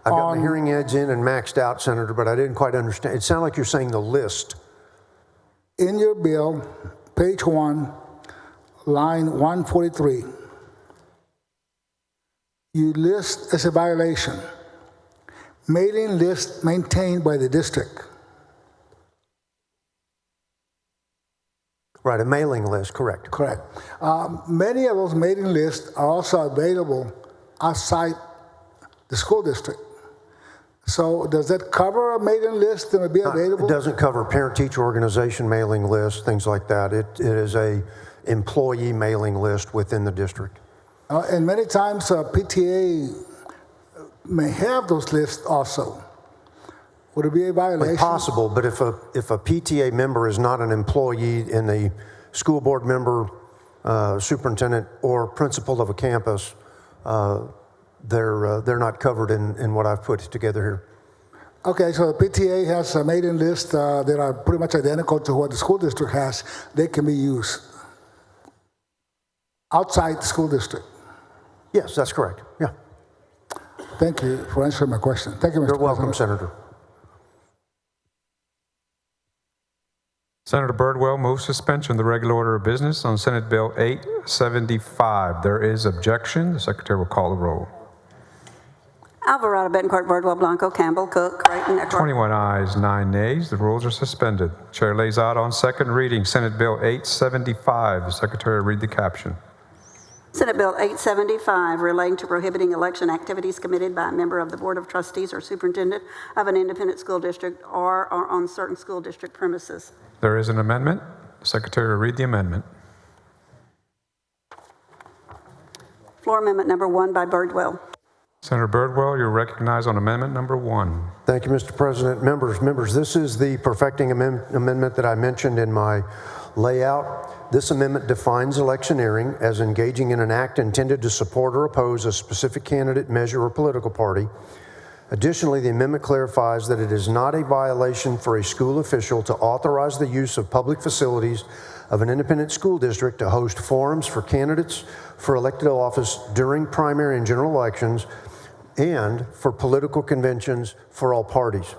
I got my hearing aids in and maxed out, Senator, but I didn't quite understand. It sounded like you're saying the list.
In your bill, page 1, line 143, you list as a violation, mailing list maintained by the district.
Right, a mailing list, correct.
Correct. Many of those mailing lists are also available outside the school district. So does that cover a mailing list that would be available?
It doesn't cover parent-teacher organization mailing lists, things like that. It is a employee mailing list within the district.
And many times PTA may have those lists also. Would it be a violation?
Possible, but if a PTA member is not an employee and a school board member, superintendent, or principal of a campus, they're not covered in what I've put together here.
Okay, so the PTA has a mailing list that are pretty much identical to what the school district has. They can be used outside the school district.
Yes, that's correct. Yeah.
Thank you for answering my question. Thank you, Mr.
You're welcome,
President.
Senator.
Senator Birdwell moves suspension of the regular order of business on Senate Bill 875. There is objection. The secretary will call the roll.
Alvarado, Bettencourt, Birdwell, Blanco, Campbell, Cook, Creighton, Eckhart.
21 ayes, 9 nays. The rules are suspended. Chair lays out on second reading Senate Bill 875. The secretary will read the caption.
Senate Bill 875, relating to prohibiting election activities committed by a member of the Board of Trustees or superintendent of an independent school district or on certain school district premises.
There is an amendment. The secretary will read the amendment.
Floor amendment number 1 by Birdwell.
Senator Birdwell, you're recognized on amendment number 1.
Thank you, Mr. President. Members, this is the perfecting amendment that I mentioned in my layout. This amendment defines electioneering as engaging in an act intended to support or oppose a specific candidate, measure, or political party. Additionally, the amendment clarifies that it is not a violation for a school official to authorize the use of public facilities of an independent school district to host forums for candidates for elected office during primary and general elections and for political conventions for all parties.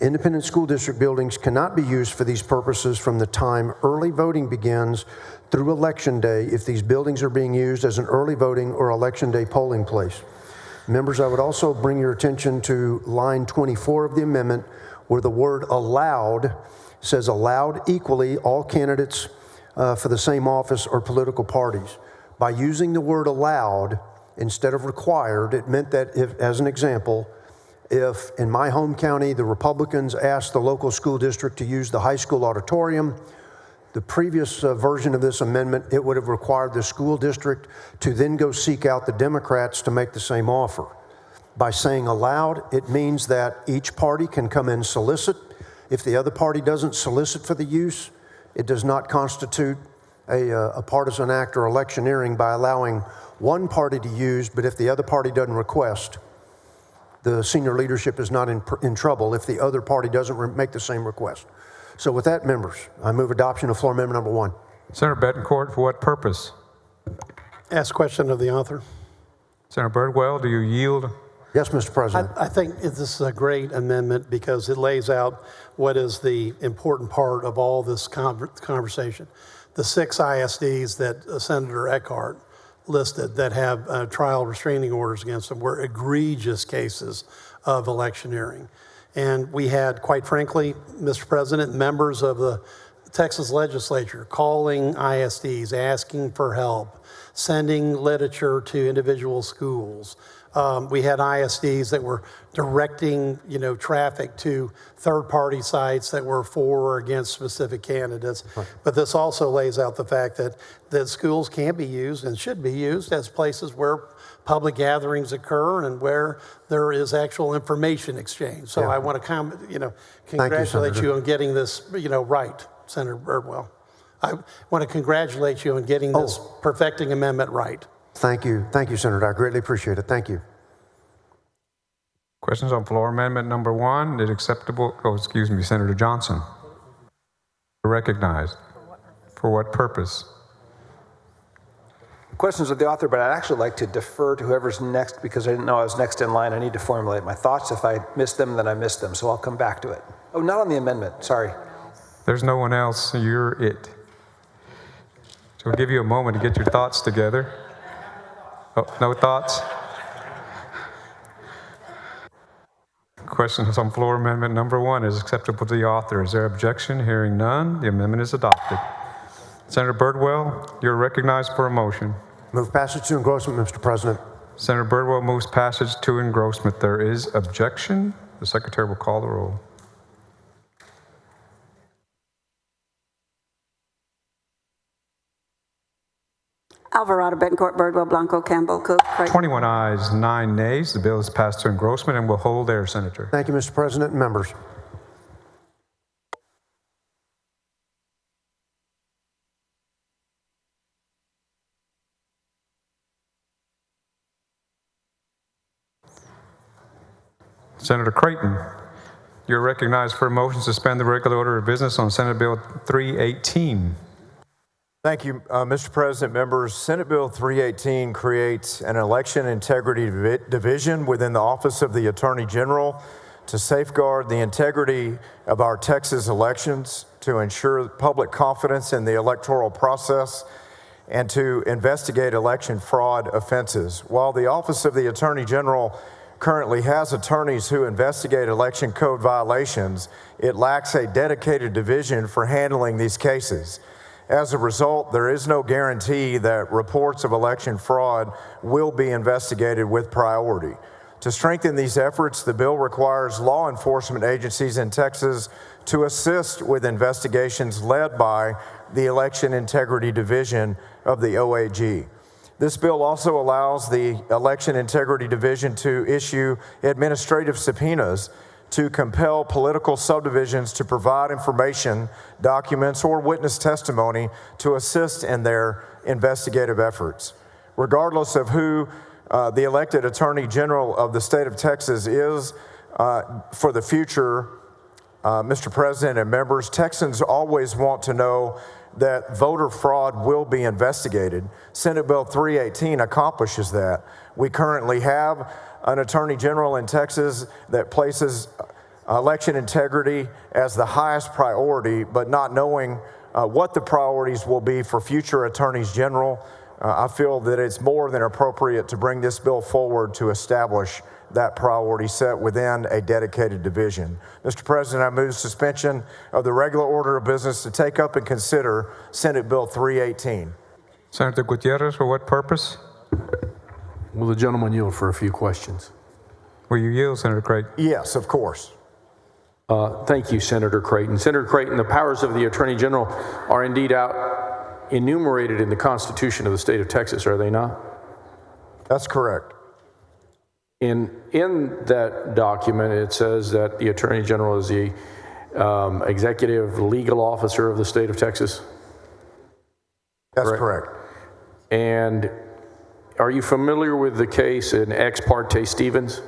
Independent school district buildings cannot be used for these purposes from the time early voting begins through Election Day if these buildings are being used as an early voting or Election Day polling place. Members, I would also bring your attention to line 24 of the amendment where the word allowed says allowed equally all candidates for the same office or political parties. By using the word allowed instead of required, it meant that if, as an example, if in my home county the Republicans asked the local school district to use the high school auditorium, the previous version of this amendment, it would have required the school district to then go seek out the Democrats to make the same offer. By saying allowed, it means that each party can come in solicit. If the other party doesn't solicit for the use, it does not constitute a partisan act or electioneering by allowing one party to use, but if the other party doesn't request, the senior leadership is not in trouble if the other party doesn't make the same request. So with that, members, I move adoption of floor amendment number 1.
Senator Bettencourt, for what purpose?
Ask question of the author.
Senator Birdwell, do you yield?
Yes, Mr. President.
I think this is a great amendment because it lays out what is the important part of all this conversation. The 6 ISDs that Senator Eckhart listed that have trial restraining orders against them were egregious cases of electioneering. And we had, quite frankly, Mr. President, members of the Texas legislature calling ISDs, asking for help, sending literature to individual schools. We had ISDs that were directing, traffic to third-party sites that were for or against specific candidates. Right. But this also lays out the fact that schools can be used and should be used as places where public gatherings occur and where there is actual information exchange. So yeah. I want to congratulate you on getting this, right, Senator Birdwell. I want to congratulate you on getting this perfecting amendment right.
Thank you, Senator. I greatly appreciate it. Thank you.
Questions on floor amendment number 1? Is it acceptable? Senator Johnson. Recognized. For what purpose?
Questions of the author, but I'd actually like to defer to whoever's next because I didn't know I was next in line. I need to formulate my thoughts. If I missed them, then I missed them. So I'll come back to it. Oh, not on the amendment. Sorry.
There's no one else. You're it. So we'll give you a moment to get your thoughts together. Oh, no thoughts? Questions on floor amendment number 1 is acceptable to the author. Is there objection? Hearing none, the amendment is adopted. Senator Birdwell, you're recognized for a motion.
Move passage to engrossment, Mr. President.
Senator Birdwell moves passage to engrossment. There is objection. The secretary will call the roll.
Alvarado, Betancourt, Birdwell, Blanco, Campbell, Cook, Creighton.
21 ayes, 9 nays. The bill is passed to engrossment and will hold there, Senator.
Thank you, Mr. President and members.
Senator Creighton, you're recognized for a motion to suspend the regular order of business on Senate Bill 318.
Thank you, Mr. President, members. Senate Bill 318 creates an election integrity division within the Office of the Attorney General to safeguard the integrity of our Texas elections, to ensure public confidence in the electoral process, and to investigate election fraud offenses. While the Office of the Attorney General currently has attorneys who investigate election code violations, it lacks a dedicated division for handling these cases. As a result, there is no guarantee that reports of election fraud will be investigated with priority. To strengthen these efforts, the bill requires law enforcement agencies in Texas to assist with investigations led by the Election Integrity Division of the OAG. This bill also allows the Election Integrity Division to issue administrative subpoenas to compel political subdivisions to provide information, documents, or witness testimony to assist in their investigative efforts. Regardless of who the elected Attorney General of the state of Texas is for the future, Mr. President and members, Texans always want to know that voter fraud will be investigated. Senate Bill 318 accomplishes that. We currently have an Attorney General in Texas that places election integrity as the highest priority, but not knowing what the priorities will be for future Attorneys General. I feel that it's more than appropriate to bring this bill forward to establish that priority set within a dedicated division. Mr. President, I move suspension of the regular order of business to take up and consider Senate Bill 318.
Senator Gutierrez, for what purpose?
Will the gentleman yield for a few questions?
Will you yield, Senator Creighton?
Yes, of course.
Thank you, Senator Creighton. Senator Creighton, the powers of the Attorney General are indeed enumerated in the Constitution of the state of Texas, are they not?
That's correct.
In that document, it says that the Attorney General is the executive legal officer of the state of Texas?
That's correct.
And are you familiar with the case in Ex parte Stevens?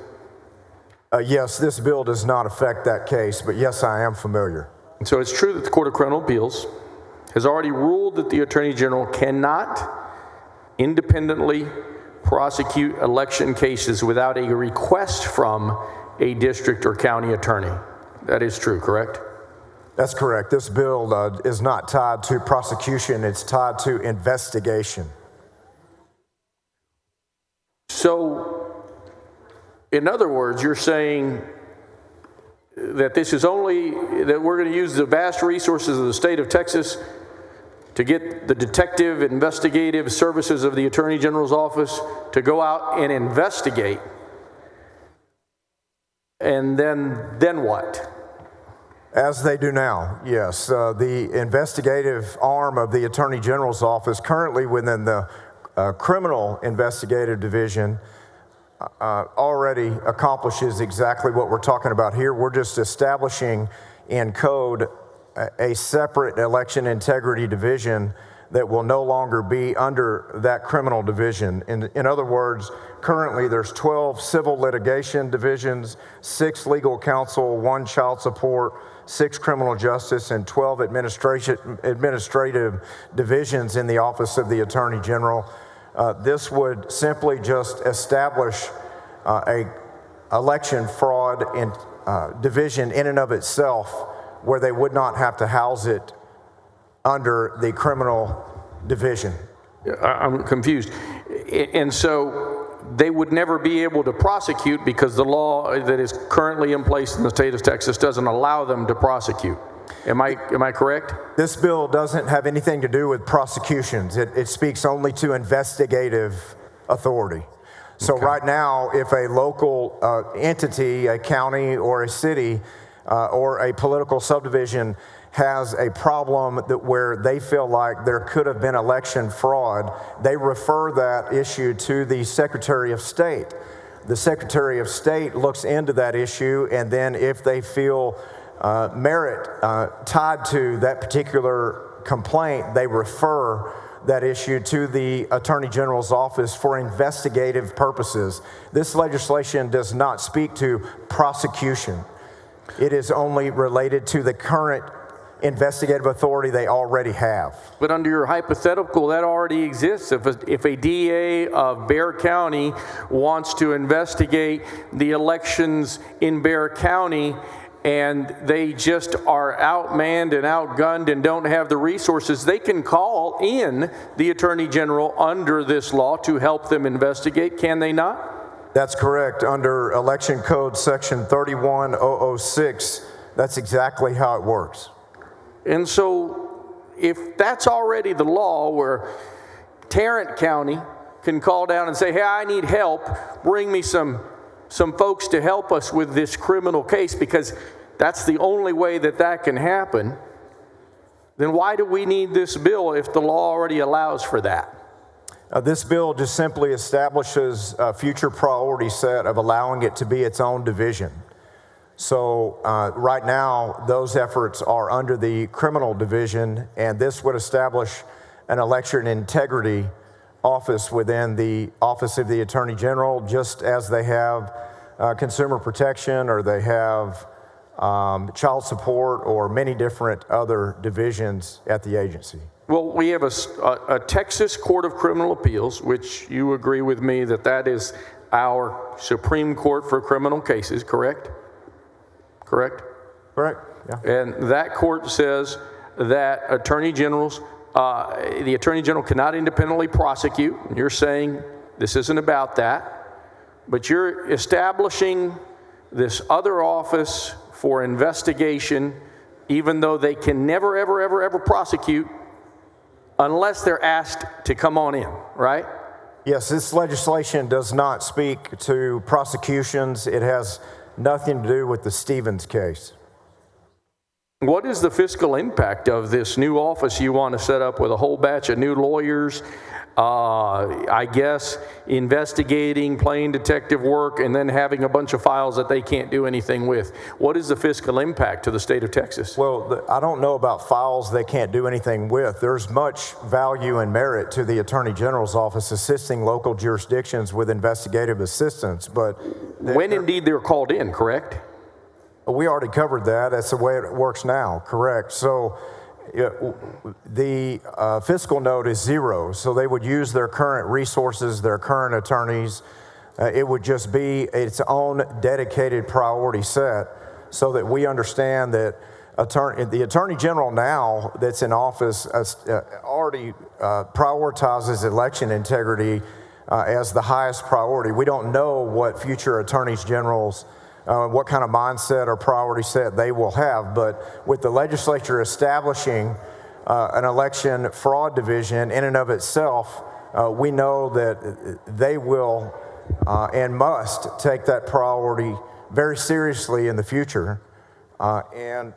Yes, this bill does not affect that case, but yes, I am familiar.
And so it's true that the Court of Criminal Appeals has already ruled that the Attorney General cannot independently prosecute election cases without a request from a district or county attorney. That is true, correct?
That's correct. This bill is not tied to prosecution, it's tied to investigation.
So, in other words, you're saying that this is only, that we're going to use the vast resources of the state of Texas to get the detective investigative services of the Attorney General's office to go out and investigate. And then what?
As they do now, yes. The investigative arm of the Attorney General's office, currently within the Criminal Investigative Division, already accomplishes exactly what we're talking about here. We're just establishing in code a separate election integrity division that will no longer be under that criminal division. In other words, currently there's 12 civil litigation divisions, 6 legal counsel, 1 child support, 6 criminal justice, and 12 administrative divisions in the Office of the Attorney General. This would simply just establish a election fraud division in and of itself, where they would not have to house it under the criminal division.
I'm confused. And so they would never be able to prosecute because the law that is currently in place in the state of Texas doesn't allow them to prosecute. Am I correct?
This bill doesn't have anything to do with prosecutions. It speaks only to investigative authority. So right now, if a local entity, a county or a city, or a political subdivision has a problem where they feel like there could have been election fraud, they refer that issue to the Secretary of State. The Secretary of State looks into that issue, and then if they feel merit tied to that particular complaint, they refer that issue to the Attorney General's office for investigative purposes. This legislation does not speak to prosecution. It is only related to the current investigative authority they already have.
But under your hypothetical, that already exists. If a DA of Bexar County wants to investigate the elections in Bexar County, and they just are outmanned and outgunned and don't have the resources, they can call in the Attorney General under this law to help them investigate, can they not?
That's correct. Under Election Code Section 31006, that's exactly how it works.
And so if that's already the law, where Tarrant County can call down and say, hey, I need help, bring me some folks to help us with this criminal case, because that's the only way that can happen, then why do we need this bill if the law already allows for that?
This bill just simply establishes a future priority set of allowing it to be its own division. So right now, those efforts are under the criminal division, and this would establish an election integrity office within the Office of the Attorney General, just as they have consumer protection, or they have child support, or many different other divisions at the agency.
Well, we have a Texas Court of Criminal Appeals, which you agree with me that is our Supreme Court for criminal cases, correct? Correct?
Correct, yeah.
And that court says that attorney generals, the Attorney General cannot independently prosecute. You're saying this isn't about that, but you're establishing this other office for investigation, even though they can never, ever, ever, ever prosecute unless they're asked to come on in, right?
Yes, this legislation does not speak to prosecutions. It has nothing to do with the Stevens case.
What is the fiscal impact of this new office you want to set up with a whole batch of new lawyers, I guess investigating, playing detective work, and then having a bunch of files that they can't do anything with? What is the fiscal impact to the state of Texas?
Well, I don't know about files they can't do anything with. There's much value and merit to the Attorney General's office assisting local jurisdictions with investigative assistance, but
when indeed they're called in, correct?
We already covered that. That's the way it works now, correct? So the fiscal note is zero, so they would use their current resources, their current attorneys. It would just be its own dedicated priority set, so that we understand that the Attorney General now that's in office already prioritizes election integrity as the highest priority. We don't know what future attorneys generals, what kind of mindset or priority set they will have, but with the legislature establishing an election fraud division in and of itself, we know that they will and must take that priority very seriously in the future, and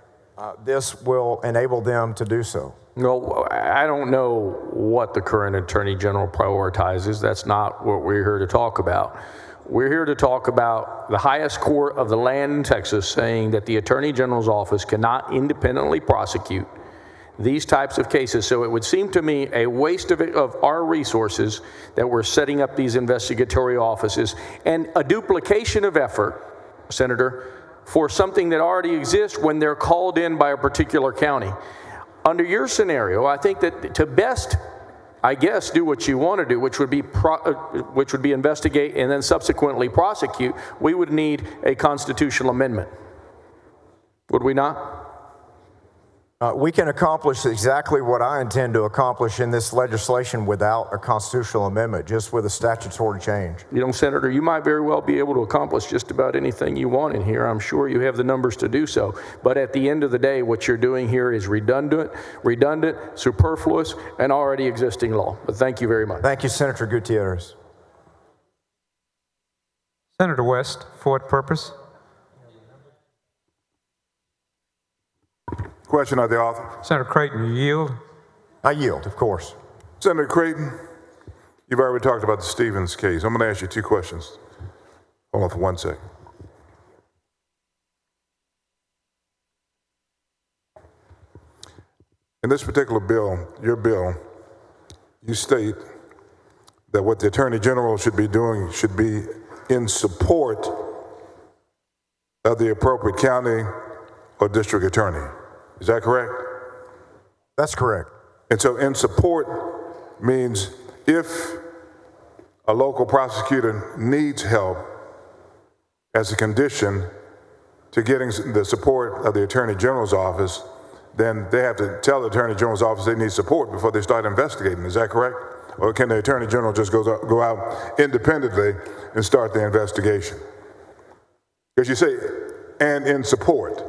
this will enable them to do so.
No, I don't know what the current Attorney General prioritizes. That's not what we're here to talk about. We're here to talk about the highest court of the land in Texas saying that the Attorney General's office cannot independently prosecute these types of cases. So it would seem to me a waste of our resources that we're setting up these investigatory offices, and a duplication of effort, Senator, for something that already exists when they're called in by a particular county. Under your scenario, I think that to best, I guess, do what you want to do, which would be investigate and then subsequently prosecute, we would need a constitutional amendment. Would we not?
We can accomplish exactly what I intend to accomplish in this legislation without a constitutional amendment, just with a statutory change.
You know, Senator, you might very well be able to accomplish just about anything you want in here. I'm sure you have the numbers to do so. But at the end of the day, what you're doing here is redundant, superfluous, and already existing law. But thank you very much.
Thank you, Senator Gutierrez.
Senator West, for what purpose?
Question of the author.
Senator Creighton, you yield?
I yield, of course.
Senator Creighton, you've already talked about the Stevens case. I'm going to ask you two questions. Hold on for 1 second. In this particular bill, your bill, you state that what the Attorney General should be doing should be in support of the appropriate county or district attorney. Is that correct?
That's correct.
And so in support means if a local prosecutor needs help as a condition to getting the support of the Attorney General's office, then they have to tell the Attorney General's office they need support before they start investigating. Is that correct? Or can the Attorney General just go out independently and start the investigation? Because you say, and in support.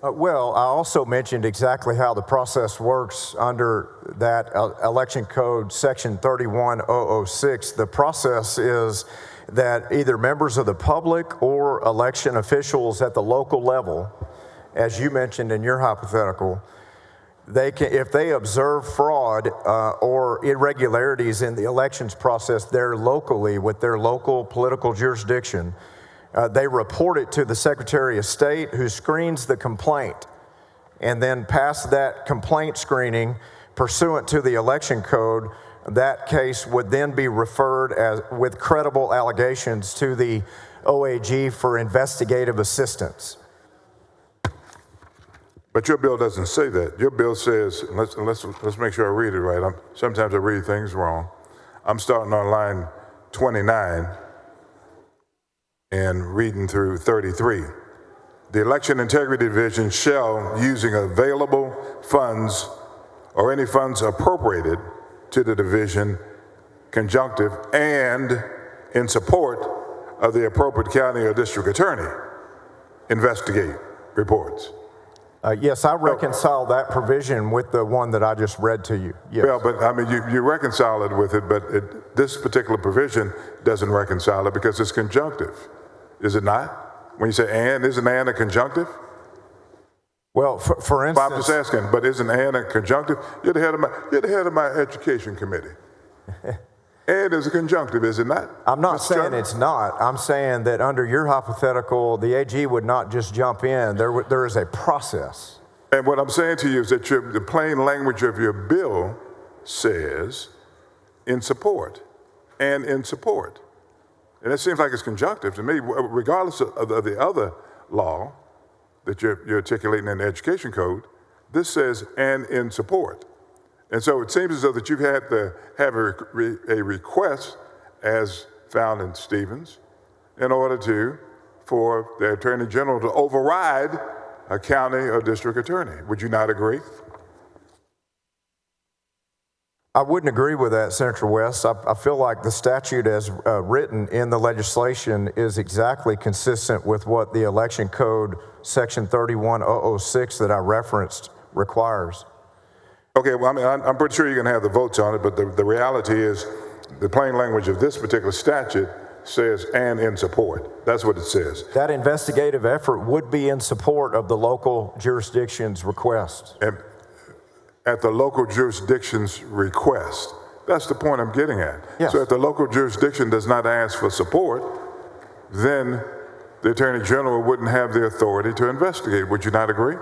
Well, I also mentioned exactly how the process works under that election code, section 31006. The process is that either members of the public or election officials at the local level, as you mentioned in your hypothetical, they can, if they observe fraud or irregularities in the elections process there locally with their local political jurisdiction, they report it to the Secretary of State, who screens the complaint. And then past that complaint screening, pursuant to the election code, that case would then be referred as with credible allegations to the OAG for investigative assistance.
But your bill doesn't say that. Your bill says, let's make sure I read it right. Sometimes I read things wrong. I'm starting on line 29 and reading through 33. The Election Integrity Division shall, using available funds or any funds appropriated to the division, conjunctive, and in support of the appropriate county or district attorney, investigate reports.
Yes, I reconcile that provision with the one that I just read to you. Yes.
Well, but I mean, you reconcile it with it, but this particular provision doesn't reconcile it because it's conjunctive. Is it not? When you say and, isn't and a conjunctive?
Well, for instance,
well, I'm just asking, but isn't and a conjunctive? You're the head of my education committee. And is a conjunctive, is it not?
I'm not saying it's not. I'm saying that under your hypothetical, the AG would not just jump in. There is a process.
And what I'm saying to you is that the plain language of your bill says in support and in support. And it seems like it's conjunctive to me, regardless of the other law that you're articulating in the education code. This says and in support. And so it seems as though that you've had to have a request, as found in Stevens, in order for the Attorney General to override a county or district attorney. Would you not agree?
I wouldn't agree with that, Senator West. I feel like the statute as written in the legislation is exactly consistent with what the election code, section 31006 that I referenced, requires.
Okay, well, I mean, I'm pretty sure you're going to have the votes on it, but the reality is the plain language of this particular statute says and in support. That's what it says.
That investigative effort would be in support of the local jurisdiction's request.
And at the local jurisdiction's request. That's the point I'm getting at.
Yes.
So if the local jurisdiction does not ask for support, then the Attorney General wouldn't have the authority to investigate. Would you not agree?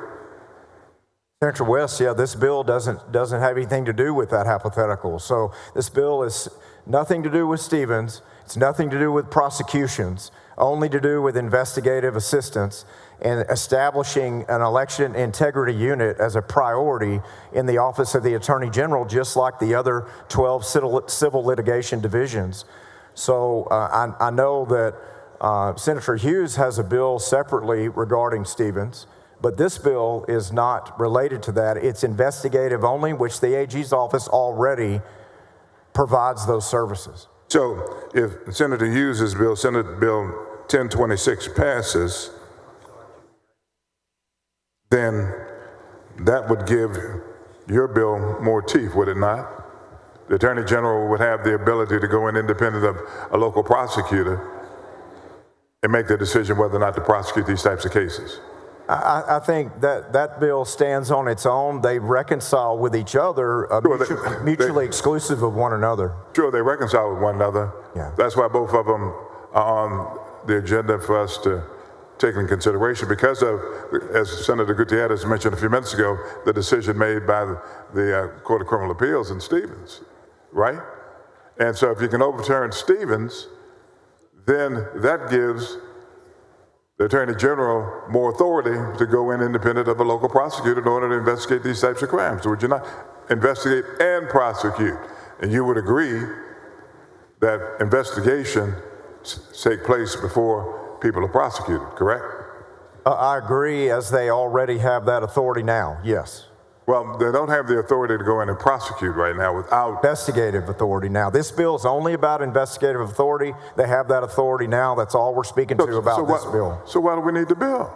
Senator West, yeah, this bill doesn't have anything to do with that hypothetical. So this bill is nothing to do with Stevens. It's nothing to do with prosecutions, only to do with investigative assistance and establishing an election integrity unit as a priority in the Office of the Attorney General, just like the other 12 civil litigation divisions. So I know that Senator Hughes has a bill separately regarding Stevens. But this bill is not related to that. It's investigative only, which the AG's office already provides those services.
So if Senator Hughes' bill, Senate Bill 1026 passes, then that would give your bill more teeth, would it not? The Attorney General would have the ability to go in independent of a local prosecutor and make the decision whether or not to prosecute these types of cases.
I think that bill stands on its own. They reconcile with each other, mutually exclusive of one another.
Sure, they reconcile with one another.
Yeah.
That's why both of them are on the agenda for us to take in consideration because of, as Senator Gutierrez mentioned a few minutes ago, the decision made by the Court of Criminal Appeals in Stevens, right? And so if you can overturn Stevens, then that gives the Attorney General more authority to go in independent of a local prosecutor in order to investigate these types of crimes. Would you not? Investigate and prosecute. And you would agree that investigation take place before people are prosecuted, correct?
I agree, as they already have that authority now, yes.
Well, they don't have the authority to go in and prosecute right now without...
Investigative authority now. This bill is only about investigative authority. They have that authority now. That's all we're speaking to about this bill.
So why do we need the bill?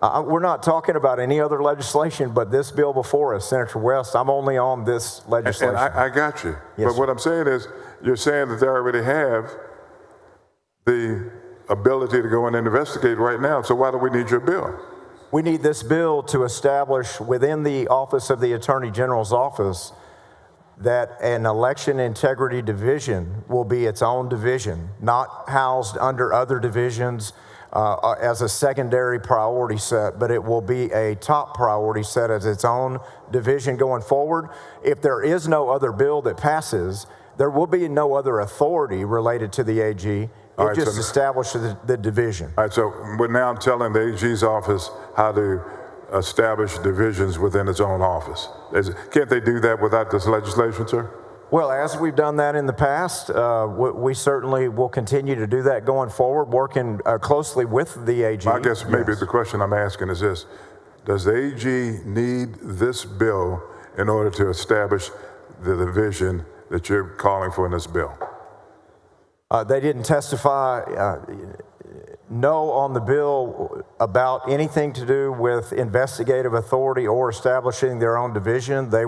We're not talking about any other legislation but this bill before us, Senator West. I'm only on this legislation.
And I got you.
Yes,
but what I'm saying is, you're saying that they already have the ability to go in and investigate right now. So why do we need your bill?
We need this bill to establish within the Office of the Attorney General's office that an election integrity division will be its own division, not housed under other divisions as a secondary priority set, but it will be a top priority set as its own division going forward. If there is no other bill that passes, there will be no other authority related to the AG. It just establishes the division.
All right, so we're now telling the AG's office how to establish divisions within its own office. Can't they do that without this legislation, sir?
Well, as we've done that in the past, we certainly will continue to do that going forward, working closely with the AG.
I guess maybe the question I'm asking is this. Does the AG need this bill in order to establish the division that you're calling for in this bill?
They didn't testify no on the bill about anything to do with investigative authority or establishing their own division. They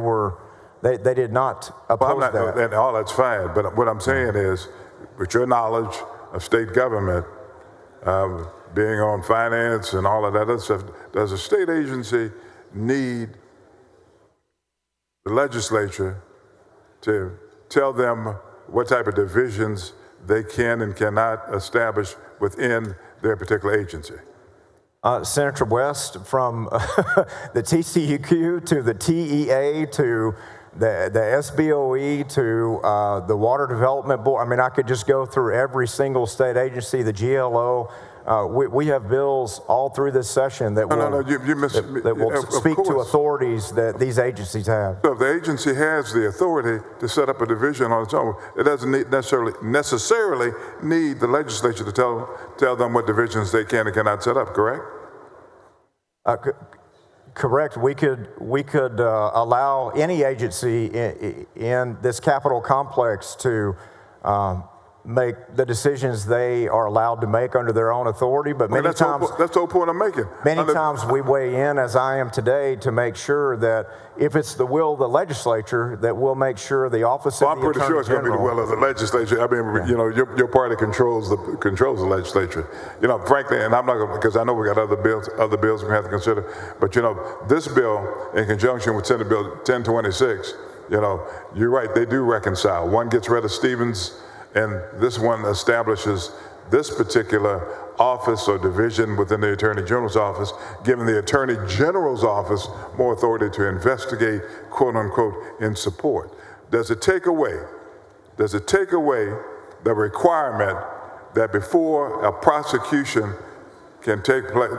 did not oppose that.
And all that's fine, but what I'm saying is, with your knowledge of state government, being on finance and all of that other stuff, does a state agency need the legislature to tell them what type of divisions they can and cannot establish within their particular agency?
Senator West, from the TCEQ to the TEA to the SBOE to the Water Development Board. I mean, I could just go through every single state agency, the GLO. We have bills all through this session that will speak to authorities that these agencies have.
So if the agency has the authority to set up a division on its own, it doesn't necessarily need the legislature to tell them what divisions they can and cannot set up, correct?
Correct. We could allow any agency in this Capitol complex to make the decisions they are allowed to make under their own authority, but many times
that's the whole point I'm making.
Many times we weigh in, as I am today, to make sure that if it's the will of the legislature, that we'll make sure the office of the Attorney General.
I'm pretty sure it's going to be the will of the legislature. I mean, you know, your party controls the legislature. You know, frankly, and I'm not going to, because I know we got other bills we have to consider. But you know, this bill, in conjunction with Senate Bill 1026, you know, you're right. They do reconcile. One gets rid of Stevens, and this one establishes this particular office or division within the Attorney General's office, giving the Attorney General's office more authority to investigate, quote unquote, in support. Does it take away the requirement that before a prosecution can take place,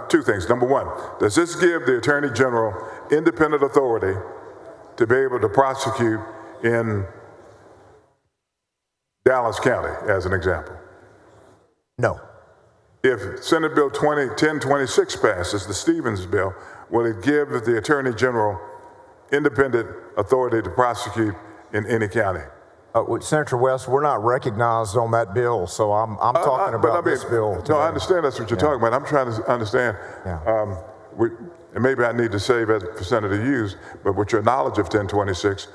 two things. Number one, does this give the Attorney General independent authority to be able to prosecute in Dallas County, as an example?
No.
If Senate Bill 1026 passes, the Stevens bill, will it give the Attorney General independent authority to prosecute in any county?
Senator West, we're not recognized on that bill, so I'm talking about this bill today.
No, I understand that's what you're talking about. I'm trying to understand. And maybe I need to save as a Senator Hughes, but with your knowledge of 1026,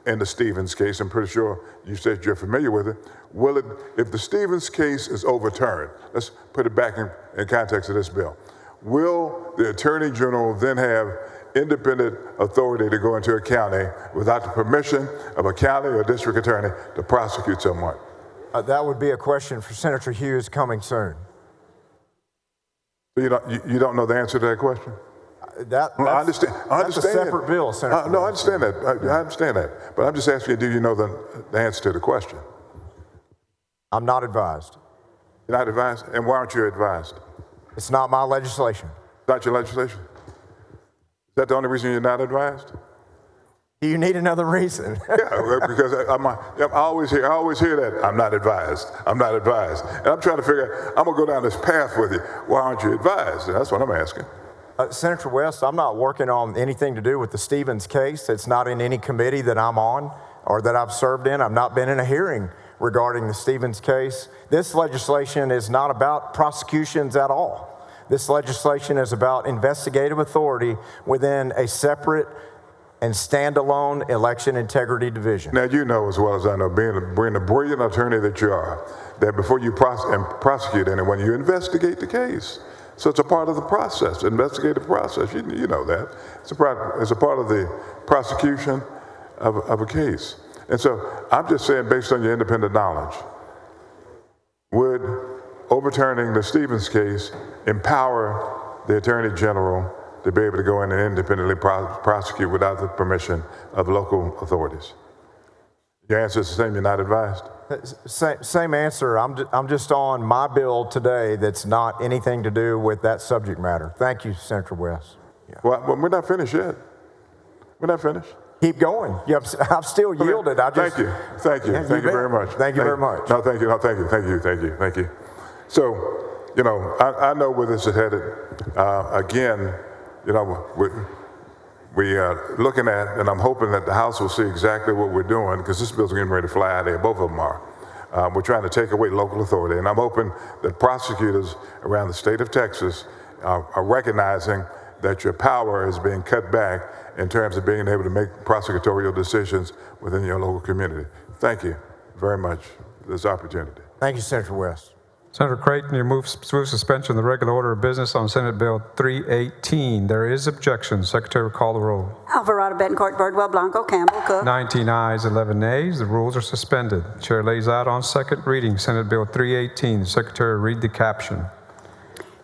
in the Stevens case, I'm pretty sure you said you're familiar with it. Will it, if the Stevens case is overturned, let's put it back in context of this bill. will the Attorney General then have independent authority to go into a county without the permission of a county or district attorney to prosecute someone?
That would be a question for Senator Hughes coming soon.
So you don't know the answer to that question? I understand.
That's a separate bill, Senator.
No, I understand that. I understand that. But I'm just asking you, do you know the answer to the question?
I'm not advised.
You're not advised? And why aren't you advised?
It's not my legislation.
It's not your legislation? Is that the only reason you're not advised?
Do you need another reason?
Yeah, because I always hear that. I'm not advised. I'm not advised. And I'm trying to figure out, I'm going to go down this path with you. Why aren't you advised? And that's what I'm asking.
Senator West, I'm not working on anything to do with the Stevens case. It's not in any committee that I'm on or that I've served in. I've not been in a hearing regarding the Stevens case. This legislation is not about prosecutions at all. This legislation is about investigative authority within a separate and standalone election integrity division.
Now, you know as well as I know, being the brilliant attorney that you are, that before you prosecute anyone, you investigate the case. So it's a part of the process, investigative process. You know that. It's a part of the prosecution of a case. And so I'm just saying, based on your independent knowledge, would overturning the Stevens case empower the Attorney General to be able to go in and independently prosecute without the permission of local authorities? Your answer is the same, you're not advised?
Same answer. I'm just on my bill today that's not anything to do with that subject matter. Thank you, Senator West.
Yeah. Well, we're not finished yet. We're not finished.
Keep going. I've still yielded.
Thank you. Thank you. Thank you very much.
Thank you very much.
No, thank you. No, thank you. Thank you. Thank you. Thank you. So, you know, I know where this is headed. Again, you know, we are looking at, and I'm hoping that the House will see exactly what we're doing, because this bill's getting ready to fly out there. Both of them are. We're trying to take away local authority, and I'm hoping that prosecutors around the state of Texas are recognizing that your power is being cut back in terms of being able to make prosecutorial decisions within your local community. Thank you very much for this opportunity.
Thank you, Senator West.
Senator Creighton, you move suspension of the regular order of business on Senate Bill 318. There is objection. Secretary will call the roll.
Alvarado, Betancourt, Birdwell, Blanco, Campbell, Cook.
19 ayes, 11 nays. The rules are suspended. Chair lays out on second reading Senate Bill 318. The Secretary will read the caption.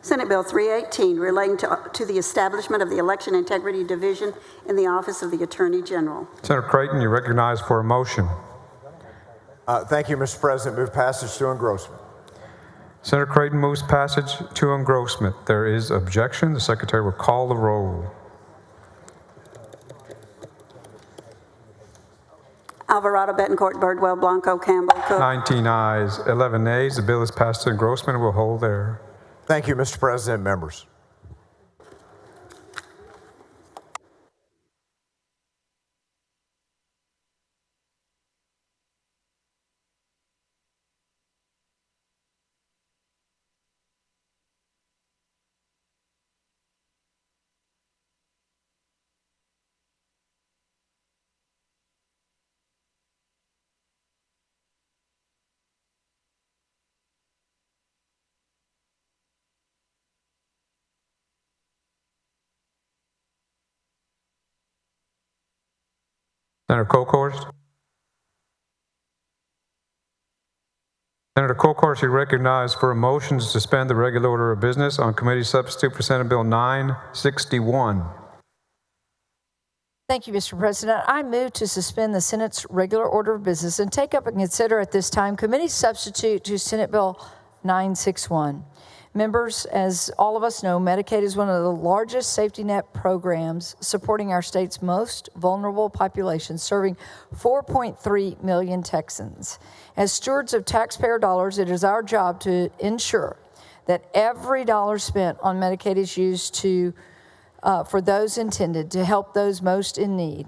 Senate Bill 318 relating to the establishment of the Election Integrity Division in the Office of the Attorney General.
Senator Creighton, you're recognized for a motion.
Thank you, Mr. President. Move passage to engrossment.
Senator Creighton moves passage to engrossment. There is objection. The Secretary will call the roll.
Alvarado, Betancourt, Birdwell, Blanco, Campbell, Cook.
19 ayes, 11 nays. The bill is passed to engrossment and will hold there.
Thank you, Mr. President, members.
Senator Kolkhorst. Senator Kolkhorst, you're recognized for a motion to suspend the regular order of business on committee substitute for Senate Bill 961.
Thank you, Mr. President. I move to suspend the Senate's regular order of business and take up and consider at this time committee substitute to Senate Bill 961. Members, as all of us know, Medicaid is one of the largest safety net programs supporting our state's most vulnerable population, serving 4.3 million Texans. As stewards of taxpayer dollars, it is our job to ensure that every dollar spent on Medicaid is used for those intended to help those most in need.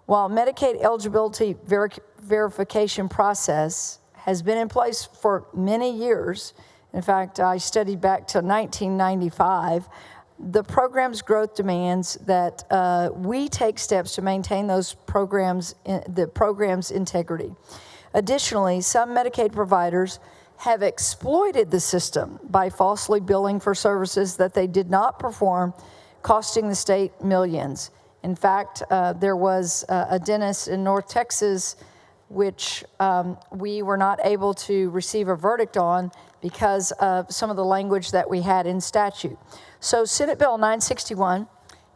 While Medicaid eligibility verification process has been in place for many years, in fact, I studied back to 1995, the program's growth demands that we take steps to maintain those programs, the program's integrity. Additionally, some Medicaid providers have exploited the system by falsely billing for services that they did not perform, costing the state millions. In fact, there was a dentist in North Texas which we were not able to receive a verdict on because of some of the language that we had in statute. So Senate Bill 961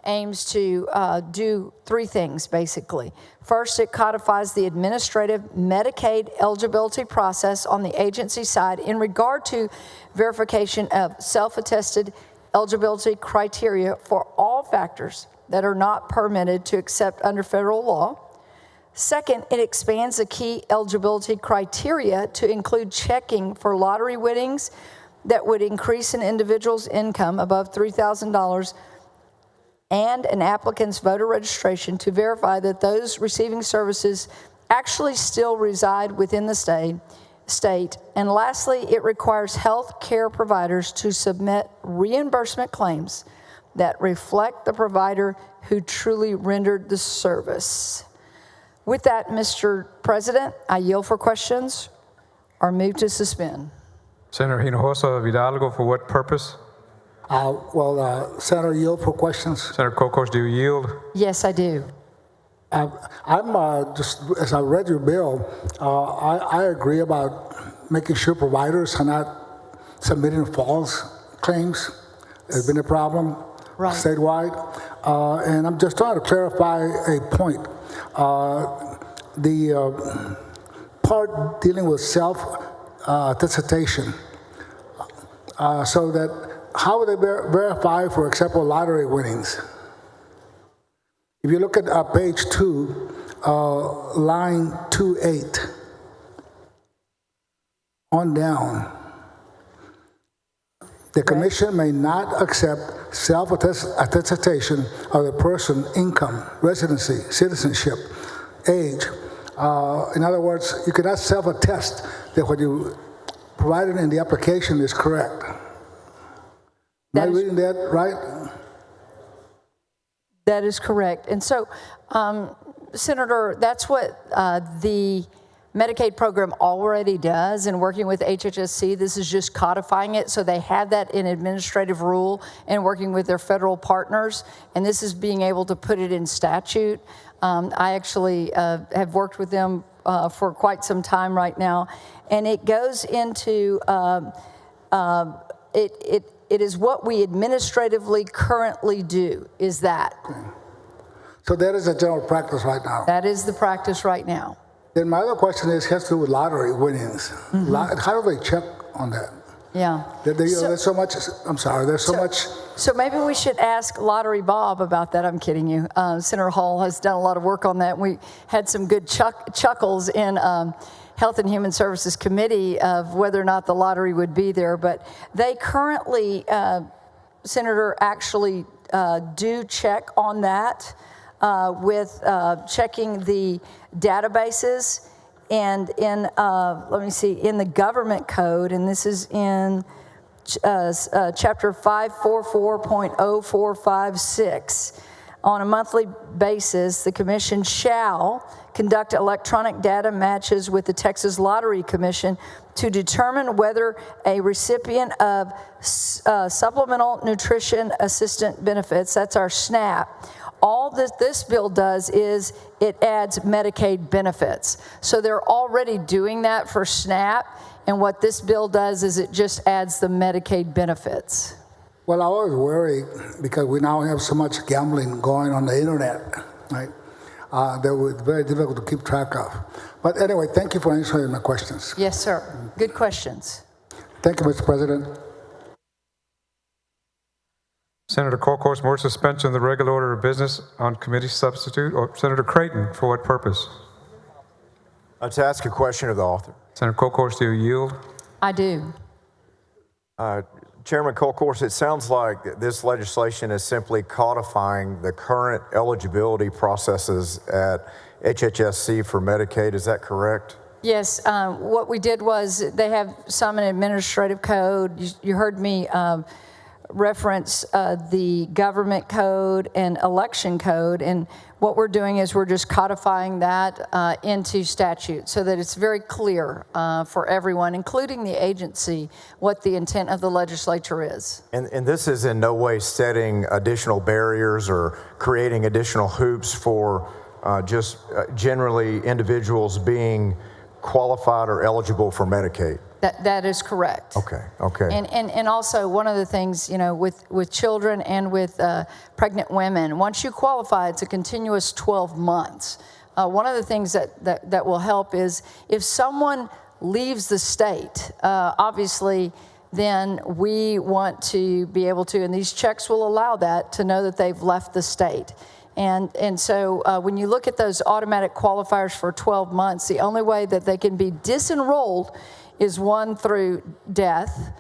aims to do three things, basically. First, it codifies the administrative Medicaid eligibility process on the agency side in regard to verification of self-attested eligibility criteria for all factors that are not permitted to accept under federal law. Second, it expands the key eligibility criteria to include checking for lottery winnings that would increase an individual's income above $3,000 and an applicant's voter registration to verify that those receiving services actually still reside within the state. And lastly, it requires health care providers to submit reimbursement claims that reflect the provider who truly rendered the service. With that, Mr. President, I yield for questions or move to suspend.
Senator Hinojosa Hidalgo, for what purpose?
Senator, yield for questions.
Senator Kokos, do you yield?
Yes, I do.
I'm just, as I read your bill, I agree about making sure providers are not submitting false claims. There's been a problem statewide. And I'm just trying to clarify a point. The part dealing with self-attestation, so that how would they verify, for example, lottery winnings? If you look at page 2, line 28, on down, the commission may not accept self-attestation of the person, income, residency, citizenship, age. In other words, you cannot self-attest that what you provided in the application is correct. Am I reading that right?
That is correct. And so, Senator, that's what the Medicaid program already does in working with HHSC. This is just codifying it, so they have that in administrative rule and working with their federal partners, and this is being able to put it in statute. I actually have worked with them for quite some time right now, and it goes into, it is what we administratively currently do, is that.
Okay. So that is a general practice right now?
That is the practice right now.
Then my other question has to do with lottery winnings. Mm-hmm. How do they check on that?
Yeah.
There's so much, I'm sorry, there's so much.
So maybe we should ask Lottery Bob about that. I'm kidding you. Senator Hall has done a lot of work on that. We had some good chuckles in Health and Human Services Committee of whether or not the lottery would be there. But they currently, Senator, actually do check on that with checking the databases. And in, let me see, in the government code, and this is in chapter 544.0456, on a monthly basis, the commission shall conduct electronic data matches with the Texas Lottery Commission to determine whether a recipient of Supplemental Nutrition Assistant Benefits, that's our SNAP, all that this bill does is it adds Medicaid benefits. So they're already doing that for SNAP, and what this bill does is it just adds the Medicaid benefits.
Well, I always worry because we now have so much gambling going on the internet, right? That was very difficult to keep track of. But anyway, thank you for answering my questions.
Yes, sir. Good questions.
Thank you, Mr. President.
Senator Kokos, more suspension of the regular order of business on committee substitute. Or Senator Creighton, for what purpose?
To ask a question of the author.
Senator Kokos, do you yield?
I do.
Chairman Kolkhorst, it sounds like this legislation is simply codifying the current eligibility processes at HHSC for Medicaid. Is that correct?
Yes. What we did was they have some in administrative code. You heard me reference the government code and election code. And what we're doing is we're just codifying that into statute so that it's very clear for everyone, including the agency, what the intent of the legislature is.
And this is in no way setting additional barriers or creating additional hoops for generally individuals being qualified or eligible for Medicaid.
That is correct.
Okay.
And also one of the things, with children and with pregnant women, once you qualify, it's a continuous 12 months. One of the things that will help is if someone leaves the state, obviously, then we want to be able to, and these checks will allow that, to know that they've left the state. And so when you look at those automatic qualifiers for 12 months, the only way that they can be disenrolled is 1, through death,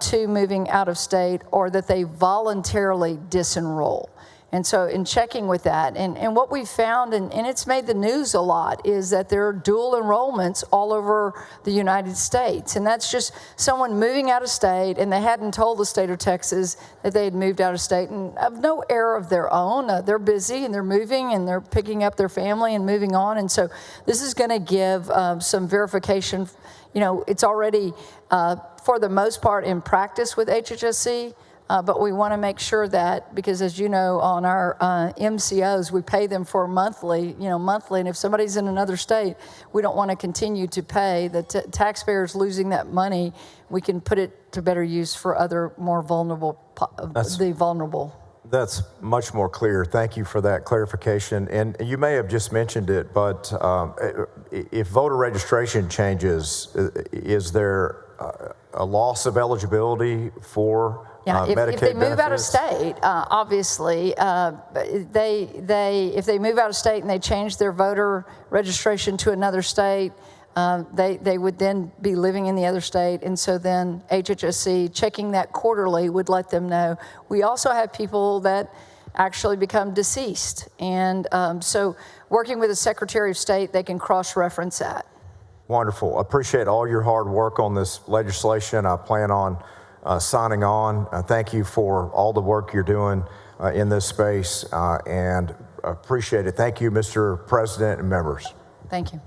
2, moving out of state, or that they voluntarily disenroll. And so in checking with that, and what we've found, and it's made the news a lot, is that there are dual enrollments all over the United States. And that's just someone moving out of state, and they hadn't told the state of Texas that they had moved out of state, and of no error of their own. They're busy, and they're moving, and they're picking up their family and moving on. And so this is going to give some verification. It's already, for the most part, in practice with HHSC. But we want to make sure that, because as you know, on our MCOs, we pay them for monthly, and if somebody's in another state, we don't want to continue to pay. The taxpayers losing that money, we can put it to better use for other more vulnerable, vulnerable.
That's much more clear. Thank you for that clarification. And you may have just mentioned it, but if voter registration changes, is there a loss of eligibility for Medicaid
if they move out of
benefits?
state, obviously, if they move out of state and they change their voter registration to another state, they would then be living in the other state. And so then HHSC, checking that quarterly, would let them know. We also have people that actually become deceased. And so working with the Secretary of State, they can cross-reference that.
Wonderful. Appreciate all your hard work on this legislation. I plan on signing on. Thank you for all the work you're doing in this space and appreciate it. Thank you, Mr. President and members.
Thank you.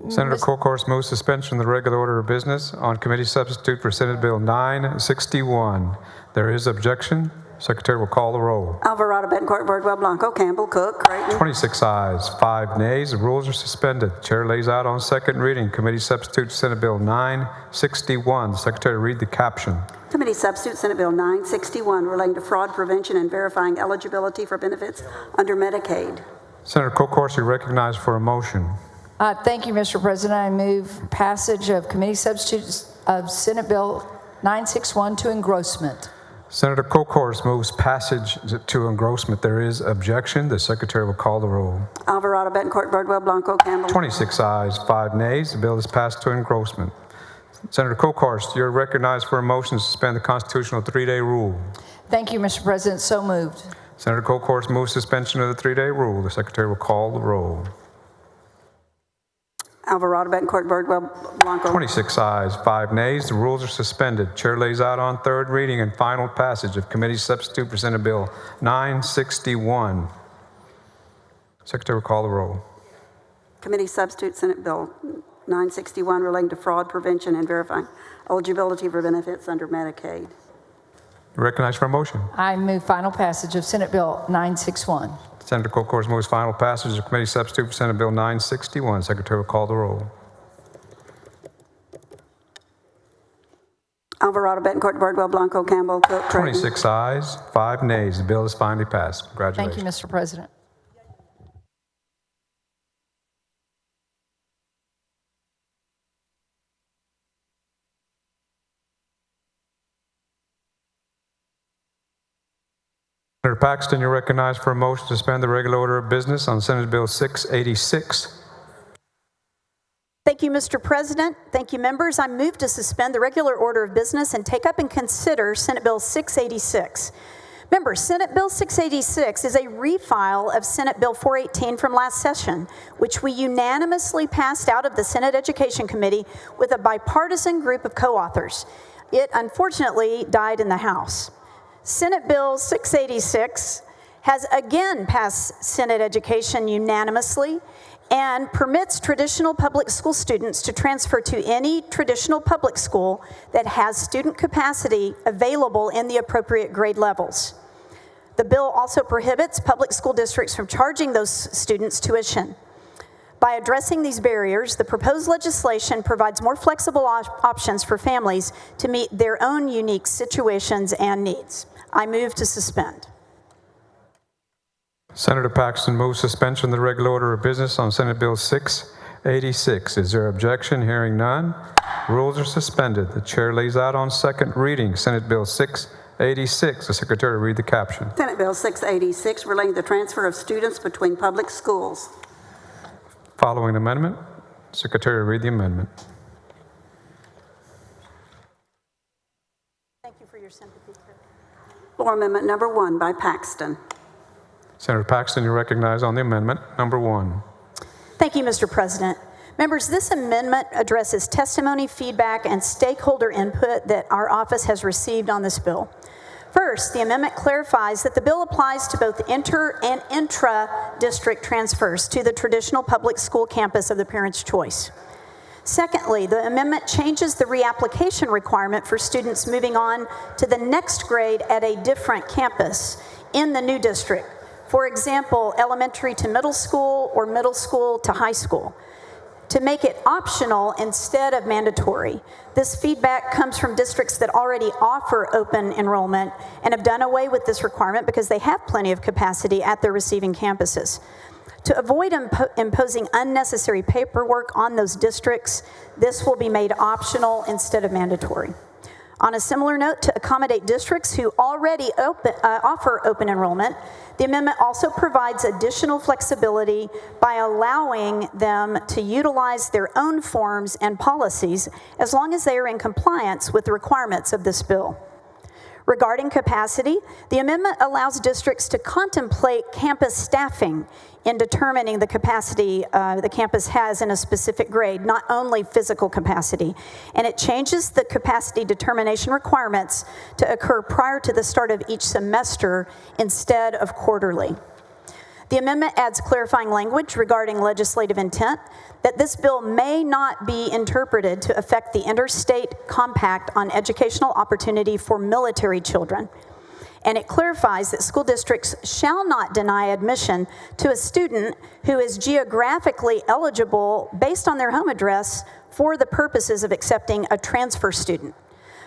Senator Colcourse moves suspension of the regular order of business on committee substitute for Senate Bill 961. There is objection. Secretary will call the roll.
Alvarado, Betancourt, Birdwell, Blanco, Campbell, Cook, Creighton.
26 ayes, 5 nays. The rules are suspended. The chair lays out on second reading committee substitute Senate Bill 961. The secretary read the caption.
Committee substitute Senate Bill 961 relating to fraud prevention and verifying eligibility for benefits under Medicaid.
Senator Colcourse, you recognized for a motion.
Thank you, Mr. President. I move passage of committee substitutes of Senate Bill 961 to engrossment.
Senator Colcourse moves passage to engrossment. There is objection. The secretary will call the roll.
Alvarado, Betancourt, Birdwell, Blanco, Campbell.
26 ayes, 5 nays. The bill is passed to engrossment. Senator Colcourse, you're recognized for a motion to suspend the constitutional 3-day rule.
Thank you, Mr. President. So moved.
Senator Colcourse moves suspension of the 3-day rule. The secretary will call the roll.
Alvarado, Betancourt, Birdwell, Blanco.
26 ayes, 5 nays. The rules are suspended. Chair lays out on third reading and final passage of committee substitute for Senate Bill 961. Secretary will call the roll.
Committee substitute Senate Bill 961 relating to fraud prevention and verifying eligibility for benefits under Medicaid.
You recognized for a motion.
I move final passage of Senate Bill 961.
Senator Colcourse moves final passage of committee substitute for Senate Bill 961. Secretary will call the roll.
Alvarado, Betancourt, Birdwell, Blanco, Campbell, Cook, Creighton.
26 ayes, 5 nays. The bill is finally passed. Congratulations.
Thank you, Mr. President.
Senator Paxton, you're recognized for a motion to suspend the regular order of business on Senate Bill 686.
Thank you, Mr. President. Thank you, members. I move to suspend the regular order of business and take up and consider Senate Bill 686. Members, Senate Bill 686 is a refile of Senate Bill 418 from last session, which we unanimously passed out of the Senate Education Committee with a bipartisan group of co-authors. It unfortunately died in the House. Senate Bill 686 has again passed Senate Education unanimously and permits traditional public school students to transfer to any traditional public school that has student capacity available in the appropriate grade levels. The bill also prohibits public school districts from charging those students tuition. By addressing these barriers, the proposed legislation provides more flexible options for families to meet their own unique situations and needs. I move to suspend.
Senator Paxton moves suspension of the regular order of business on Senate Bill 686. Is there objection? Hearing none. Rules are suspended. The chair lays out on second reading Senate Bill 686. The secretary will read the caption.
Senate Bill 686 relating to the transfer of students between public schools.
Following amendment, secretary will read the amendment.
Thank you for your sympathy.
Floor Amendment number 1 by Paxton.
Senator Paxton, you recognize on the amendment number 1.
Thank you, Mr. President. Members, this amendment addresses testimony, feedback, and stakeholder input that our office has received on this bill. First, the amendment clarifies that the bill applies to both inter- and intra-district transfers to the traditional public school campus of the parent's choice. Secondly, the amendment changes the reapplication requirement for students moving on to the next grade at a different campus in the new district. For example, elementary to middle school or middle school to high school, to make it optional instead of mandatory. This feedback comes from districts that already offer open enrollment and have done away with this requirement because they have plenty of capacity at their receiving campuses. To avoid imposing unnecessary paperwork on those districts, this will be made optional instead of mandatory. On a similar note, to accommodate districts who already offer open enrollment, the amendment also provides additional flexibility by allowing them to utilize their own forms and policies as long as they are in compliance with the requirements of this bill. Regarding capacity, the amendment allows districts to contemplate campus staffing in determining the capacity the campus has in a specific grade, not only physical capacity. And it changes the capacity determination requirements to occur prior to the start of each semester instead of quarterly. The amendment adds clarifying language regarding legislative intent that this bill may not be interpreted to affect the interstate compact on educational opportunity for military children. And it clarifies that school districts shall not deny admission to a student who is geographically eligible based on their home address for the purposes of accepting a transfer student.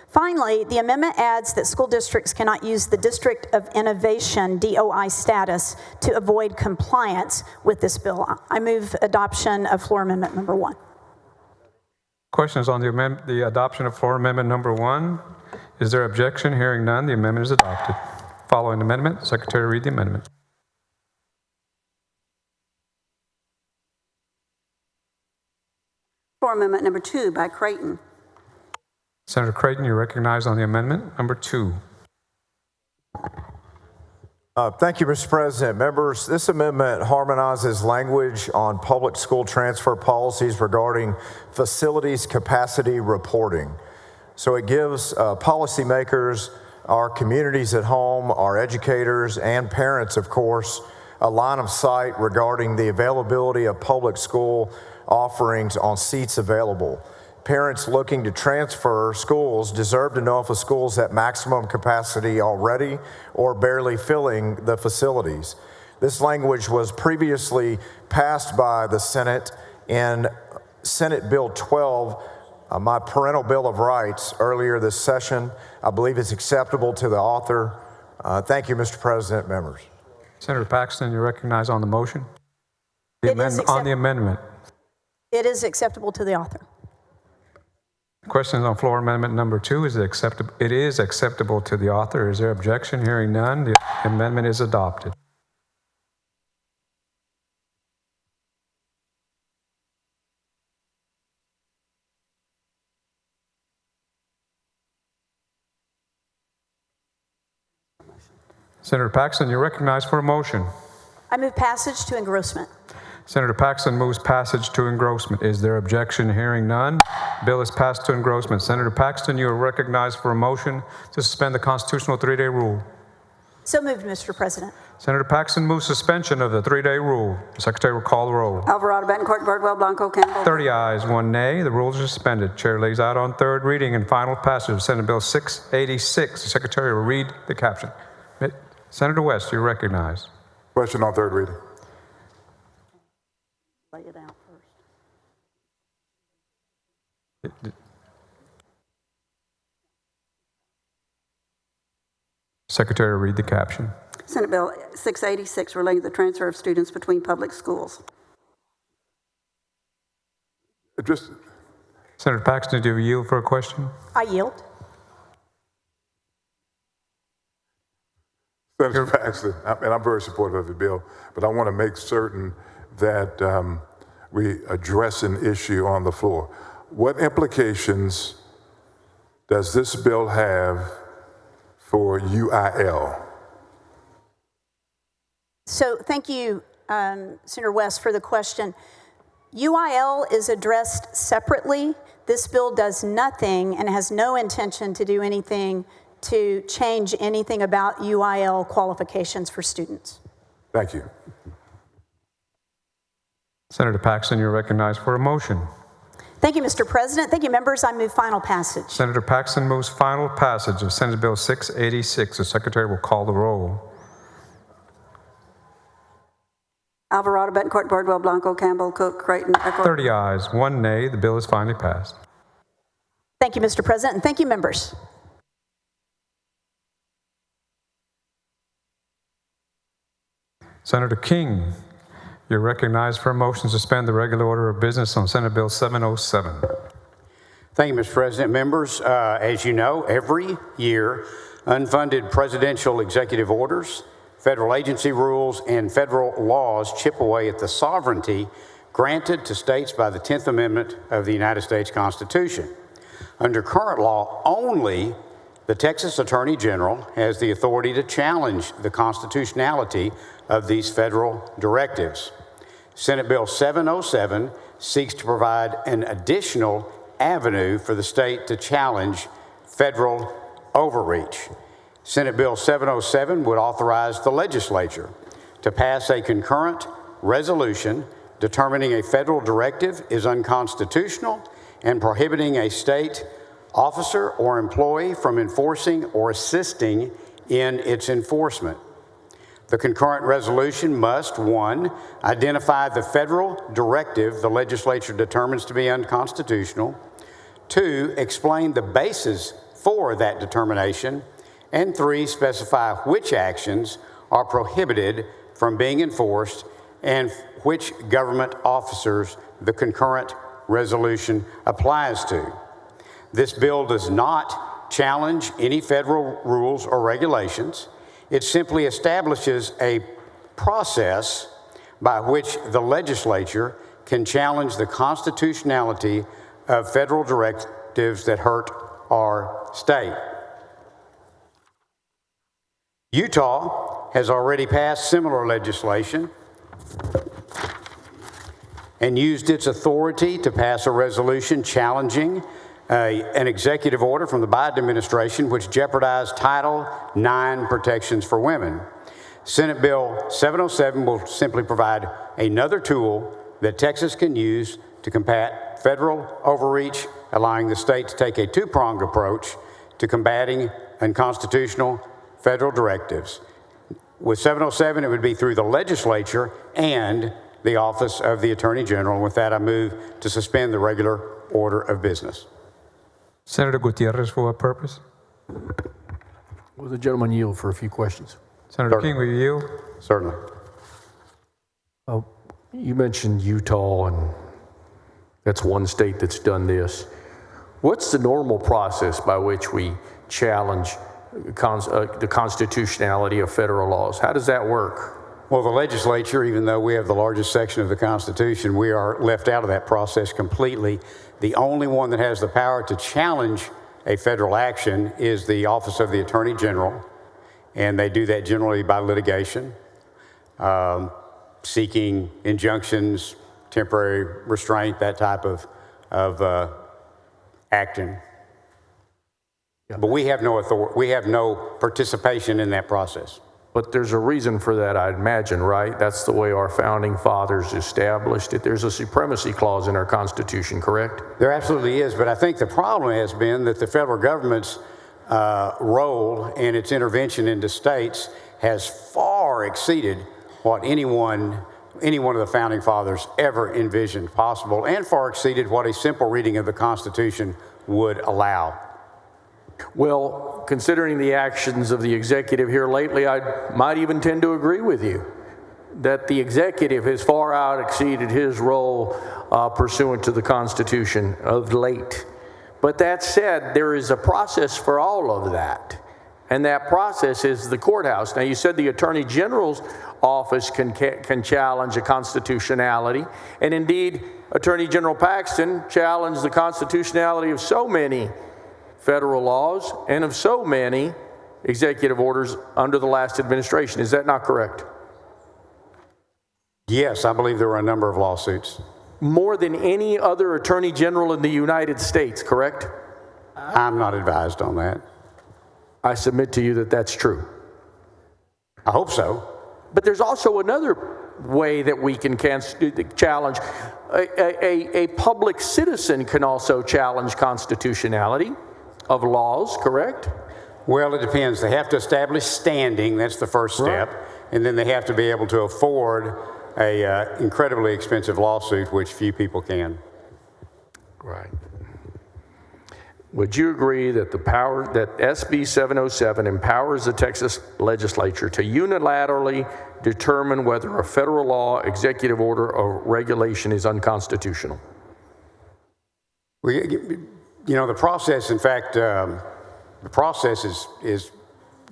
Finally, the amendment adds that school districts cannot use the District of Innovation DOI status to avoid compliance with this bill. I move adoption of floor amendment number 1.
Questions on the adoption of floor amendment number 1? Is there objection? Hearing none, the amendment is adopted. Following amendment, secretary read the amendment.
Floor Amendment number 2 by Creighton.
Senator Creighton, you recognize on the amendment number 2.
Thank you, Mr. President. Members, this amendment harmonizes language on public school transfer policies regarding facilities capacity reporting. So it gives policymakers, our communities at home, our educators, and parents, of course, a line of sight regarding the availability of public school offerings on seats available. Parents looking to transfer schools deserve to know if a school is at maximum capacity already or barely filling the facilities. This language was previously passed by the Senate in Senate Bill 12, my parental Bill of Rights, earlier this session. I believe it's acceptable to the author. Thank you, Mr. President, members.
Senator Paxton, you recognize on the motion?
On
the amendment.
It is acceptable to the author.
Questions on floor amendment number 2? Is it acceptable? It is acceptable to the author. Is there objection? Hearing none, the amendment is adopted. Senator Paxton, you're recognized for a motion.
I move passage to engrossment.
Senator Paxton moves passage to engrossment. Is there objection? Hearing none, bill is passed to engrossment. Senator Paxton, you are recognized for a motion to suspend the constitutional 3-day rule.
So moved, Mr. President.
Senator Paxton moves suspension of the 3-day rule. The Secretary will call the roll.
Alvarado, Betancourt, Birdwell, Blanco, Campbell.
30 ayes, 1 nay. The rules are suspended. Chair lays out on third reading and final passage of Senate Bill 686. The Secretary will read the caption. Senator West, you're recognized.
Question on third reading.
Lay it out first.
Secretary will read the caption.
Senate Bill 686 relating to the transfer of students between public schools.
Senator Paxton, do you yield for a question?
I yield.
Senator Paxton, and I'm very supportive of the bill, but I want to make certain that we address an issue on the floor. What implications does this bill have for UIL?
So thank you, Senator West, for the question. UIL is addressed separately. This bill does nothing and has no intention to do anything to change anything about UIL qualifications for students.
Thank you.
Senator Paxton, you're recognized for a motion.
Thank you, Mr. President. Thank you, members. I move final passage.
Senator Paxton moves final passage of Senate Bill 686. The Secretary will call the roll.
Alvarado, Betancourt, Birdwell, Blanco, Campbell, Cook, Creighton, Echo.
30 ayes, 1 nay. The bill is finally passed.
Thank you, Mr. President, and thank you, members.
Senator King, you're recognized for a motion to suspend the regular order of business on Senate Bill 707.
Thank you, Mr. President. Members, as you know, every year, unfunded presidential executive orders, federal agency rules, and federal laws chip away at the sovereignty granted to states by the 10th Amendment of the United States Constitution. Under current law, only the Texas Attorney General has the authority to challenge the constitutionality of these federal directives. Senate Bill 707 seeks to provide an additional avenue for the state to challenge federal overreach. Senate Bill 707 would authorize the legislature to pass a concurrent resolution determining a federal directive is unconstitutional and prohibiting a state officer or employee from enforcing or assisting in its enforcement. The concurrent resolution must, 1, identify the federal directive the legislature determines to be unconstitutional, 2, explain the basis for that determination, and 3, specify which actions are prohibited from being enforced and which government officers the concurrent resolution applies to. This bill does not challenge any federal rules or regulations. It simply establishes a process by which the legislature can challenge the constitutionality of federal directives that hurt our state. Utah has already passed similar legislation and used its authority to pass a resolution challenging an executive order from the Biden administration which jeopardized Title IX protections for women. Senate Bill 707 will simply provide another tool that Texas can use to combat federal overreach, allowing the state to take a two-pronged approach to combating unconstitutional federal directives. With 707, it would be through the legislature and the Office of the Attorney General. And with that, I move to suspend the regular order of business.
Senator Gutierrez, for what purpose?
Will the gentleman yield for a few questions?
Senator King, will you yield?
Certainly.
You mentioned Utah, and that's one state that's done this. What's the normal process by which we challenge the constitutionality of federal laws? How does that work?
Well, the legislature, even though we have the largest section of the Constitution, we are left out of that process completely. The only one that has the power to challenge a federal action is the Office of the Attorney General. and they do that generally by litigation, seeking injunctions, temporary restraint, that type of action. But we have no authority, we have no participation in that process.
But there's a reason for that, I'd imagine, right? That's the way our founding fathers established it. There's a supremacy clause in our Constitution, correct?
There absolutely is, but I think the problem has been that the federal government's role and its intervention into states has far exceeded what any one of the founding fathers ever envisioned possible, and far exceeded what a simple reading of the Constitution would allow.
Well, considering the actions of the executive here lately, I might even tend to agree with you that the executive has far out exceeded his role pursuant to the Constitution of late. But that said, there is a process for all of that, and that process is the courthouse. Now, you said the Attorney General's office can challenge a constitutionality, and indeed, Attorney General Paxton challenged the constitutionality of so many federal laws and of so many executive orders under the last administration. Is that not correct?
Yes, I believe there were a number of lawsuits.
More than any other Attorney General in the United States, correct?
I'm not advised on that.
I submit to you that that's true.
I hope so.
But there's also another way that we can challenge. A public citizen can also challenge constitutionality of laws, correct?
Well, it depends. They have to establish standing. That's the first step. Right. And then they have to be able to afford a incredibly expensive lawsuit, which few people can.
Right. Would you agree that that SB 707 empowers the Texas legislature to unilaterally determine whether a federal law, executive order, or regulation is unconstitutional?
You know, the process, in fact, the process is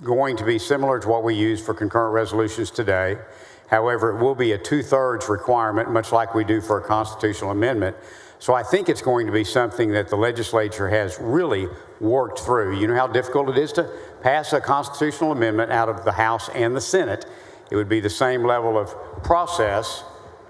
going to be similar to what we use for concurrent resolutions today. However, it will be a 2/3 requirement, much like we do for a constitutional amendment. So I think it's going to be something that the legislature has really worked through. You know how difficult it is to pass a constitutional amendment out of the House and the Senate. It would be the same level of process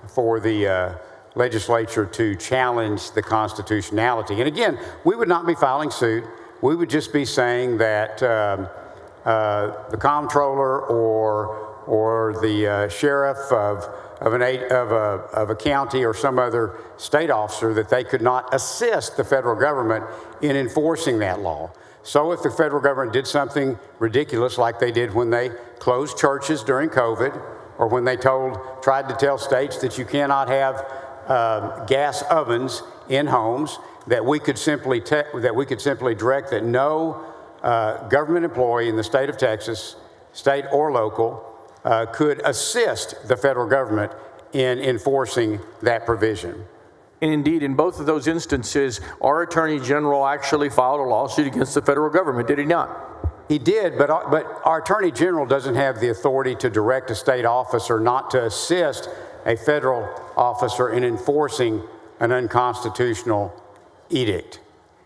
for the legislature to challenge the constitutionality. And again, we would not be filing suit. We would just be saying that the comptroller or the sheriff of a county or some other state officer, that they could not assist the federal government in enforcing that law. So if the federal government did something ridiculous like they did when they closed churches during COVID, or when they tried to tell states that you cannot have gas ovens in homes, that we could simply direct that no government employee in the state of Texas, state or local, could assist the federal government in enforcing that provision.
And indeed, in both of those instances, our Attorney General actually filed a lawsuit against the federal government, did he not?
He did, but our Attorney General doesn't have the authority to direct a state officer not to assist a federal officer in enforcing an unconstitutional edict.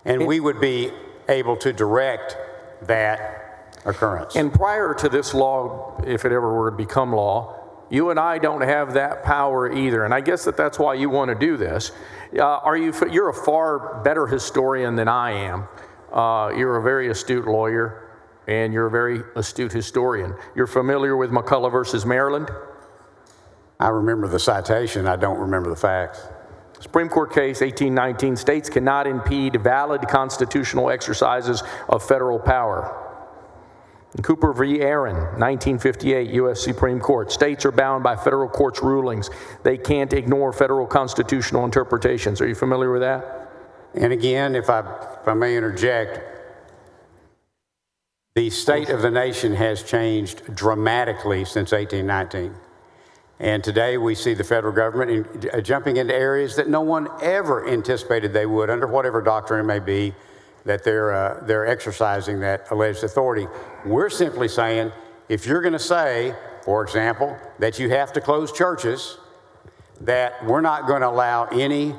And we would be able to direct that occurrence.
And prior to this law, if it ever were to become law, you and I don't have that power either. And I guess that's why you want to do this. You're a far better historian than I am. You're a very astute lawyer, and you're a very astute historian. You're familiar with McCullough versus Maryland?
I remember the citation. I don't remember the facts.
Supreme Court case 1819, states cannot impede valid constitutional exercises of federal power. Cooper v. Aaron, 1958, U.S. Supreme Court. States are bound by federal court's rulings. They can't ignore federal constitutional interpretations. Are you familiar with that?
And again, if I may interject, the state of the nation has changed dramatically since 1819. And today we see the federal government jumping into areas that no one ever anticipated they would, under whatever doctrine it may be, that they're exercising that alleged authority. We're simply saying, if you're going to say, for example, that you have to close churches, that we're not going to allow any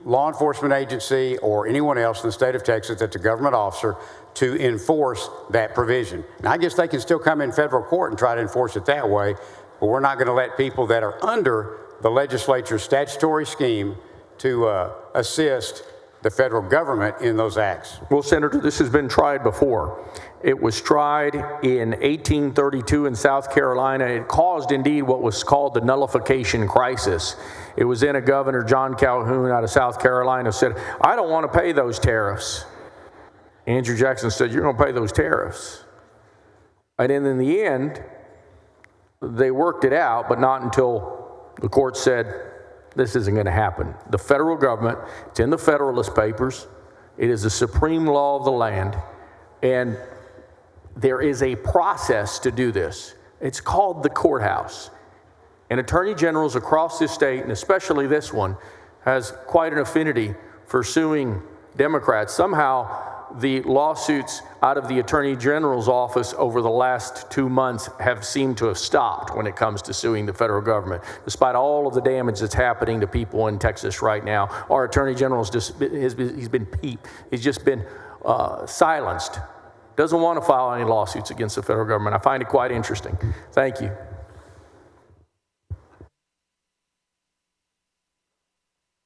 law enforcement agency or anyone else in the state of Texas that's a government officer to enforce that provision. Now, I guess they can still come in federal court and try to enforce it that way, but we're not going to let people that are under the legislature's statutory scheme to assist the federal government in those acts.
Well, Senator, this has been tried before. It was tried in 1832 in South Carolina. It caused indeed what was called the nullification crisis. It was then a Governor, John Calhoun out of South Carolina, said, I don't want to pay those tariffs. Andrew Jackson said, you're going to pay those tariffs. And then in the end, they worked it out, but not until the court said, this isn't going to happen. The federal government, it's in the Federalist Papers, it is the supreme law of the land, and there is a process to do this. It's called the courthouse. And attorney generals across this state, and especially this one, has quite an affinity for suing Democrats. Somehow, the lawsuits out of the Attorney General's office over the last 2 months have seemed to have stopped when it comes to suing the federal government. Despite all of the damage that's happening to people in Texas right now, our Attorney General he's just been silenced. Doesn't want to file any lawsuits against the federal government. I find it quite interesting. Thank you.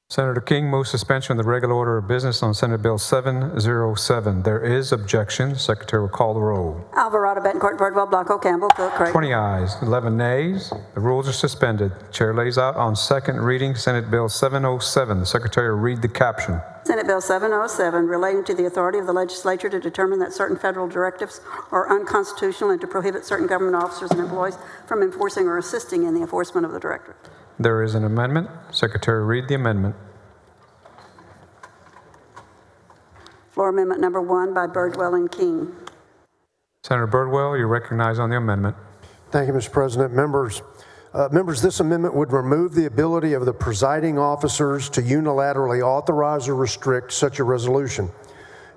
Senator King moves suspension of the regular order of business on Senate Bill 707. There is objection. Secretary will call the roll.
Alvarado, Betancourt, Birdwell, Blanco, Campbell, Cook, Craig.
20 ayes, 11 nays. The rules are suspended. The chair lays out on second reading Senate Bill 707. The secretary will read the caption.
Senate Bill 707, relating to the authority of the legislature to determine that certain federal directives are unconstitutional and to prohibit certain government officers and employees from enforcing or assisting in the enforcement of the directive.
There is an amendment. Secretary will read the amendment.
Floor Amendment Number 1 by Birdwell and King.
Senator Birdwell, you're recognized on the amendment.
Thank you, Mr. President. Members, this amendment would remove the ability of the presiding officers to unilaterally authorize or restrict such a resolution.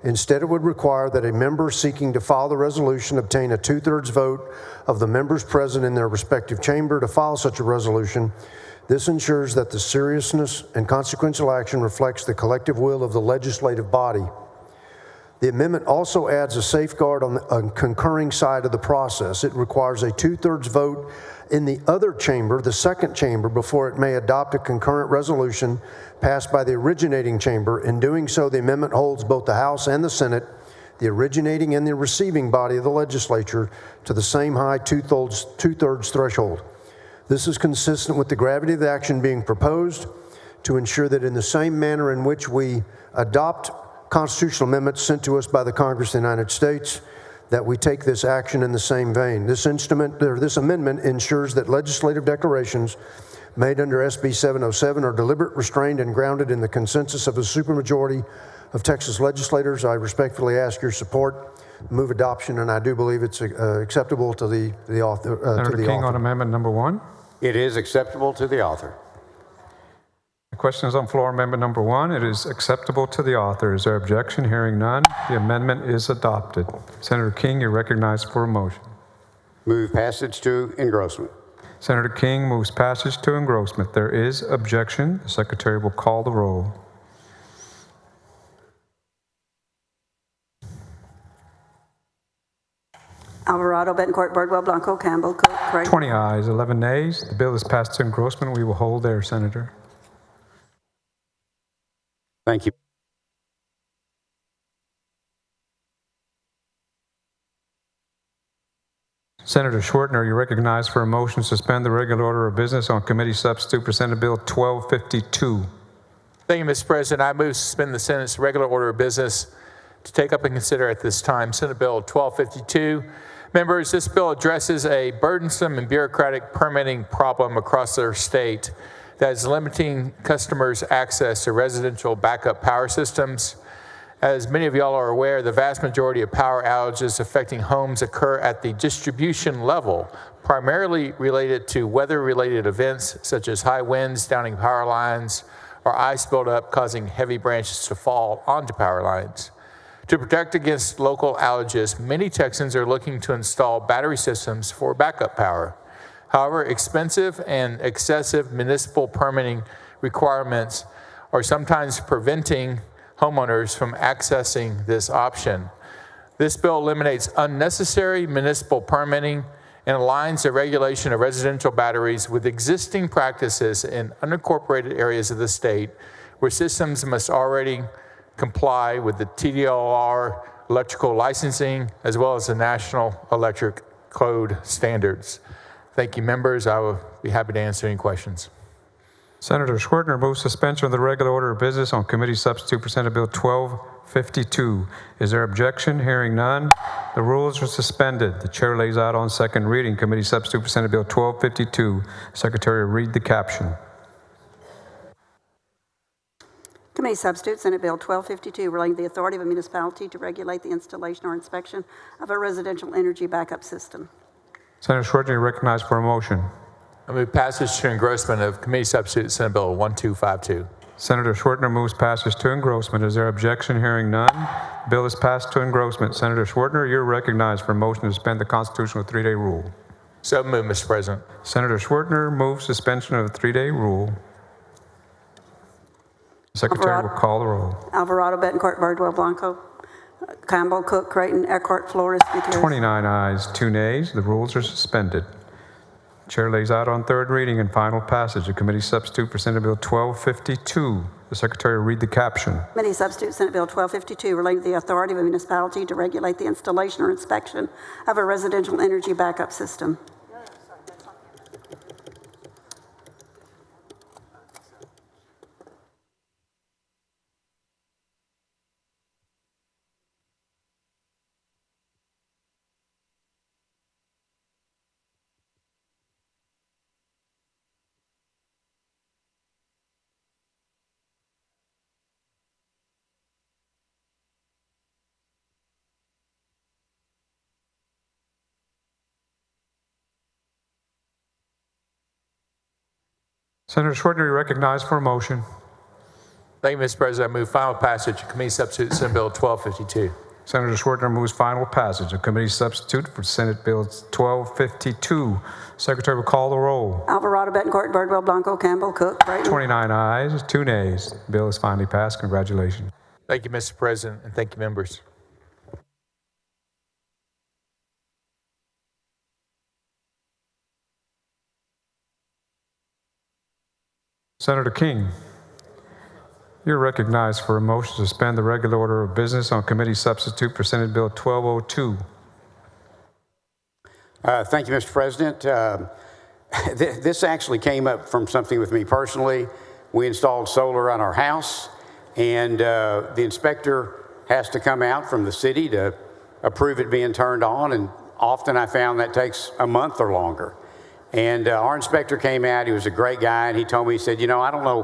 Instead, it would require that a member seeking to file the resolution obtain a 2/3 vote of the members present in their respective chamber to file such a resolution. This ensures that the seriousness and consequential action reflects the collective will of the legislative body. The amendment also adds a safeguard on the concurring side of the process. It requires a 2/3 vote in the other chamber, the second chamber, before it may adopt a concurrent resolution passed by the originating chamber. In doing so, the amendment holds both the House and the Senate, the originating and the receiving body of the legislature, to the same high 2/3 threshold. This is consistent with the gravity of the action being proposed to ensure that in the same manner in which we adopt constitutional amendments sent to us by the Congress of the United States, that we take this action in the same vein. This amendment ensures that legislative declarations made under SB 707 are deliberate, restrained, and grounded in the consensus of a supermajority of Texas legislators. I respectfully ask your support, move adoption, and I do believe it's acceptable to the author.
Senator King on amendment number 1.
It is acceptable to the author.
The question is on floor amendment number 1. It is acceptable to the author. Is there objection? Hearing none, the amendment is adopted. Senator King, you're recognized for a motion.
Move passage to engrossment.
Senator King moves passage to engrossment. There is objection. The secretary will call the roll.
Alvarado, Betancourt, Birdwell, Blanco, Campbell, Cook, Craig.
20 ayes, 11 nays. The bill is passed to engrossment. We will hold there, Senator.
Thank you.
Senator Schwertner, you're recognized for a motion to suspend the regular order of business on committee substitute for Senate Bill 1252.
Thank you, Mr. President. I move to suspend the Senate's regular order of business to take up and consider at this time Senate Bill 1252. Members, this bill addresses a burdensome and bureaucratic permitting problem across our state that is limiting customers' access to residential backup power systems. As many of y'all are aware, the vast majority of power outages affecting homes occur at the distribution level, primarily related to weather-related events such as high winds downing power lines or ice buildup causing heavy branches to fall onto power lines. To protect against local outages, many Texans are looking to install battery systems for backup power. However, expensive and excessive municipal permitting requirements are sometimes preventing homeowners from accessing this option. This bill eliminates unnecessary municipal permitting and aligns the regulation of residential batteries with existing practices in unincorporated areas of the state where systems must already comply with the TDLR electrical licensing as well as the National Electric Code standards. Thank you, members. I will be happy to answer any questions.
Senator Schwertner moves suspension of the regular order of business on committee substitute for Senate Bill 1252. Is there objection? Hearing none, the rules are suspended. The chair lays out on second reading committee substitute for Senate Bill 1252. Secretary, read the caption.
Committee substitute, Senate Bill 1252, relating to the authority of a municipality to regulate the installation or inspection of a residential energy backup system.
Senator Schwertner, you're recognized for a motion.
I move passage to engrossment of committee substitute Senate Bill 1252.
Senator Schwertner moves passage to engrossment. Is there objection? Hearing none, the bill is passed to engrossment. Senator Schwertner, you're recognized for a motion to suspend the constitutional 3-day rule.
So moved, Mr. President.
Senator Schwertner moves suspension of the 3-day rule. The Secretary will call the roll.
Alvarado, Betancourt, Bardwell, Blanco, Campbell, Cook, Creighton, Eckhart, Flores, Gutierrez.
29 ayes, 2 nays. The rules are suspended. Chair lays out on third reading and final passage a committee substitute for Senate Bill 1252. The Secretary will read the caption.
Committee substitute, Senate Bill 1252, relating to the authority of a municipality to regulate the installation or inspection of a residential energy backup system.
Senator Schwertner, you're recognized for a motion.
Thank you, Mr. President. I move final passage of committee substitute Senate Bill 1252.
Senator Schwertner moves final passage of committee substitute for Senate Bill 1252. Secretary will call the roll.
Alvarado, Betancourt, Bardwell, Blanco, Campbell, Cook, Creighton.
29 ayes, 2 nays. The bill is finally passed. Congratulations.
Thank you, Mr. President, and thank you, members.
Senator King, you're recognized for a motion to suspend the regular order of business on committee substitute for Senate Bill 1202.
Thank you, Mr. President. This actually came up from something with me personally. We installed solar on our house, and the inspector has to come out from the city to approve it being turned on, and often I found that takes a month or longer. And our inspector came out. He was a great guy, and he told me, he said, you know, I don't know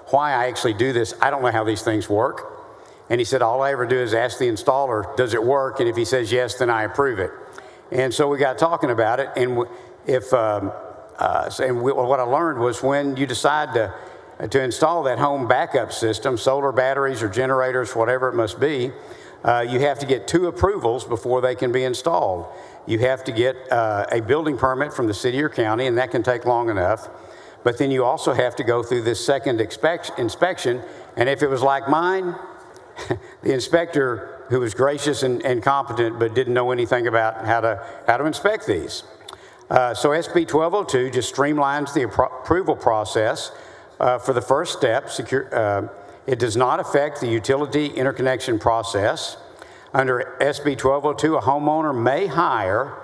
why I actually do this. I don't know how these things work. And he said, all I ever do is ask the installer, does it work? And if he says yes, then I approve it. And so we got talking about it. And what I learned was when you decide to install that home backup system, solar batteries or generators, whatever it must be, you have to get 2 approvals before they can be installed. You have to get a building permit from the city or county, and that can take long enough. But then you also have to go through this second inspection. And if it was like mine, the inspector, who was gracious and competent but didn't know anything about how to inspect these. So SB 1202 just streamlines the approval process for the first step. It does not affect the utility interconnection process. Under SB 1202, a homeowner may hire,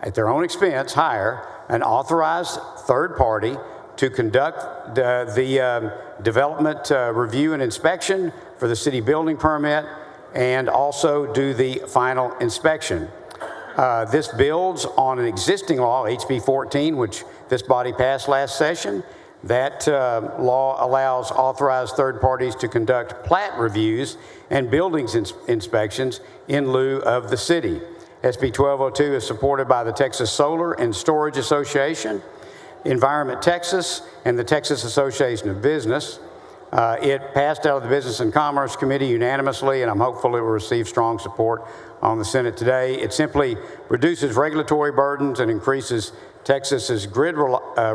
at their own expense, an authorized third party to conduct the development review and inspection for the city building permit and also do the final inspection. This builds on an existing law, HB 14, which this body passed last session. That law allows authorized third parties to conduct plat reviews and buildings inspections in lieu of the city. SB 1202 is supported by the Texas Solar and Storage Association, Environment Texas, and the Texas Association of Business. It passed out of the Business and Commerce Committee unanimously, and I'm hopeful it will receive strong support on the Senate today. It simply reduces regulatory burdens and increases Texas's grid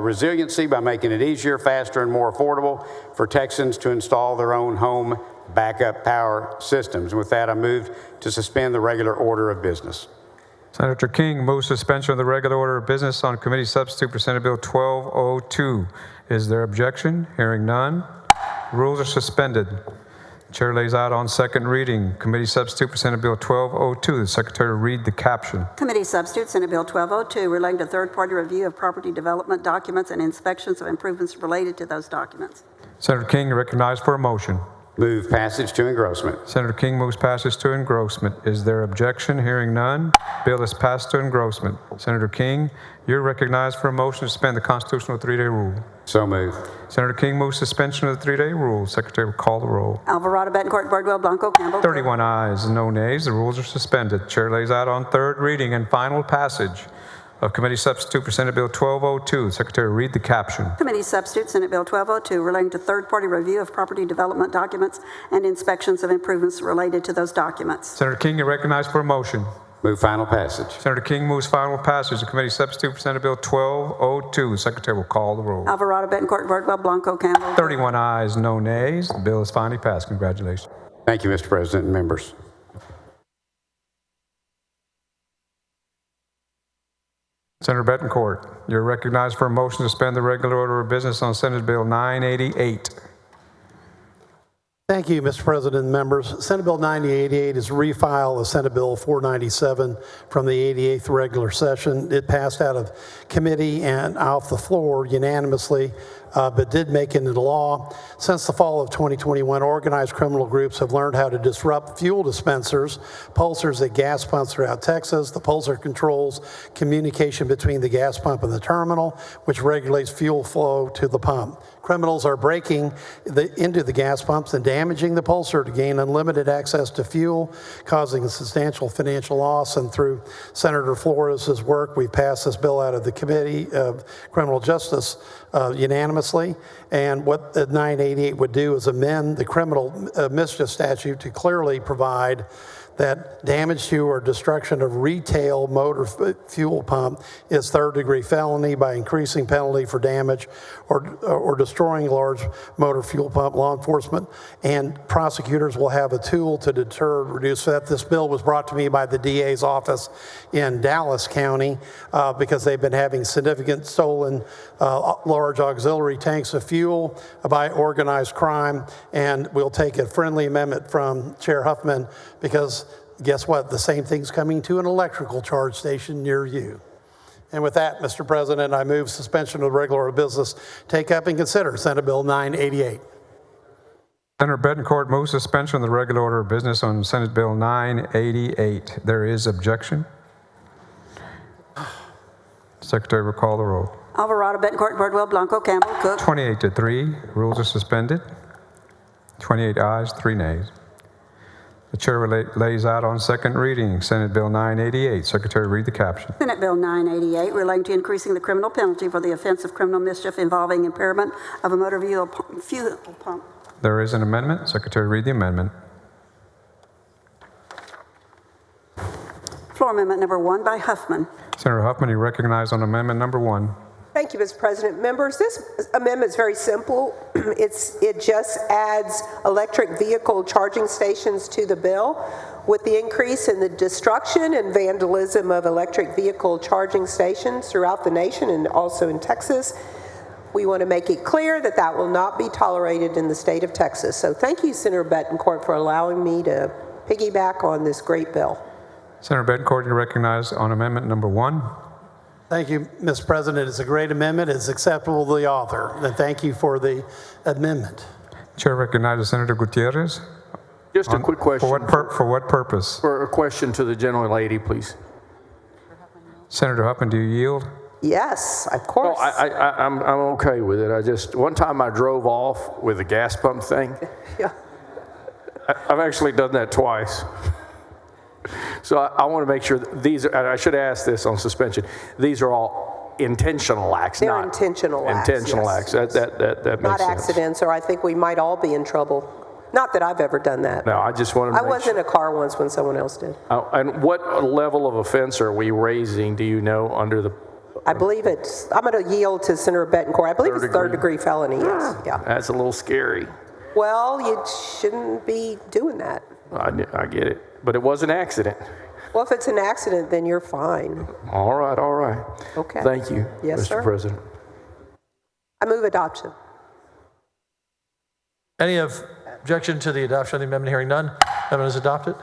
resiliency by making it easier, faster, and more affordable for Texans to install their own home backup power systems. With that, I move to suspend the regular order of business.
Senator King moves suspension of the regular order of business on committee substitute for Senate Bill 1202. Is there objection? Hearing none. Rules are suspended. Chair lays out on second reading committee substitute for Senate Bill 1202. The Secretary will read the caption.
Committee substitute, Senate Bill 1202, relating to third-party review of property development documents and inspections of improvements related to those documents.
Senator King, you're recognized for a motion.
Move passage to engrossment.
Senator King moves passage to engrossment. Is there objection? Hearing none. Bill is passed to engrossment. Senator King, you're recognized for a motion to suspend the constitutional 3-day rule.
So moved.
Senator King moves suspension of the 3-day rule. Secretary will call the roll.
Alvarado, Betancourt, Bardwell, Blanco, Campbell.
31 ayes, no nays. The rules are suspended. Chair lays out on third reading and final passage of committee substitute for Senate Bill 1202. The Secretary will read the caption.
Committee substitute, Senate Bill 1202, relating to third-party review of property development documents and inspections of improvements related to those documents.
Senator King, you're recognized for a motion.
Move final passage.
Senator King moves final passage of committee substitute for Senate Bill 1202. The Secretary will call the roll.
Alvarado, Betancourt, Bardwell, Blanco, Campbell.
31 ayes, no nays. The bill is finally passed. Congratulations.
Thank you, Mr. President and members.
Senator Betancourt, you're recognized for a motion to suspend the regular order of business on Senate Bill 988.
Thank you, Mr. President and members. Senate Bill 9088 is refile of Senate Bill 497 from the 88th regular session. It passed out of committee and off the floor unanimously, but did make it into law. Since the fall of 2021, organized criminal groups have learned how to disrupt fuel dispensers, pulsers at gas pumps throughout Texas. The pulser controls communication between the gas pump and the terminal, which regulates fuel flow to the pump. Criminals are breaking into the gas pumps and damaging the pulser to gain unlimited access to fuel, causing a substantial financial loss. And through Senator Flores' work, we passed this bill out of the Committee of Criminal Justice unanimously. And what the 988 would do is amend the criminal mischief statute to clearly provide that damage to or destruction of retail motor fuel pump is third-degree felony by increasing penalty for damage or destroying large motor fuel pump. Law enforcement and prosecutors will have a tool to deter and reduce that. This bill was brought to me by the DA's office in Dallas County because they've been having significant stolen large auxiliary tanks of fuel by organized crime, and we'll take a friendly amendment from Chair Huffman because guess what? The same thing's coming to an electrical charge station near you. And with that, Mr. President, I move suspension of the regular order of business. Take up and consider Senate Bill 988.
Senator Betancourt moves suspension of the regular order of business on Senate Bill 988. There is objection. Secretary will call the roll.
Alvarado, Betancourt, Bardwell, Blanco, Campbell, Cook.
28-3. Rules are suspended. 28 ayes, 3 nays. The chair lays out on second reading Senate Bill 988. Secretary, read the caption.
Senate Bill 988, relating to increasing the criminal penalty for the offense of criminal mischief involving impairment of a motor fuel pump.
There is an amendment. Secretary, read the amendment.
Floor amendment number 1 by Huffman.
Senator Huffman, you recognized on amendment number 1.
Thank you, Mr. President. Members, this amendment is very simple. It just adds electric vehicle charging stations to the bill. With the increase in the destruction and vandalism of electric vehicle charging stations throughout the nation and also in Texas, we want to make it clear that that will not be tolerated in the state of Texas. So thank you, Senator Betancourt, for allowing me to piggyback on this great bill.
Senator Betancourt, you recognized on amendment number 1.
Thank you, Mr. President. It's a great amendment. It's acceptable to the author. And thank you for the amendment.
Chair recognizes Senator Gutierrez.
Just a quick question.
For what purpose?
For a question to the gentlelady, please.
Senator Huffman, do you yield?
Yes, of course.
Oh, I'm okay with it. One time I drove off with a gas pump thing.
Yeah.
I've actually done that twice. So I want to make sure that these are, and I should ask this on suspension, these are all intentional acts.
They're intentional acts.
Intentional acts. That makes
not
sense.
accidents, or I think we might all be in trouble. Not that I've ever done that.
No, I just wanted to
I was in a car once when someone else did.
And what level of offense are we raising, do you know, under the...
I believe I'm going to yield to Senator Betancourt. I believe it's third-degree felony, yes. Yeah.
That's a little scary.
Well, you shouldn't be doing that.
I get it, but it was an accident.
Well, if it's an accident, then you're fine.
All right, all right.
Okay.
Thank you,
Yes,
Mr.
sir.
President.
I move adoption.
Any objection to the adoption of the amendment? Hearing none. Amendment is adopted.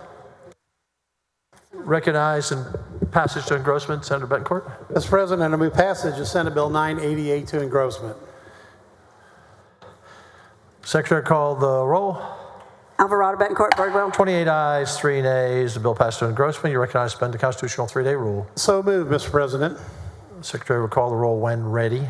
Recognize and passage to engrossment, Senator Betancourt.
Mr. President, I move passage of Senate Bill 988 to engrossment.
Secretary, call the roll.
Alvarado, Betancourt, Birdwell.
28 ayes, 3 nays. The bill passed to engrossment. You recognize to suspend the constitutional 3-day rule.
So moved, Mr. President.
Secretary will call the roll when ready.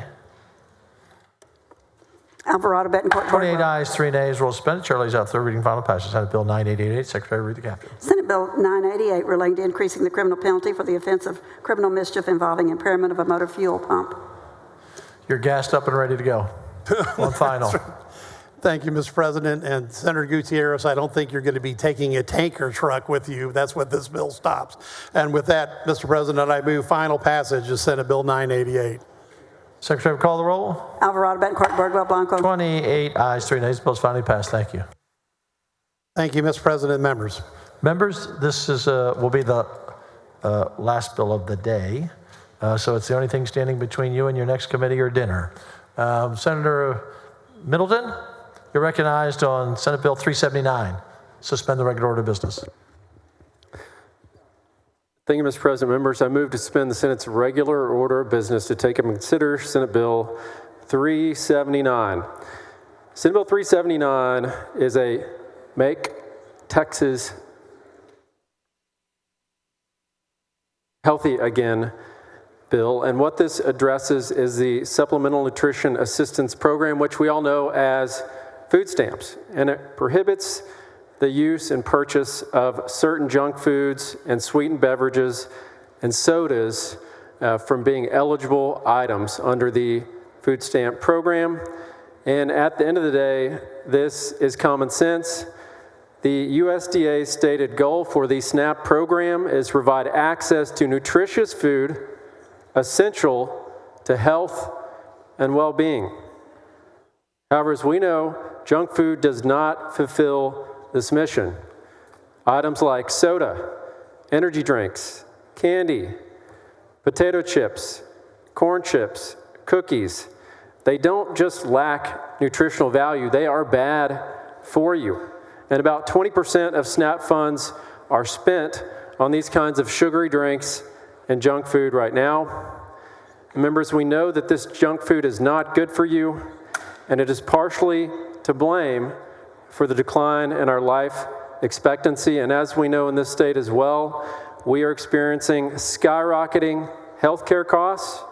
Alvarado, Betancourt,
28
Birdwell.
ayes, 3 nays. Rule suspended. Chair lays out third reading final passage. Senate Bill 9888. Secretary, read the caption.
Senate Bill 988 relating to increasing the criminal penalty for the offense of criminal mischief involving impairment of a motor fuel pump.
You're gassed up and ready to go. On final.
Thank you, Mr. President. And Senator Gutierrez, I don't think you're going to be taking a tanker truck with you. That's what this bill stops. And with that, Mr. President, I move final passage of Senate Bill 988.
Secretary will call the roll.
Alvarado, Betancourt, Birdwell, Blanco.
28 ayes, 3 nays. The bill is finally passed. Thank you.
Thank you, Mr. President and members.
Members, this is will be the last bill of the day. So it's the only thing standing between you and your next committee or dinner. Senator Middleton, you're recognized on Senate Bill 379. Suspend the regular order of business.
Thank you, Mr. President. Members, I move to suspend the Senate's regular order of business to take up and consider Senate Bill 379. Senate Bill 379 is a Make Texas Healthy Again bill, and what this addresses is the Supplemental Nutrition Assistance Program, which we all know as food stamps, and it prohibits the use and purchase of certain junk foods and sweetened beverages and sodas from being eligible items under the food stamp program. And at the end of the day, this is common sense. The USDA's stated goal for the SNAP program is to provide access to nutritious food essential to health and well-being. However, as we know, junk food does not fulfill this mission. Items like soda, energy drinks, candy, potato chips, corn chips, cookies, they don't just lack nutritional value, they are bad for you. And about 20% of SNAP funds are spent on these kinds of sugary drinks and junk food right now. Members, we know that this junk food is not good for you, and it is partially to blame for the decline in our life expectancy. And as we know in this state as well, we are experiencing skyrocketing healthcare costs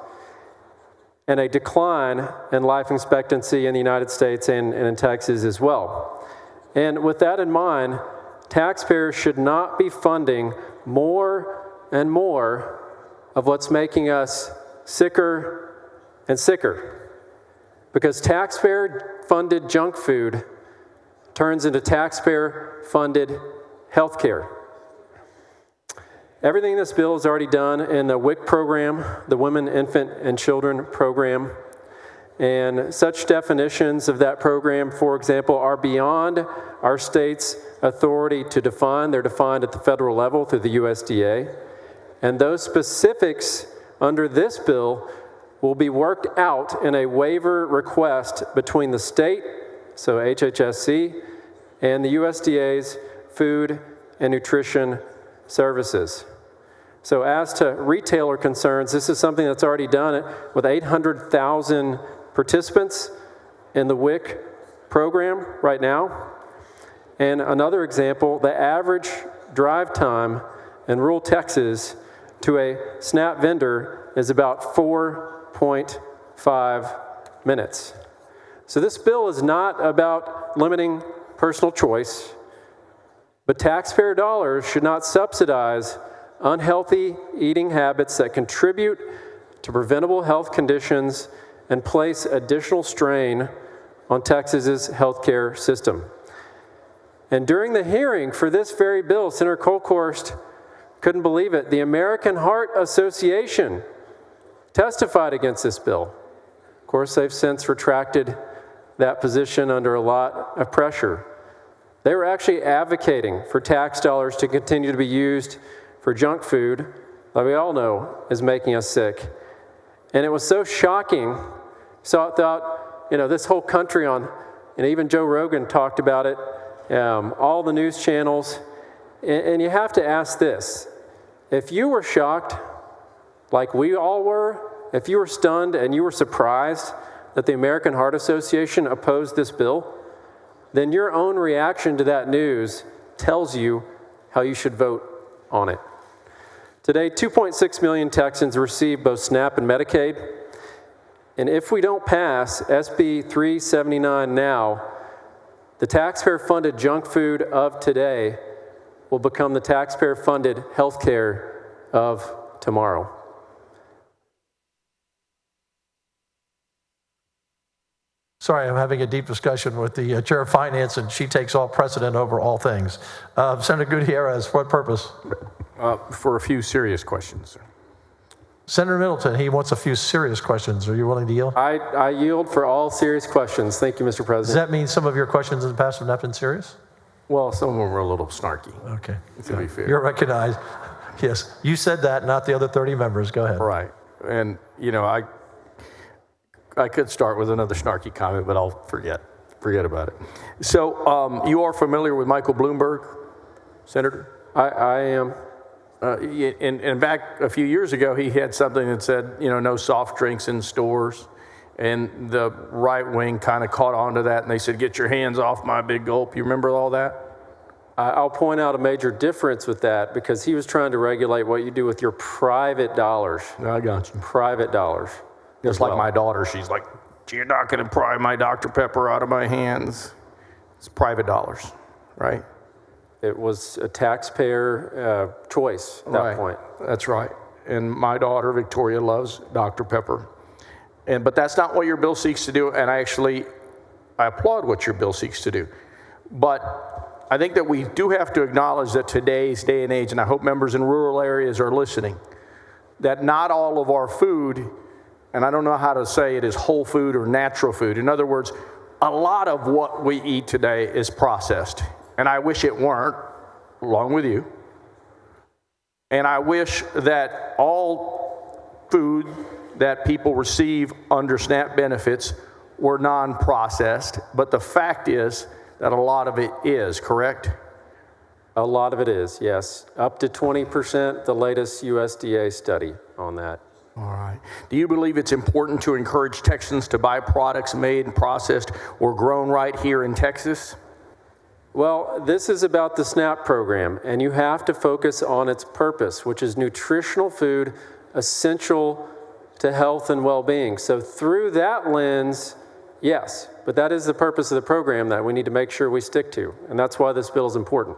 and a decline in life expectancy in the United States and in Texas as well. And with that in mind, taxpayers should not be funding more and more of what's making us sicker and sicker. Because taxpayer-funded junk food turns into taxpayer-funded health care. Everything in this bill is already done in the WIC program, the Women, Infant, and Children program. And such definitions of that program, for example, are beyond our state's authority to define. They're defined at the federal level through the USDA. And those specifics under this bill will be worked out in a waiver request between the state, so HHSC, and the USDA's Food and Nutrition Services. So as to retailer concerns, this is something that's already done with 800,000 participants in the WIC program right now. And another example, the average drive time in rural Texas to a SNAP vendor is about 4.5 minutes. So this bill is not about limiting personal choice, but taxpayer dollars should not subsidize unhealthy eating habits that contribute to preventable health conditions and place additional strain on Texas's healthcare system. And during the hearing for this very bill, Senator Kolkhorst couldn't believe it. The American Heart Association testified against this bill. Of course, they've since retracted that position under a lot of pressure. They were actually advocating for tax dollars to continue to be used for junk food that we all know is making us sick. And it was so shocking. So I thought, this whole country even Joe Rogan talked about it, all the news channels. And you have to ask this. If you were shocked, like we all were, if you were stunned and you were surprised that the American Heart Association opposed this bill, then your own reaction to that news tells you how you should vote on it. Today, 2.6 million Texans receive both SNAP and Medicaid. And if we don't pass SB 379 now, the taxpayer-funded junk food of today will become the taxpayer-funded health care of tomorrow.
Sorry, I'm having a deep discussion with the Chair of Finance, and she takes all precedent over all things. Senator Gutierrez, for what purpose?
For a few serious questions.
Senator Middleton, he wants a few serious questions. Are you willing to yield?
I yield for all serious questions. Thank you, Mr.
Does
President.
that mean some of your questions in the past have not been serious?
Well, some of them were a little snarky.
Okay.
To be fair.
You're recognized. Yes, you said that, not the other 30 members. Go ahead.
Right. And, I could start with another snarky comment, but I'll forget about it. So you are familiar with Michael Bloomberg, Senator?
I am.
And back a few years ago, he had something that said, no soft drinks in stores. And the right wing kind of caught on to that, and they said, get your hands off my big gulp. You remember all that?
I'll point out a major difference with that, because he was trying to regulate what you do with your private dollars.
I got you.
Private dollars.
Just like my daughter, she's like, you're not going to pry my Dr. Pepper out of my hands. It's private dollars, right?
It was a taxpayer choice at that point.
That's right. And my daughter, Victoria, loves Dr. Pepper. But that's not what your bill seeks to do, and I applaud what your bill seeks to do. But I think that we do have to acknowledge that today's day and age, and I hope members in rural areas are listening, that not all of our food, and I don't know how to say it, is whole food or natural food. In other words, a lot of what we eat today is processed. And I wish it weren't, along with you. And I wish that all food that people receive under SNAP benefits were non-processed. But the fact is that a lot of it is, correct?
A lot of it is, yes. Up to 20%, the latest USDA study on that.
All right. Do you believe it's important to encourage Texans to buy products made and processed or grown right here in Texas?
Well, this is about the SNAP program, and you have to focus on its purpose, which is nutritional food essential to health and well-being. So through that lens, yes, but that is the purpose of the program that we need to make sure we stick to, and that's why this bill is important.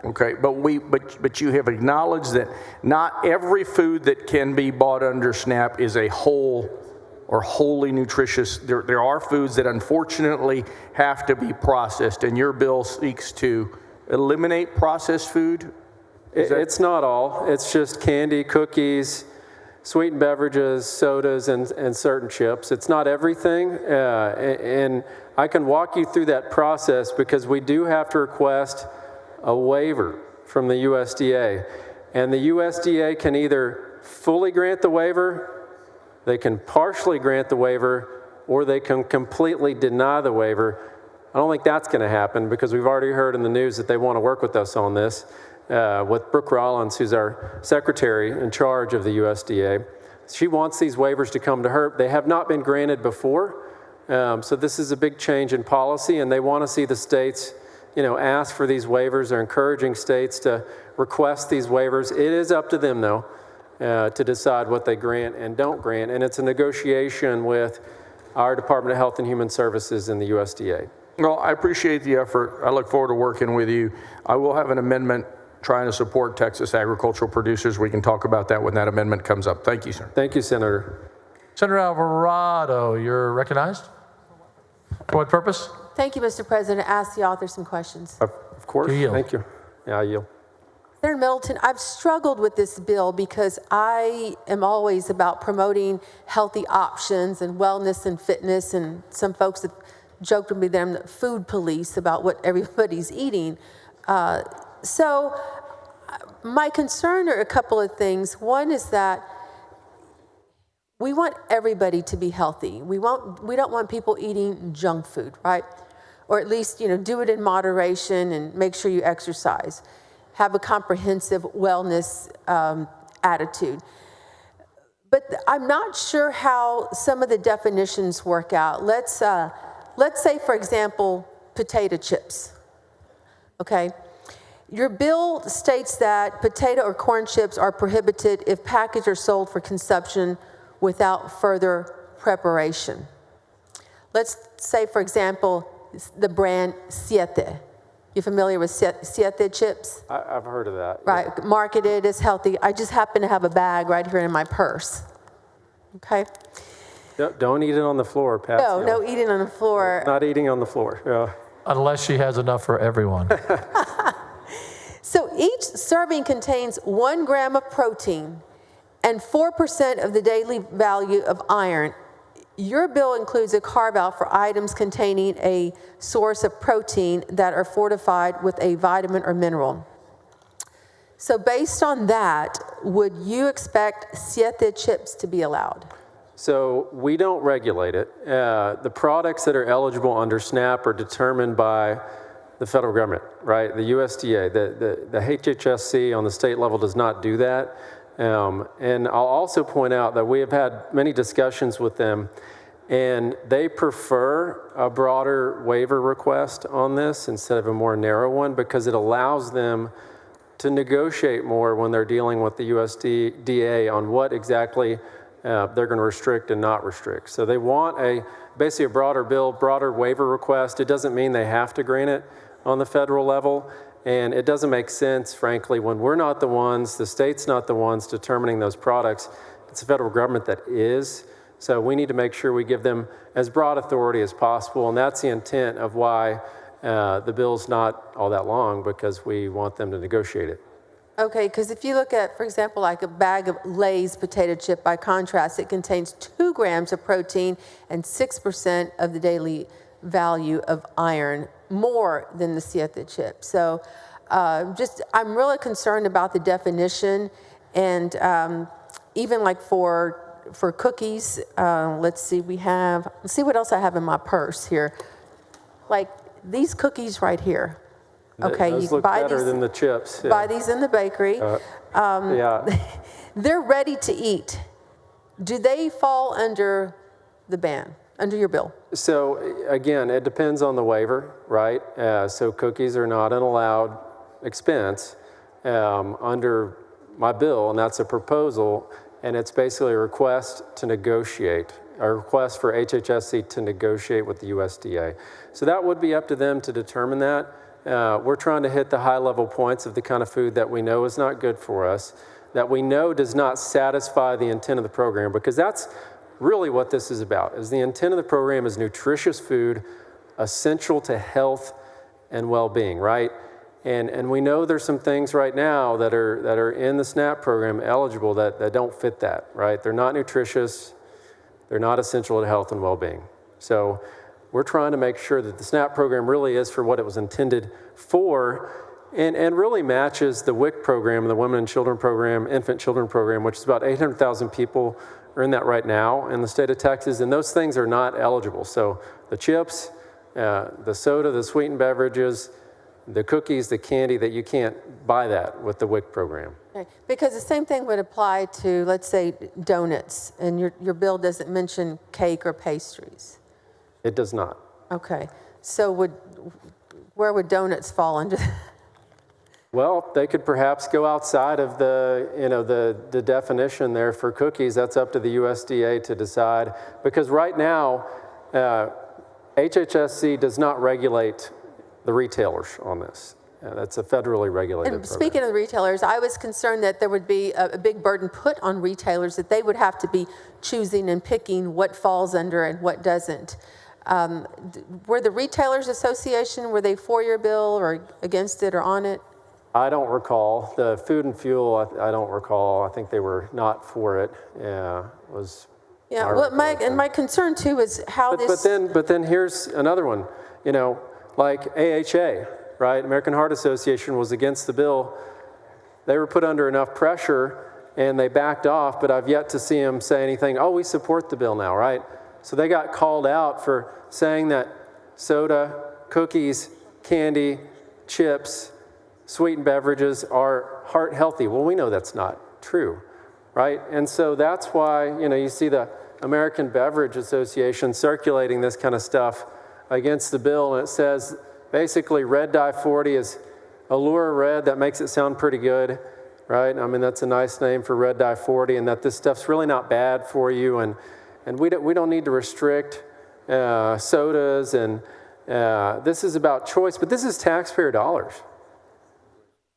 Okay, but you have acknowledged that not every food that can be bought under SNAP is a whole or wholly nutritious. There are foods that unfortunately have to be processed, and your bill seeks to eliminate processed food?
It's not all. It's just candy, cookies, sweetened beverages, sodas, and certain chips. It's not everything, and I can walk you through that process, because we do have to request a waiver from the USDA. And the USDA can either fully grant the waiver, they can partially grant the waiver, or they can completely deny the waiver. I don't think that's going to happen, because we've already heard in the news that they want to work with us on this, with Brooke Rollins, who's our secretary in charge of the USDA. She wants these waivers to come to her. They have not been granted before, so this is a big change in policy, and they want to see the states ask for these waivers. They're encouraging states to request these waivers. It is up to them, though, to decide what they grant and don't grant, and it's a negotiation with our Department of Health and Human Services and the USDA.
Well, I appreciate the effort. I look forward to working with you. I will have an amendment trying to support Texas agricultural producers. We can talk about that when that amendment comes up. Thank you, sir.
Thank you, Senator.
Senator Alvarado, you're recognized. For what purpose?
Thank you, Mr. President. Ask the author some questions.
Of course. Thank you. Yeah, I yield.
Senator Middleton, I've struggled with this bill because I am always about promoting healthy options and wellness and fitness, and some folks have joked with me that I'm the food police about what everybody's eating. So my concern are a couple of things. One is that we want everybody to be healthy. We don't want people eating junk food, right? Or at least, do it in moderation and make sure you exercise. Have a comprehensive wellness attitude. But I'm not sure how some of the definitions work out. Let's say, for example, potato chips, okay? Your bill states that potato or corn chips are prohibited if packaged or sold for consumption without further preparation. Let's say, for example, the brand Siete. You familiar with Siete chips?
I've heard of that.
Right, marketed as healthy. I just happen to have a bag right here in my purse. Okay?
Don't eat it on the floor, Pat.
No eating on the floor.
Not eating on the floor. Yeah.
Unless she has enough for everyone.
So each serving contains 1 gram of protein and 4% of the daily value of iron. Your bill includes a carve-out for items containing a source of protein that are fortified with a vitamin or mineral. So based on that, would you expect Siete chips to be allowed?
So we don't regulate it. The products that are eligible under SNAP are determined by the federal government, right? The USDA, the HHSC on the state level does not do that. And I'll also point out that we have had many discussions with them, and they prefer a broader waiver request on this instead of a more narrow one because it allows them to negotiate more when they're dealing with the USDA on what exactly they're going to restrict and not restrict. So they want basically a broader bill, broader waiver request. It doesn't mean they have to grant it on the federal level. And it doesn't make sense, frankly, when we're not the ones, the state's not the ones determining those products. It's the federal government that is. So we need to make sure we give them as broad authority as possible. And that's the intent of why the bill's not all that long, because we want them to negotiate it.
Okay, because if you look at, for example, like a bag of Lay's potato chip, by contrast, it contains 2 grams of protein and 6% of the daily value of iron, more than the Siete chip. So I'm really concerned about the definition, and even like for cookies, let's see what else I have in my purse here. Like these cookies right here. Okay,
those
you
look
buy
better
these,
than the chips. Yeah.
buy these in the bakery.
Yeah.
They're ready to eat. Do they fall under the ban, under your bill?
So again, it depends on the waiver, right? So cookies are not an allowed expense under my bill, and that's a proposal, and it's basically a request to negotiate, a request for HHSC to negotiate with the USDA. So that would be up to them to determine that. We're trying to hit the high-level points of the kind of food that we know is not good for us, that we know does not satisfy the intent of the program, because that's really what this is about. Is the intent of the program is nutritious food, essential to health and well-being, right? And we know there's some things right now that are in the SNAP program eligible that don't fit that, right? They're not nutritious, they're not essential to health and well-being. So we're trying to make sure that the SNAP program really is for what it was intended for, and really matches the WIC program, the Women and Children program, Infant Children program, which is about 800,000 people are in that right now in the state of Texas, and those things are not eligible. So the chips, the soda, the sweetened beverages, the cookies, the candy, that you can't buy that with the WIC program.
Okay. Because the same thing would apply to, let's say, donuts, and your bill doesn't mention cake or pastries.
It does not.
Okay. So where would donuts fall under that?
Well, they could perhaps go outside of the definition there for cookies. That's up to the USDA to decide, because right now, HHSC does not regulate the retailers on this. That's a federally regulated
And
program.
speaking of the retailers, I was concerned that there would be a big burden put on retailers, that they would have to be choosing and picking what falls under and what doesn't. Were the Retailers Association, were they for your bill or against it or on it?
I don't recall. The Food and Fuel, I don't recall. I think they were not for it. Yeah, it was
Yeah, well, my concern too is how this.
But then here's another one. You know, like AHA, right? American Heart Association was against the bill. They were put under enough pressure and they backed off, but I've yet to see them say anything, oh, we support the bill now, right? So they got called out for saying that soda, cookies, candy, chips, sweetened beverages are heart healthy. Well, we know that's not true, right? And so that's why, you see the American Beverage Association circulating this kind of stuff against the bill, and it says basically Red Dye 40 is Allure Red. That makes it sound pretty good, right? I mean, that's a nice name for Red Dye 40, and that this stuff's really not bad for you, and we don't need to restrict sodas, and this is about choice, but this is taxpayer dollars.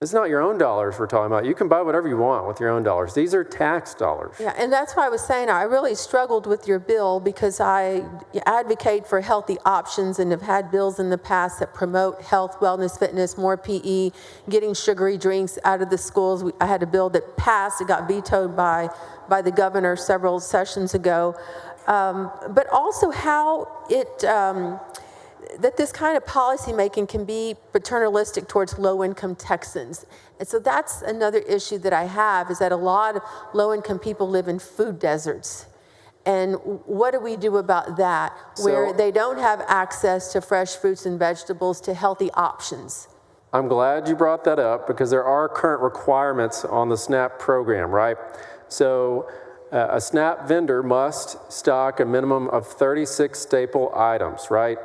It's not your own dollars we're talking about. You can buy whatever you want with your own dollars. These are tax dollars.
Yeah, and that's why I was saying I really struggled with your bill because I advocate for healthy options and have had bills in the past that promote health, wellness, fitness, more PE, getting sugary drinks out of the schools. I had a bill that passed. It got vetoed by the governor several sessions ago. But also how it... that this kind of policymaking can be paternalistic towards low-income Texans. And so that's another issue that I have, is that a lot of low-income people live in food deserts. And what do we do about that, where they don't have access to fresh fruits and vegetables, to healthy options?
I'm glad you brought that up because there are current requirements on the SNAP program, right? So a SNAP vendor must stock a minimum of 36 staple items, right?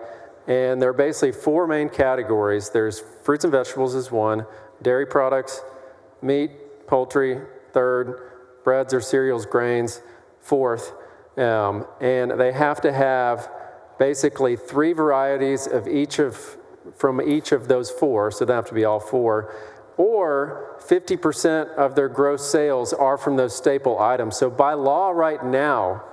And there are basically four main categories. There's fruits and vegetables is one, dairy products, meat, poultry, third, breads or cereals, grains, fourth. And they have to have basically 3 varieties of from each of those 4, so they have to be all 4, or 50% of their gross sales are from those staple items. So by law right now,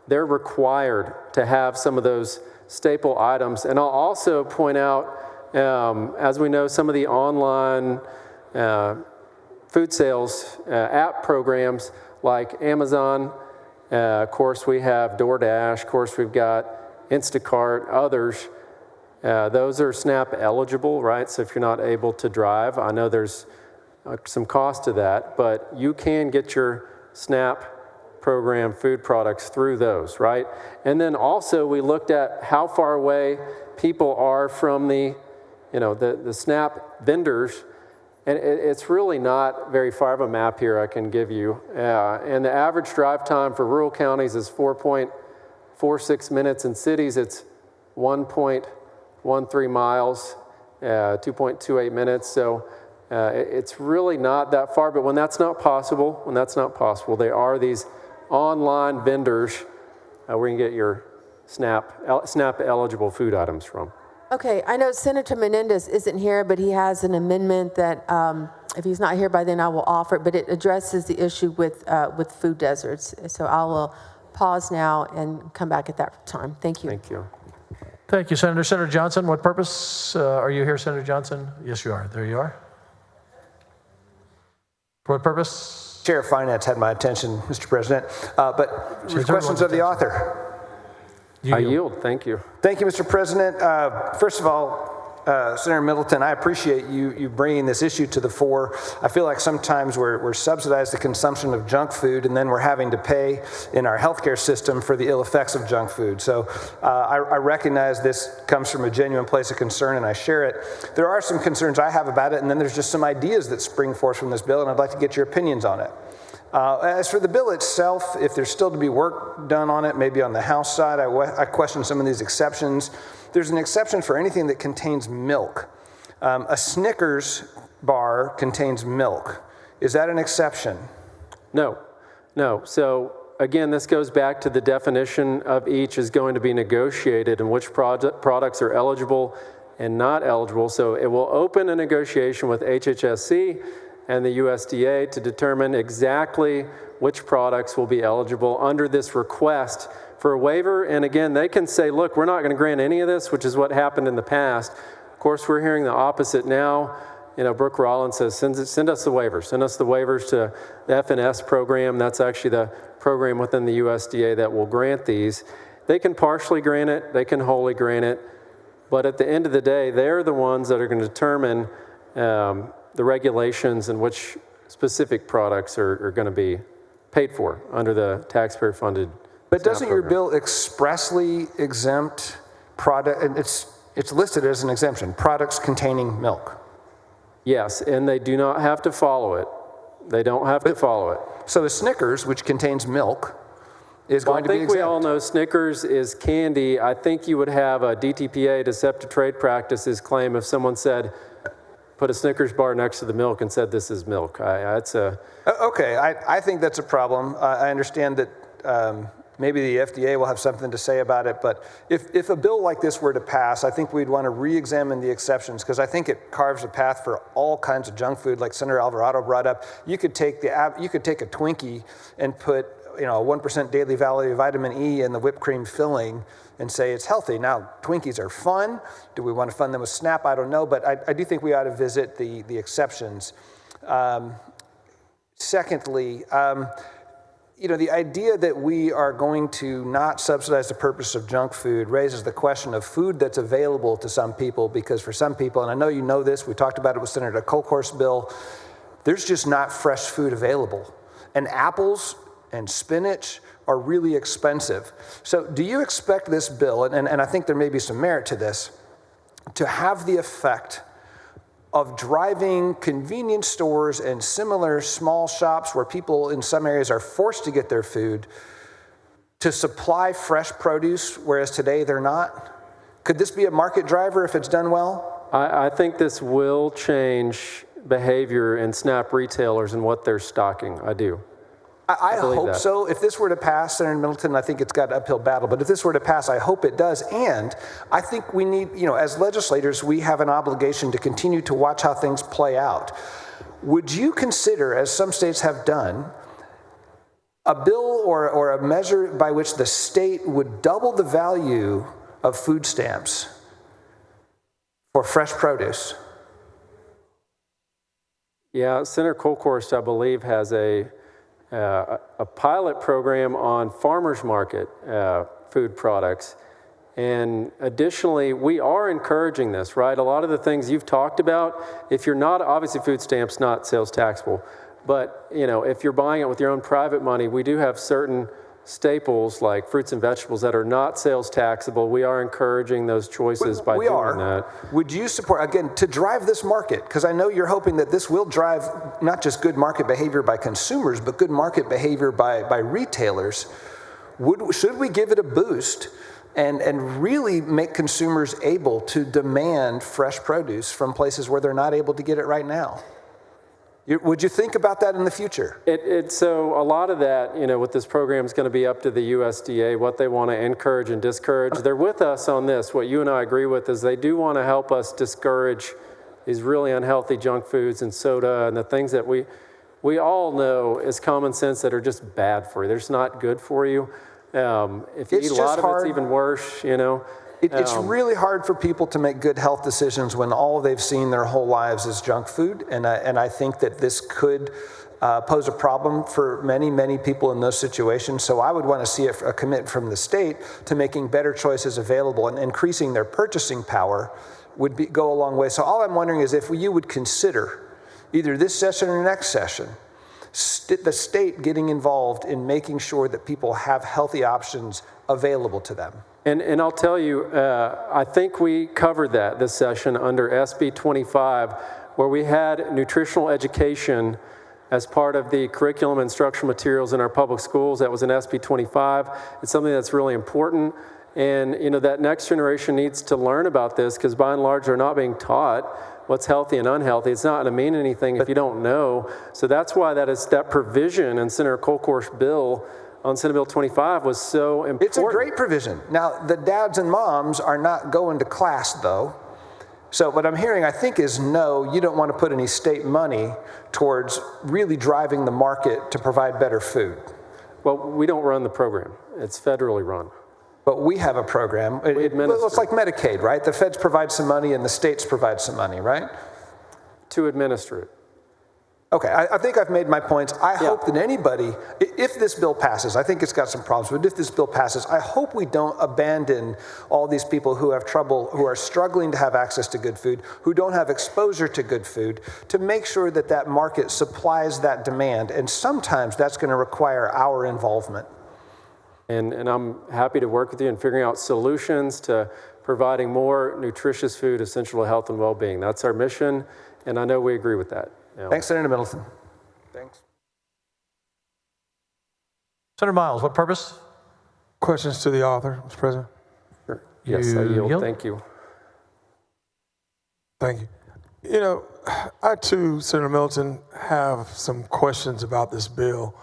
they're required to have some of those staple items. And I'll also point out, as we know, some of the online food sales app programs like Amazon, of course we have DoorDash, of course we've got Instacart, others. Those are SNAP eligible, right? So if you're not able to drive, I know there's some cost to that, but you can get your SNAP program food products through those, right? And then also we looked at how far away people are from the SNAP vendors, and it's really not very far of a map here I can give you. And the average drive time for rural counties is 4.46 minutes. In cities, it's 1.13 miles, 2.28 minutes. So it's really not that far. But when that's not possible, there are these online vendors where you can get your SNAP eligible food items from.
Okay, I know Senator Menendez isn't here, but he has an amendment that, if he's not here by then, I will offer it, but it addresses the issue with food deserts. So I will pause now and come back at that time. Thank you.
Thank you.
Thank you, Senator. Senator Johnson, what purpose are you here, Senator Johnson? Yes, you are. There you are. For what purpose?
Chair of Finance had my attention, Mr. President, but questions of the author.
I yield. Thank you.
Thank you, Mr. President. First of all, Senator Middleton, I appreciate you bringing this issue to the fore. I feel like sometimes we're subsidized the consumption of junk food, and then we're having to pay in our healthcare system for the ill effects of junk food. So I recognize this comes from a genuine place of concern, and I share it. There are some concerns I have about it, and then there's just some ideas that spring forth from this bill, and I'd like to get your opinions on it. As for the bill itself, if there's still to be work done on it, maybe on the House side, I question some of these exceptions. There's an exception for anything that contains milk. A Snickers bar contains milk. Is that an exception?
No. So again, this goes back to the definition of each is going to be negotiated and which products are eligible and not eligible. So it will open a negotiation with HHSC and the USDA to determine exactly which products will be eligible under this request for a waiver. And again, they can say, look, we're not going to grant any of this, which is what happened in the past. Of course, we're hearing the opposite now. Brooke Rollins says, send us the waivers. Send us the waivers to the FNS program. That's actually the program within the USDA that will grant these. They can partially grant it. They can wholly grant it. But at the end of the day, they're the ones that are going to determine the regulations and which specific products are going to be paid for under the taxpayer-funded.
But doesn't your bill expressly exempt product, and it's listed as an exemption, products containing milk?
Yes, and they do not have to follow it. They don't have to follow it.
So the Snickers, which contains milk, is going to be exempt.
I think we all know Snickers is candy. I think you would have a DTPA, Deceptive Trade Practices, claim if someone said, put a Snickers bar next to the milk and said this is milk.
Okay, I think that's a problem. I understand that maybe the FDA will have something to say about it, but if a bill like this were to pass, I think we'd want to re-examine the exceptions, because I think it carves a path for all kinds of junk food, like Senator Alvarado brought up. You could take a Twinkie and put a 1% daily value of vitamin E in the whipped cream filling and say it's healthy. Now, Twinkies are fun. Do we want to fund them with SNAP? I don't know, but I do think we ought to visit the exceptions. Secondly, the idea that we are going to not subsidize the purpose of junk food raises the question of food that's available to some people, because for some people, and I know you know this, we talked about it with Senator Kolkhorst's bill, there's just not fresh food available. And apples and spinach are really expensive. So do you expect this bill, and I think there may be some merit to this, to have the effect of driving convenience stores and similar small shops where people in some areas are forced to get their food to supply fresh produce, whereas today they're not? Could this be a market driver if it's done well?
I think this will change behavior in SNAP retailers and what they're stocking. I do.
I hope so. If this were to pass, Senator Middleton, I think it's got an uphill battle, but if this were to pass, I hope it does. And I think we need, as legislators, we have an obligation to continue to watch how things play out. Would you consider, as some states have done, a bill or a measure by which the state would double the value of food stamps for fresh produce?
Yeah, Senator Kolkhorst, I believe, has a pilot program on farmers market food products. And additionally, we are encouraging this, right? A lot of the things you've talked about, if you're not, obviously food stamps not sales taxable, but if you're buying it with your own private money, we do have certain staples like fruits and vegetables that are not sales taxable. We are encouraging those choices by doing that.
Would you support, again, to drive this market, because I know you're hoping that this will drive not just good market behavior by consumers, but good market behavior by retailers. Should we give it a boost and really make consumers able to demand fresh produce from places where they're not able to get it right now? Would you think about that in the future?
So a lot of that, with this program is going to be up to the USDA, what they want to encourage and discourage. They're with us on this. What you and I agree with is they do want to help us discourage these really unhealthy junk foods and soda and the things that we all know is common sense that are just bad for you. They're just not good for you. If you eat a lot of it, it's even worse,
It's really hard for people to make good health decisions when all they've seen their whole lives is junk food. And I think that this could pose a problem for many, many people in those situations. So I would want to see a commitment from the state to making better choices available, and increasing their purchasing power would go a long way. So all I'm wondering is if you would consider, either this session or next session, the state getting involved in making sure that people have healthy options available to them.
And I'll tell you, I think we covered that this session under SB 25, where we had nutritional education as part of the curriculum and instructional materials in our public schools. That was in SB 25. It's something that's really important. And that next generation needs to learn about this, because by and large, they're not being taught what's healthy and unhealthy. It's not going to mean anything if you don't know. So that's why that provision in Senator Kolkhorst's bill on Senate Bill 25 was so important.
It's a great provision. Now, the dads and moms are not going to class, though. So what I'm hearing, I think, is no, you don't want to put any state money towards really driving the market to provide better food.
Well, we don't run the program. It's federally run.
But we have a program. It's like Medicaid, right? The feds provide some money and the states provide some money, right?
to administer it.
Okay, I think I've made my points. I hope that anybody, if this bill passes, I think it's got some problems, but if this bill passes, I hope we don't abandon all these people who have trouble, who are struggling to have access to good food, who don't have exposure to good food, to make sure that that market supplies that demand. And sometimes that's going to require our involvement.
And I'm happy to work with you in figuring out solutions to providing more nutritious food essential to health and well-being. That's our mission, and I know we agree with that.
Thanks, Senator Middleton. Thanks.
Senator Miles, what purpose?
Questions to the author, Mr. President?
Sure. Yes, I yield. Thank you.
Thank you. You know, I too, Senator Middleton, have some questions about this bill.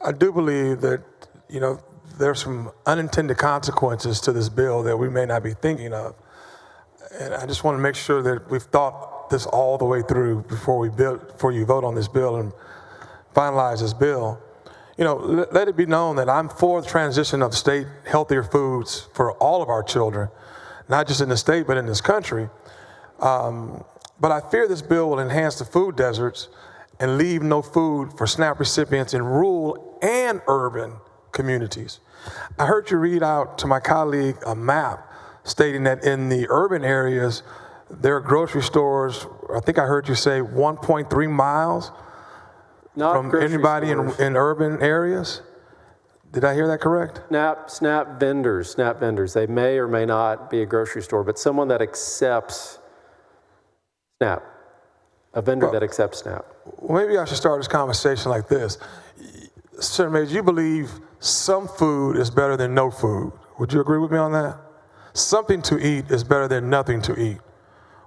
I do believe that, you know, there's some unintended consequences to this bill that we may not be thinking of. And I just want to make sure that we've thought this all the way through before you vote on this bill and finalize this bill. You know, let it be known that I'm for the transition of state healthier foods for all of our children, not just in the state, but in this country. But I fear this bill will enhance the food deserts and leave no food for SNAP recipients in rural and urban communities. I heard you read out to my colleague a map stating that in the urban areas, there are grocery stores, I think I heard you say 1.3 miles from anybody in urban areas. Did I hear that correct?
SNAP vendors. They may or may not be a grocery store, but someone that accepts SNAP, a vendor that accepts SNAP.
Well, maybe I should start this conversation like this. Senator Mays, you believe some food is better than no food. Would you agree with me on that? Something to eat is better than nothing to eat.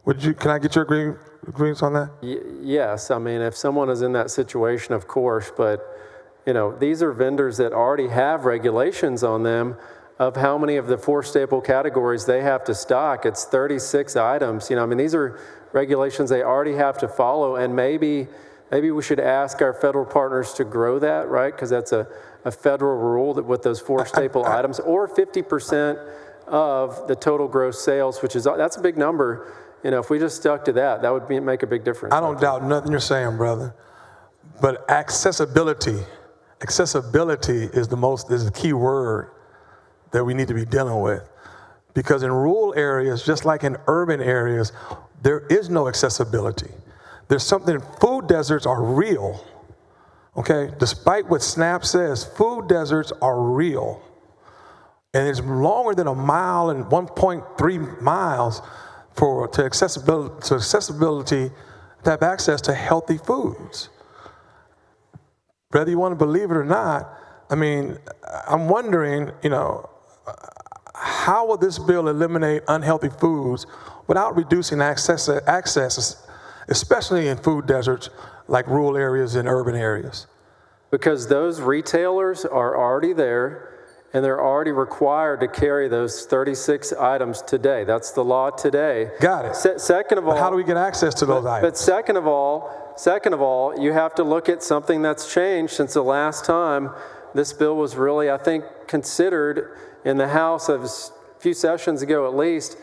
Can I get your agreements on that?
Yes, I mean, if someone is in that situation, of course, but you know, these are vendors that already have regulations on them of how many of the 4 staple categories they have to stock. It's 36 items. You know, I mean, these are regulations they already have to follow, and maybe we should ask our federal partners to grow that, right? Because that's a federal rule that with those 4 staple items, or 50% of the total gross sales, that's a big number. You know, if we just stuck to that, that would make a big difference.
I don't doubt nothing you're saying, brother. But accessibility is the key word that we need to be dealing with. Because in rural areas, just like in urban areas, there is no accessibility. There's something, food deserts are real, okay? Despite what SNAP says, food deserts are real. And it's longer than a mile and 1.3 miles to accessibility to have access to healthy foods. Whether you want to believe it or not, I mean, I'm wondering, you know, how will this bill eliminate unhealthy foods without reducing access, especially in food deserts like rural areas and urban areas?
Because those retailers are already there, and they're already required to carry those 36 items today. That's the law today.
Got it.
Second of all,
but how do we get access to those items?
But second of all, you have to look at something that's changed since the last time this bill was really, I think, considered in the House a few sessions ago at least.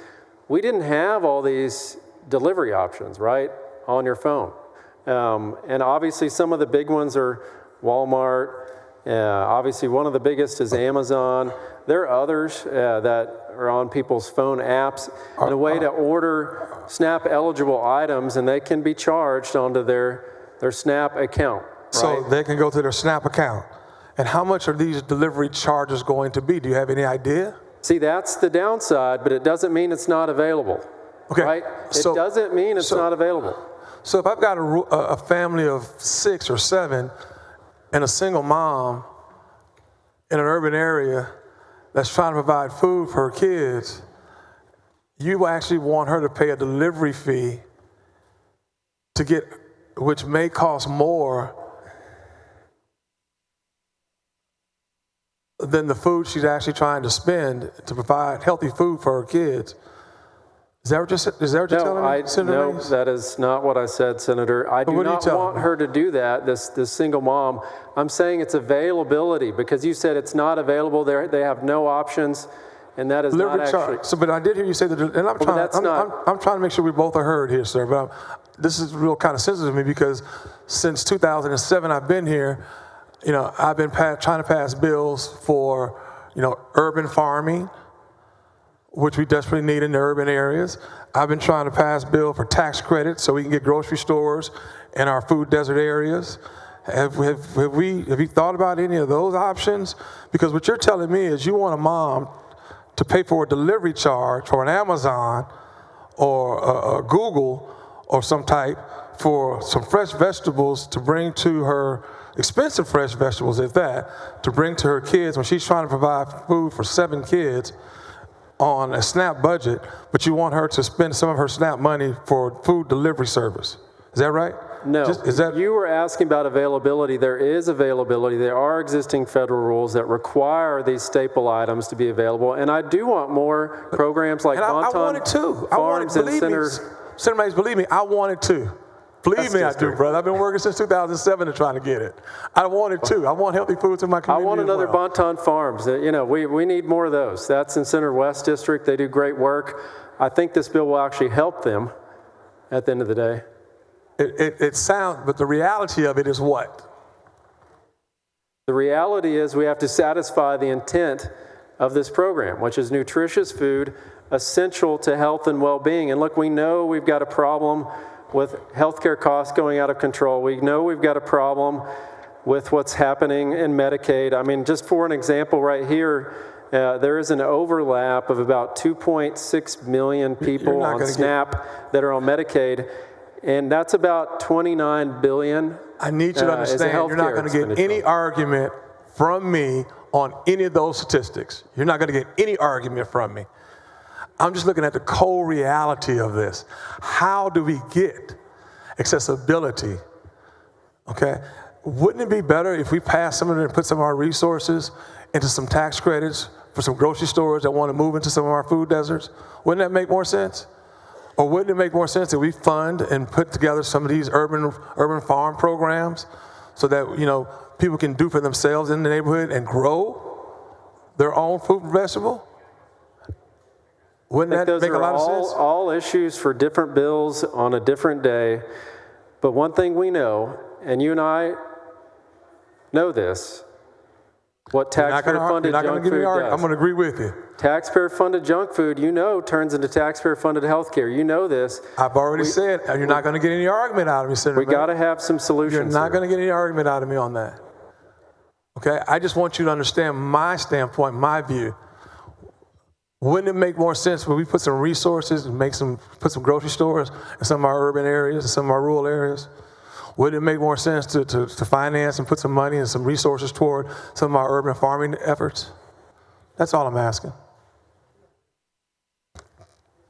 We didn't have all these delivery options, right, on your phone. And obviously some of the big ones are Walmart. Obviously, one of the biggest is Amazon. There are others that are on people's phone apps and a way to order SNAP-eligible items, and they can be charged onto their SNAP account. Right?
So they can go to their SNAP account. And how much are these delivery charges going to be? Do you have any idea?
See, that's the downside, but it doesn't mean it's not available.
Okay.
Right? It doesn't mean it's not available.
So if I've got a family of 6 or 7 and a single mom in an urban area that's trying to provide food for her kids, you actually want her to pay a delivery fee to get, which may cost more than the food she's actually trying to spend to provide healthy food for her kids. Is that what you're telling me, Senator
No,
Mays?
that is not what I said, Senator. I do not want her to do that, this single mom. I'm saying it's availability, because you said it's not available. They have no options, and that is not actually...
But I did hear you say that, and I'm trying to make sure we both are heard here, sir. But this is real kind of sensitive to me because since 2007 I've been here, I've been trying to pass bills for, urban farming, which we desperately need in the urban areas. I've been trying to pass bill for tax credits so we can get grocery stores in our food desert areas. Have you thought about any of those options? Because what you're telling me is you want a mom to pay for a delivery charge for an Amazon or a Google or some type for some fresh vegetables to bring to her, expensive fresh vegetables at that, to bring to her kids when she's trying to provide food for 7 kids on a SNAP budget, but you want her to spend some of her SNAP money for food delivery service. Is that right?
No. You were asking about availability. There is availability. There are existing federal rules that require these staple items to be available. And I do want more programs like Bonton
I wanted to.
Farms and Center.
Senator Mays, believe me, I wanted to. Believe me, I do, brother. I've been working since 2007 to try to get it. I wanted to. I want healthy foods in my community.
I want another
as well.
Bonton Farms. We need more of those. That's in Center West District. They do great work. I think this bill will actually help them at the end of the day.
It sounds, but the reality of it is what?
The reality is we have to satisfy the intent of this program, which is nutritious food essential to health and well-being. And look, we know we've got a problem with healthcare costs going out of control. We know we've got a problem with what's happening in Medicaid. I mean, just for an example right here, there is an overlap of about 2.6 million people on SNAP that are on Medicaid. And that's about $29 billion.
I need you to understand, you're not going to get any argument from me on any of those statistics. You're not going to get any argument from me. I'm just looking at the cold reality of this. How do we get accessibility? Okay? Wouldn't it be better if we pass some of it and put some of our resources into some tax credits for some grocery stores that want to move into some of our food deserts? Wouldn't that make more sense? Or wouldn't it make more sense that we fund and put together some of these urban farm programs so that, people can do for themselves in the neighborhood and grow their own fruit and vegetable? Wouldn't that make a lot of sense?
All issues for different bills on a different day. But one thing we know, and you and I know this, what taxpayer-funded junk food does.
I'm going to agree with you.
Taxpayer-funded junk food, turns into taxpayer-funded health care. You know this.
I've already said, and you're not going to get any argument out of me, Senator.
We got to have some solutions.
You're not going to get any argument out of me on that. Okay? I just want you to understand my standpoint, my view. Wouldn't it make more sense when we put some resources and put some grocery stores in some of our urban areas and some of our rural areas? Wouldn't it make more sense to finance and put some money and some resources toward some of our urban farming efforts? That's all I'm asking.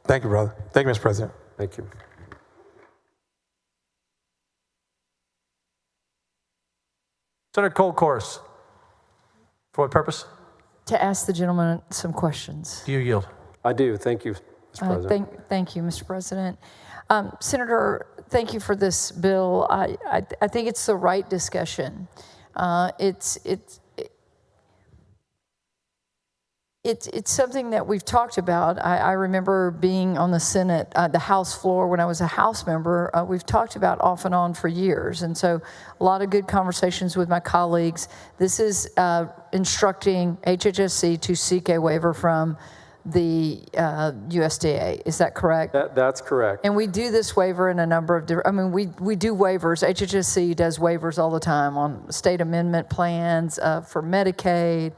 Thank you, brother. Thank you, Mr. President.
Thank you.
Senator Colcourse. For what purpose?
To ask the gentleman some questions.
Do you yield?
I do. Thank you, Mr. President.
Thank you, Mr. President. Senator, thank you for this bill. I think it's the right discussion. It's something that we've talked about. I remember being on the Senate, the House floor when I was a House member. We've talked about off and on for years. And so a lot of good conversations with my colleagues. This is instructing HHSC to seek a waiver from the USDA. Is that correct?
That's correct.
And we do this waiver in a number of different, we do waivers. HHSC does waivers all the time on state amendment plans for Medicaid,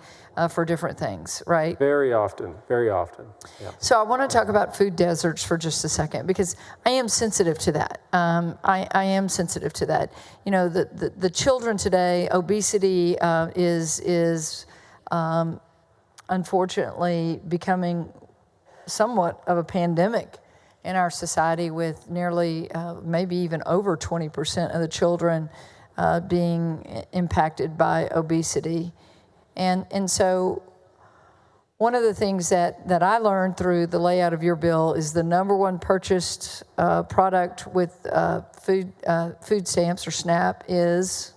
for different things, right?
Very often, very often. Yeah.
So I want to talk about food deserts for just a second because I am sensitive to that. I am sensitive to that. The children today, obesity is unfortunately becoming somewhat of a pandemic in our society, with nearly maybe even over 20% of the children being impacted by obesity. And so one of the things that I learned through the layout of your bill is the number one purchased product with food stamps or SNAP is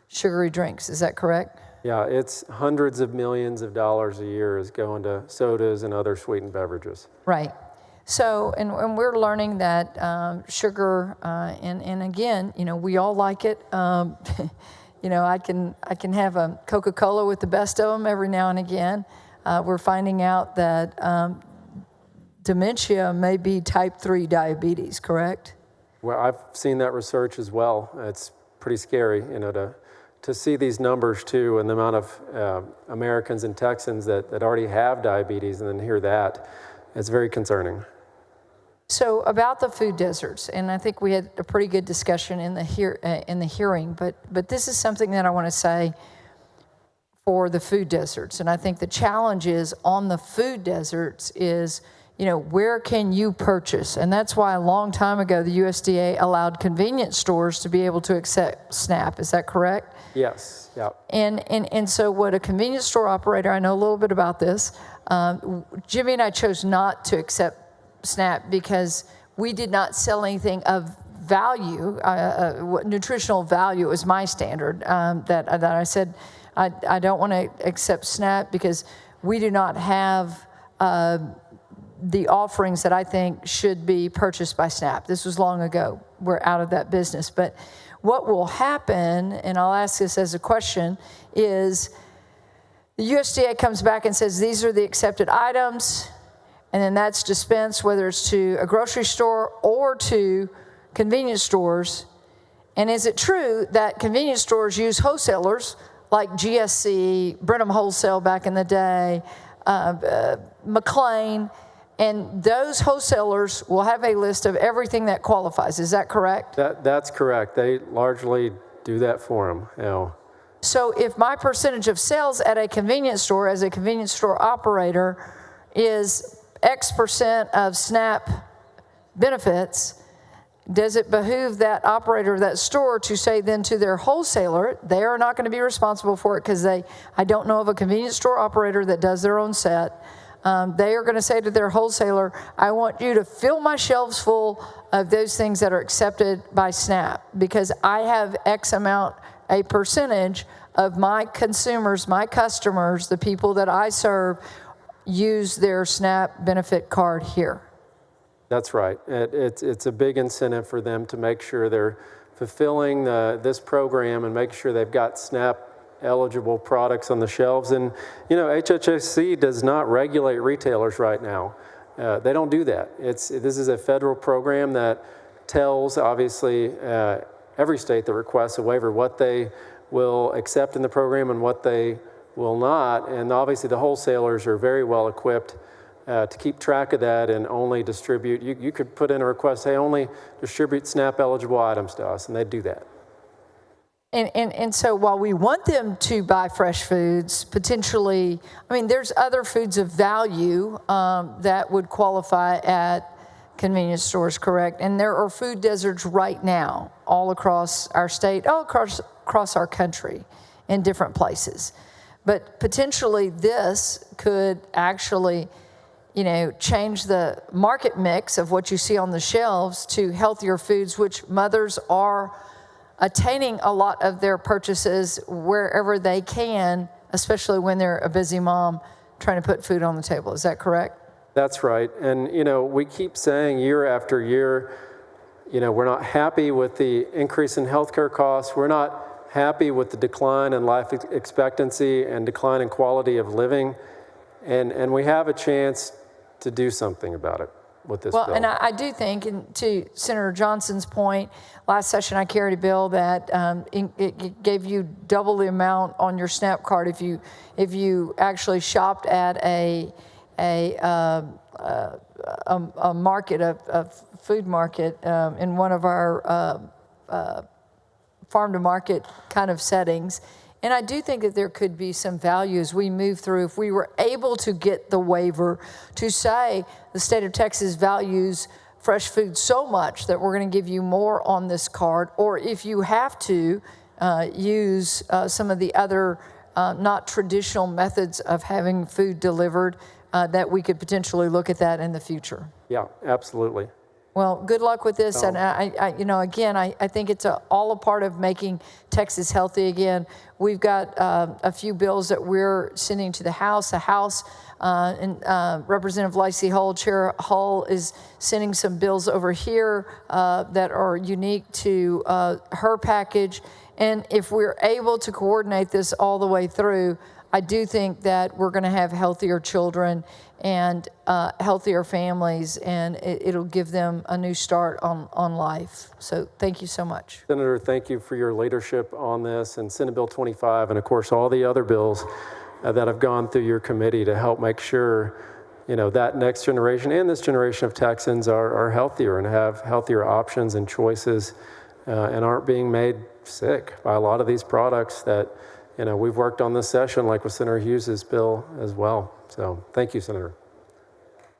sugary drinks. Is that correct?
Yeah, it's hundreds of millions of dollars a year is going to sodas and other sweetened beverages.
Right. So, and we're learning that sugar, and again, we all like it. I can have a Coca-Cola with the best of them every now and again. We're finding out that dementia may be type 3 diabetes, correct?
Well, I've seen that research as well. It's pretty scary, to see these numbers too, and the amount of Americans and Texans that already have diabetes, and then hear that. It's very concerning.
So about the food deserts, and I think we had a pretty good discussion in the hearing, but this is something that I want to say for the food deserts, and I think the challenge is on the food deserts is, where can you purchase? And that's why a long time ago the USDA allowed convenience stores to be able to accept SNAP. Is that correct?
Yes. Yeah.
And so what a convenience store operator, I know a little bit about this. Jimmy and I chose not to accept SNAP because we did not sell anything of value, nutritional value is my standard. That I said I don't want to accept SNAP because we do not have the offerings that I think should be purchased by SNAP. This was long ago. We're out of that business. But what will happen, and I'll ask this as a question, is the USDA comes back and says these are the accepted items, and then that's dispensed, whether it's to a grocery store or to convenience stores. And is it true that convenience stores use wholesalers like GSC, Brenham Wholesale back in the day, McLean, and those wholesalers will have a list of everything that qualifies? Is that correct?
That's correct. They largely do that for them.
So if my percentage of sales at a convenience store as a convenience store operator is X percent of SNAP benefits, does it behoove that operator of that store to say then to their wholesaler, they are not going to be responsible for it because I don't know of a convenience store operator that does their own set. They are going to say to their wholesaler, I want you to fill my shelves full of those things that are accepted by SNAP because I have X amount, a percentage of my consumers, my customers, the people that I serve, use their SNAP benefit card here.
That's right. It's a big incentive for them to make sure they're fulfilling this program and make sure they've got SNAP eligible products on the shelves. And, HHSC does not regulate retailers right now. They don't do that. This is a federal program that tells, obviously, every state that requests a waiver what they will accept in the program and what they will not. And obviously the wholesalers are very well equipped to keep track of that and only distribute. You could put in a request, hey, only distribute SNAP eligible items to us, and they'd do that.
And so while we want them to buy fresh foods, potentially, there's other foods of value that would qualify at convenience stores, correct? And there are food deserts right now all across our state, all across our country in different places. But potentially this could actually, change the market mix of what you see on the shelves to healthier foods, which mothers are attaining a lot of their purchases wherever they can, especially when they're a busy mom trying to put food on the table. Is that correct?
That's right. And, we keep saying year after year, we're not happy with the increase in healthcare costs. We're not happy with the decline in life expectancy and decline in quality of living. And we have a chance to do something about it with this bill.
Well, and I do think, and to Senator Johnson's point, last session I carried a bill that it gave you double the amount on your SNAP card if you actually shopped at a market, a food market in one of our farm to market kind of settings. And I do think that there could be some value as we move through. If we were able to get the waiver to say the state of Texas values fresh food so much that we're going to give you more on this card, or if you have to use some of the other not traditional methods of having food delivered, that we could potentially look at that in the future.
Yeah, absolutely.
Well, good luck with this. And I think it's all a part of making Texas healthy again. We've got a few bills that we're sending to the House. And Representative Lacey Hull, Chair Hull, is sending some bills over here that are unique to her package. And if we're able to coordinate this all the way through, I do think that we're going to have healthier children and healthier families, and it'll give them a new start on life. So thank you so much.
Senator, thank you for your leadership on this, and Senate Bill 25, and of course all the other bills that have gone through your committee to help make sure, that next generation and this generation of Texans are healthier and have healthier options and choices, and aren't being made sick by a lot of these products that, we've worked on this session, like with Senator Hughes's bill as well. So thank you, Senator.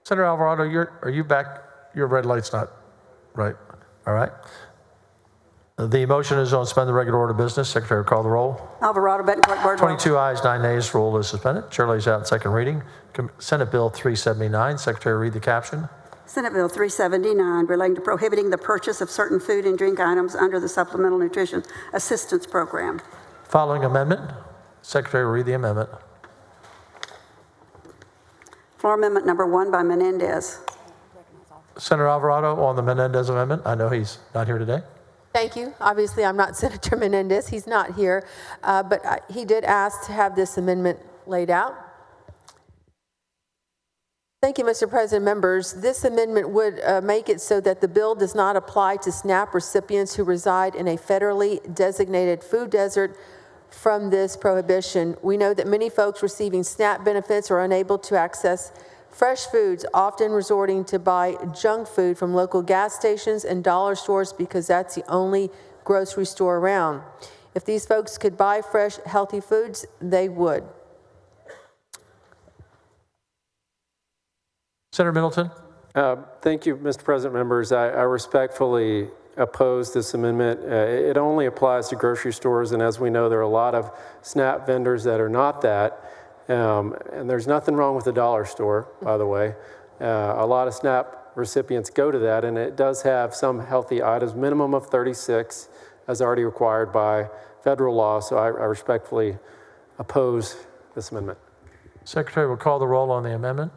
Senator Alvarado, are you back? Your red light's not right. All right. The motion is on suspend the regular order of business. Secretary will call the roll.
Alvarado, Betancourt, Birdwell.
22 ayes, 9 nays. Rule is suspended. Chair lays out second reading. Senate Bill 379. Secretary, read the caption.
Senate Bill 379, relating to prohibiting the purchase of certain food and drink items under the Supplemental Nutrition Assistance Program.
Following amendment. Secretary will read the amendment.
Floor Amendment number 1 by Menendez.
Senator Alvarado on the Menendez amendment. I know he's not here today.
Thank you. Obviously, I'm not Senator Menendez. He's not here. But he did ask to have this amendment laid out. Thank you, Mr. President. Members, this amendment would make it so that the bill does not apply to SNAP recipients who reside in a federally designated food desert from this prohibition. We know that many folks receiving SNAP benefits are unable to access fresh foods, often resorting to buy junk food from local gas stations and dollar stores because that's the only grocery store around. If these folks could buy fresh, healthy foods, they would.
Senator Middleton.
Thank you, Mr. President. Members, I respectfully oppose this amendment. It only applies to grocery stores, and as we know, there are a lot of SNAP vendors that are not that. And there's nothing wrong with the dollar store, by the way. A lot of SNAP recipients go to that, and it does have some healthy items, minimum of 36, as already required by federal law. So I respectfully oppose this amendment.
Secretary will call the roll on the amendment.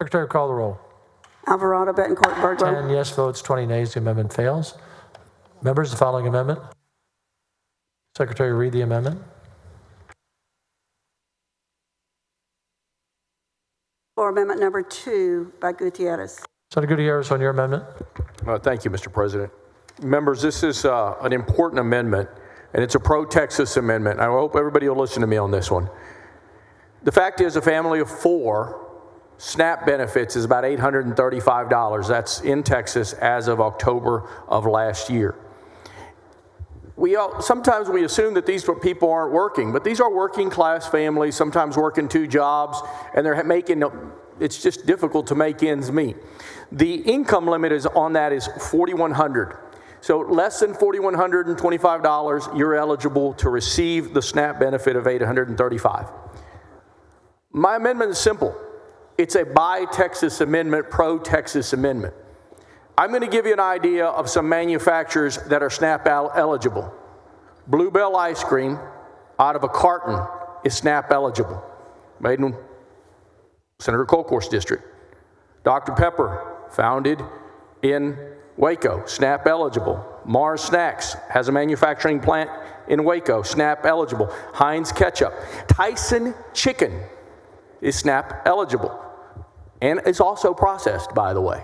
Secretary, call the roll.
Alvarado, Betancourt, Birdwell.
10 yes votes, 20 nays. The amendment fails. Members, the following amendment. Secretary, read the amendment.
Floor Amendment number 2 by Gutierrez.
Senator Gutierrez on your amendment.
Thank you, Mr. President. Members, this is an important amendment, and it's a pro-Texas amendment. I hope everybody will listen to me on this one. The fact is, a family of 4, SNAP benefits is about $835. That's in Texas as of October of last year. Sometimes we assume that these people aren't working, but these are working class families, sometimes working 2 jobs, and they're making, it's just difficult to make ends meet. The income limit on that is $4,100. So less than $4,125, you're eligible to receive the SNAP benefit of $835. My amendment is simple. It's a Buy Texas amendment, pro-Texas amendment. I'm going to give you an idea of some manufacturers that are SNAP eligible. Bluebell ice cream out of a carton is SNAP eligible, made in Senator Colcourt's district. Dr. Pepper, founded in Waco, SNAP eligible. Mars Snacks has a manufacturing plant in Waco, SNAP eligible. Heinz Ketchup. Tyson Chicken is SNAP eligible. And it's also processed, by the way.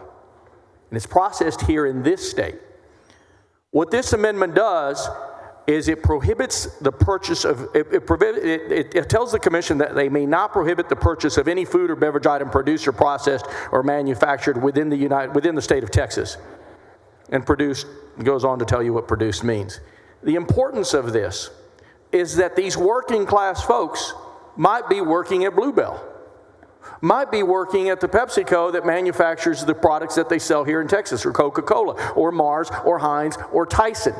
And it's processed here in this state. What this amendment does is it prohibits the purchase of, it tells the commission that they may not prohibit the purchase of any food or beverage item produced or processed or manufactured within the state of Texas. And produced goes on to tell you what produced means. The importance of this is that these working class folks might be working at Bluebell, might be working at the PepsiCo that manufactures the products that they sell here in Texas, or Coca-Cola, or Mars, or Heinz, or Tyson.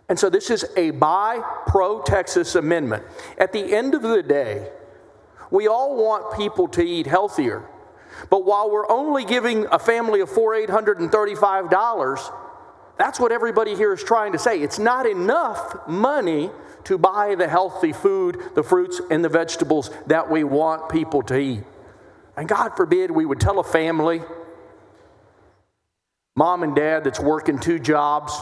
And so this is a Buy Pro-Texas amendment. At the end of the day, we all want people to eat healthier. But while we're only giving a family of four $835, that's what everybody here is trying to say. It's not enough money to buy the healthy food, the fruits and the vegetables that we want people to eat. And God forbid we would tell a family, mom and dad that's working 2 jobs,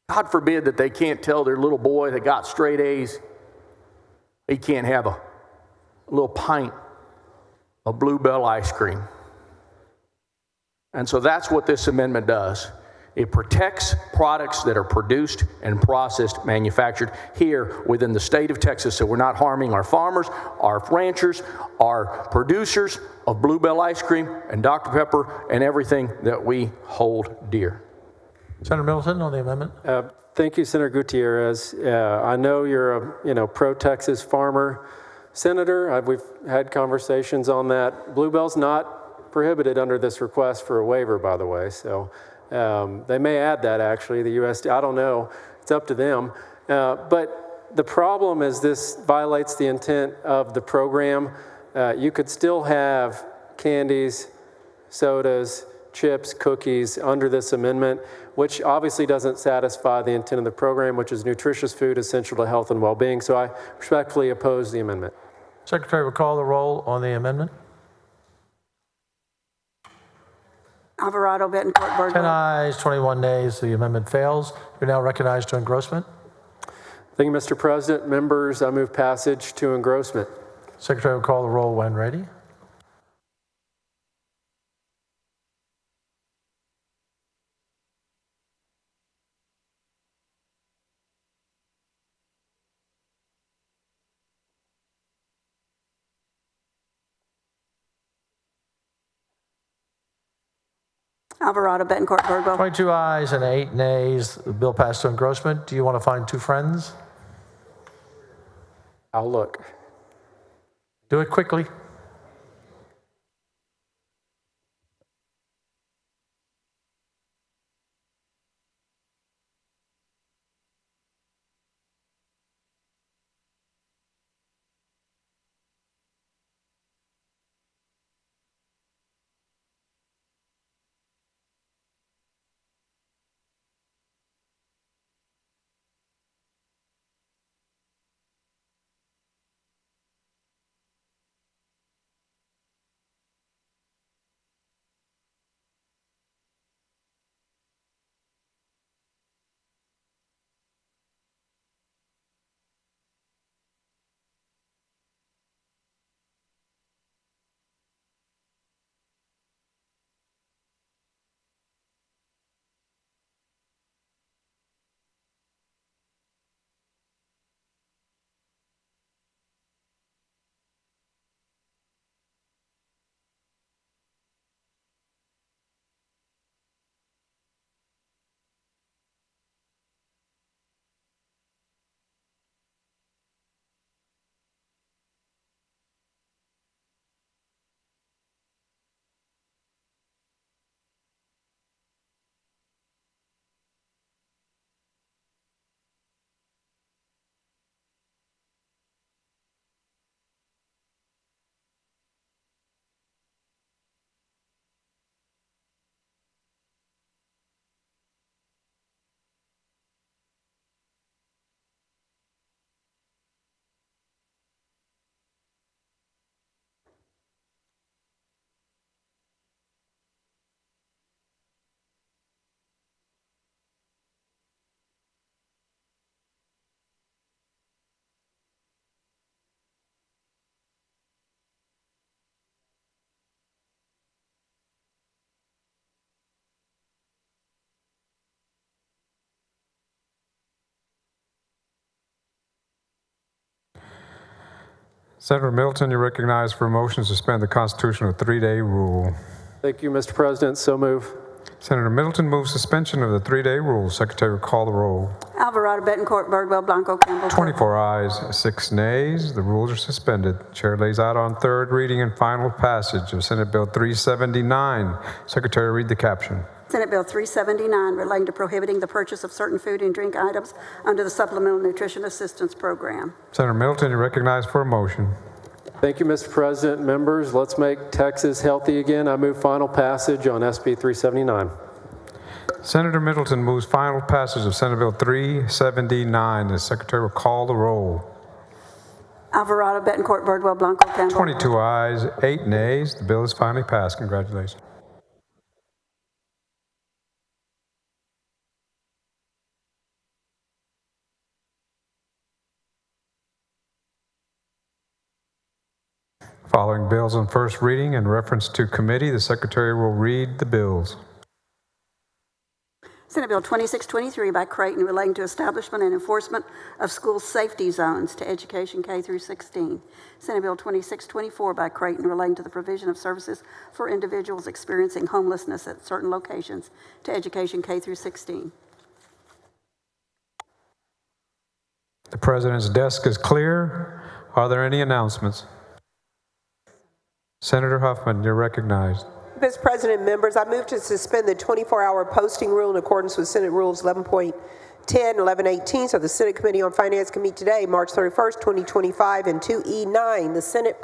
God forbid that they can't tell their little boy that got straight A's, he can't have a little pint of Bluebell ice cream. And so that's what this amendment does. It protects products that are produced and processed, manufactured here within the state of Texas, so we're not harming our farmers, our ranchers, our producers of Bluebell ice cream and Dr. Pepper and everything that we hold dear.
Senator Middleton on the amendment.
Thank you, Senator Gutierrez. I know you're a pro-Texas farmer. Senator, we've had conversations on that. Bluebell's not prohibited under this request for a waiver, by the way, so they may add that, actually, the USDA. I don't know. It's up to them. But the problem is this violates the intent of the program. You could still have candies, sodas, chips, cookies under this amendment, which obviously doesn't satisfy the intent of the program, which is nutritious food essential to health and well-being. So I respectfully oppose the amendment.
Secretary will call the roll on the amendment.
Alvarado, Bettencourt, Birdwell.
10 ayes, 21 nays. The amendment fails. You're now recognized to engrossment.
Thank you, Mr. President. Members, I move passage to engrossment.
Secretary will call the roll when ready.
Alvarado, Bettencourt, Birdwell.
22 ayes and 8 nays. The bill passed to engrossment. Do you want to find 2 friends?
I'll look.
Do it quickly.
Senator Middleton, you're recognized for a motion to suspend the constitutional 3-day rule.
Thank you, Mr. President. So move.
Senator Middleton moves suspension of the 3-day rule. Secretary will call the roll.
Alvarado, Betancourt, Birdwell, Blanco, Campbell.
24 ayes, 6 nays. The rules are suspended. Chair lays out on third reading and final passage of Senate Bill 379. Secretary, read the caption.
Senate Bill 379 relating to prohibiting the purchase of certain food and drink items under the Supplemental Nutrition Assistance Program.
Senator Middleton, you're recognized for a motion.
Thank you, Mr. President. Members, let's make Texas healthy again. I move final passage on SB 379.
Senator Middleton moves final passage of Senate Bill 379. The Secretary will call the roll.
Alvarado, Betancourt, Birdwell, Blanco, Campbell.
22 ayes, 8 nays. The bill is finally passed. Congratulations. Following bills on first reading and reference to committee, the Secretary will read the bills.
Senate Bill 2623 by Creighton relating to establishment and enforcement of school safety zones to education K through 16. Senate Bill 2624 by Creighton relating to the provision of services for individuals experiencing homelessness at certain locations to education K through 16.
The President's desk is clear. Are there any announcements? Senator Huffman, you're recognized.
Mr. President, members, I move to suspend the 24-hour posting rule in accordance with Senate Rules 11.10 and 11.18, so the Senate Committee on Finance can meet today, March 31st, 2025, in 2E9, the Senate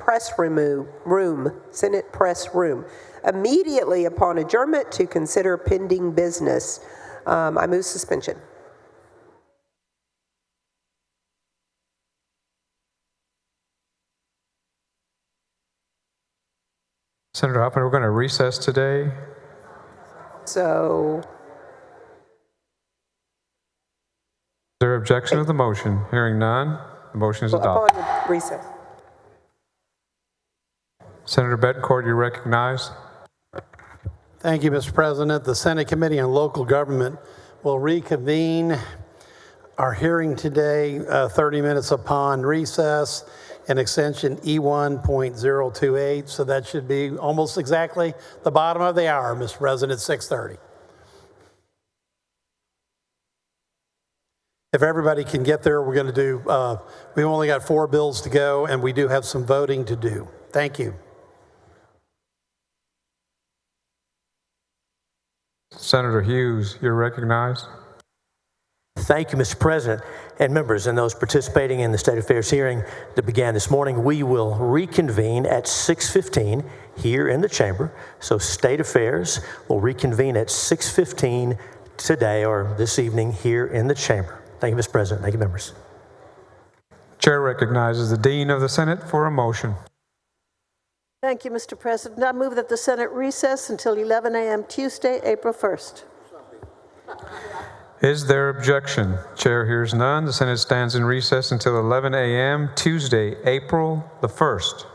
Press Room, immediately upon adjournment to consider pending business. I move suspension.
Senator Huffman, we're going to recess today.
So,
is there objection to the motion? Hearing none, the motion is adopted.
upon the recess.
Senator Betancourt, you're recognized.
Thank you, Mr. President. The Senate Committee on Local Government will reconvene our hearing today 30 minutes upon recess in extension E1.028. So that should be almost exactly the bottom of the hour, Mr. President, 6:30. If everybody can get there, we're going to do, we've only got 4 bills to go, and we do have some voting to do. Thank you.
Senator Hughes, you're recognized.
Thank you, Mr. President and members, and those participating in the State Affairs hearing that began this morning. We will reconvene at 6:15 here in the chamber. So State Affairs will reconvene at 6:15 today or this evening here in the chamber. Thank you, Mr. President. Thank you, members.
Chair recognizes the Dean of the Senate for a motion.
Thank you, Mr. President. I move that the Senate recess until 11 a.m. Tuesday, April 1st.
Is there objection? Chair hears none. The Senate stands in recess until 11 a.m. Tuesday, April the 1st.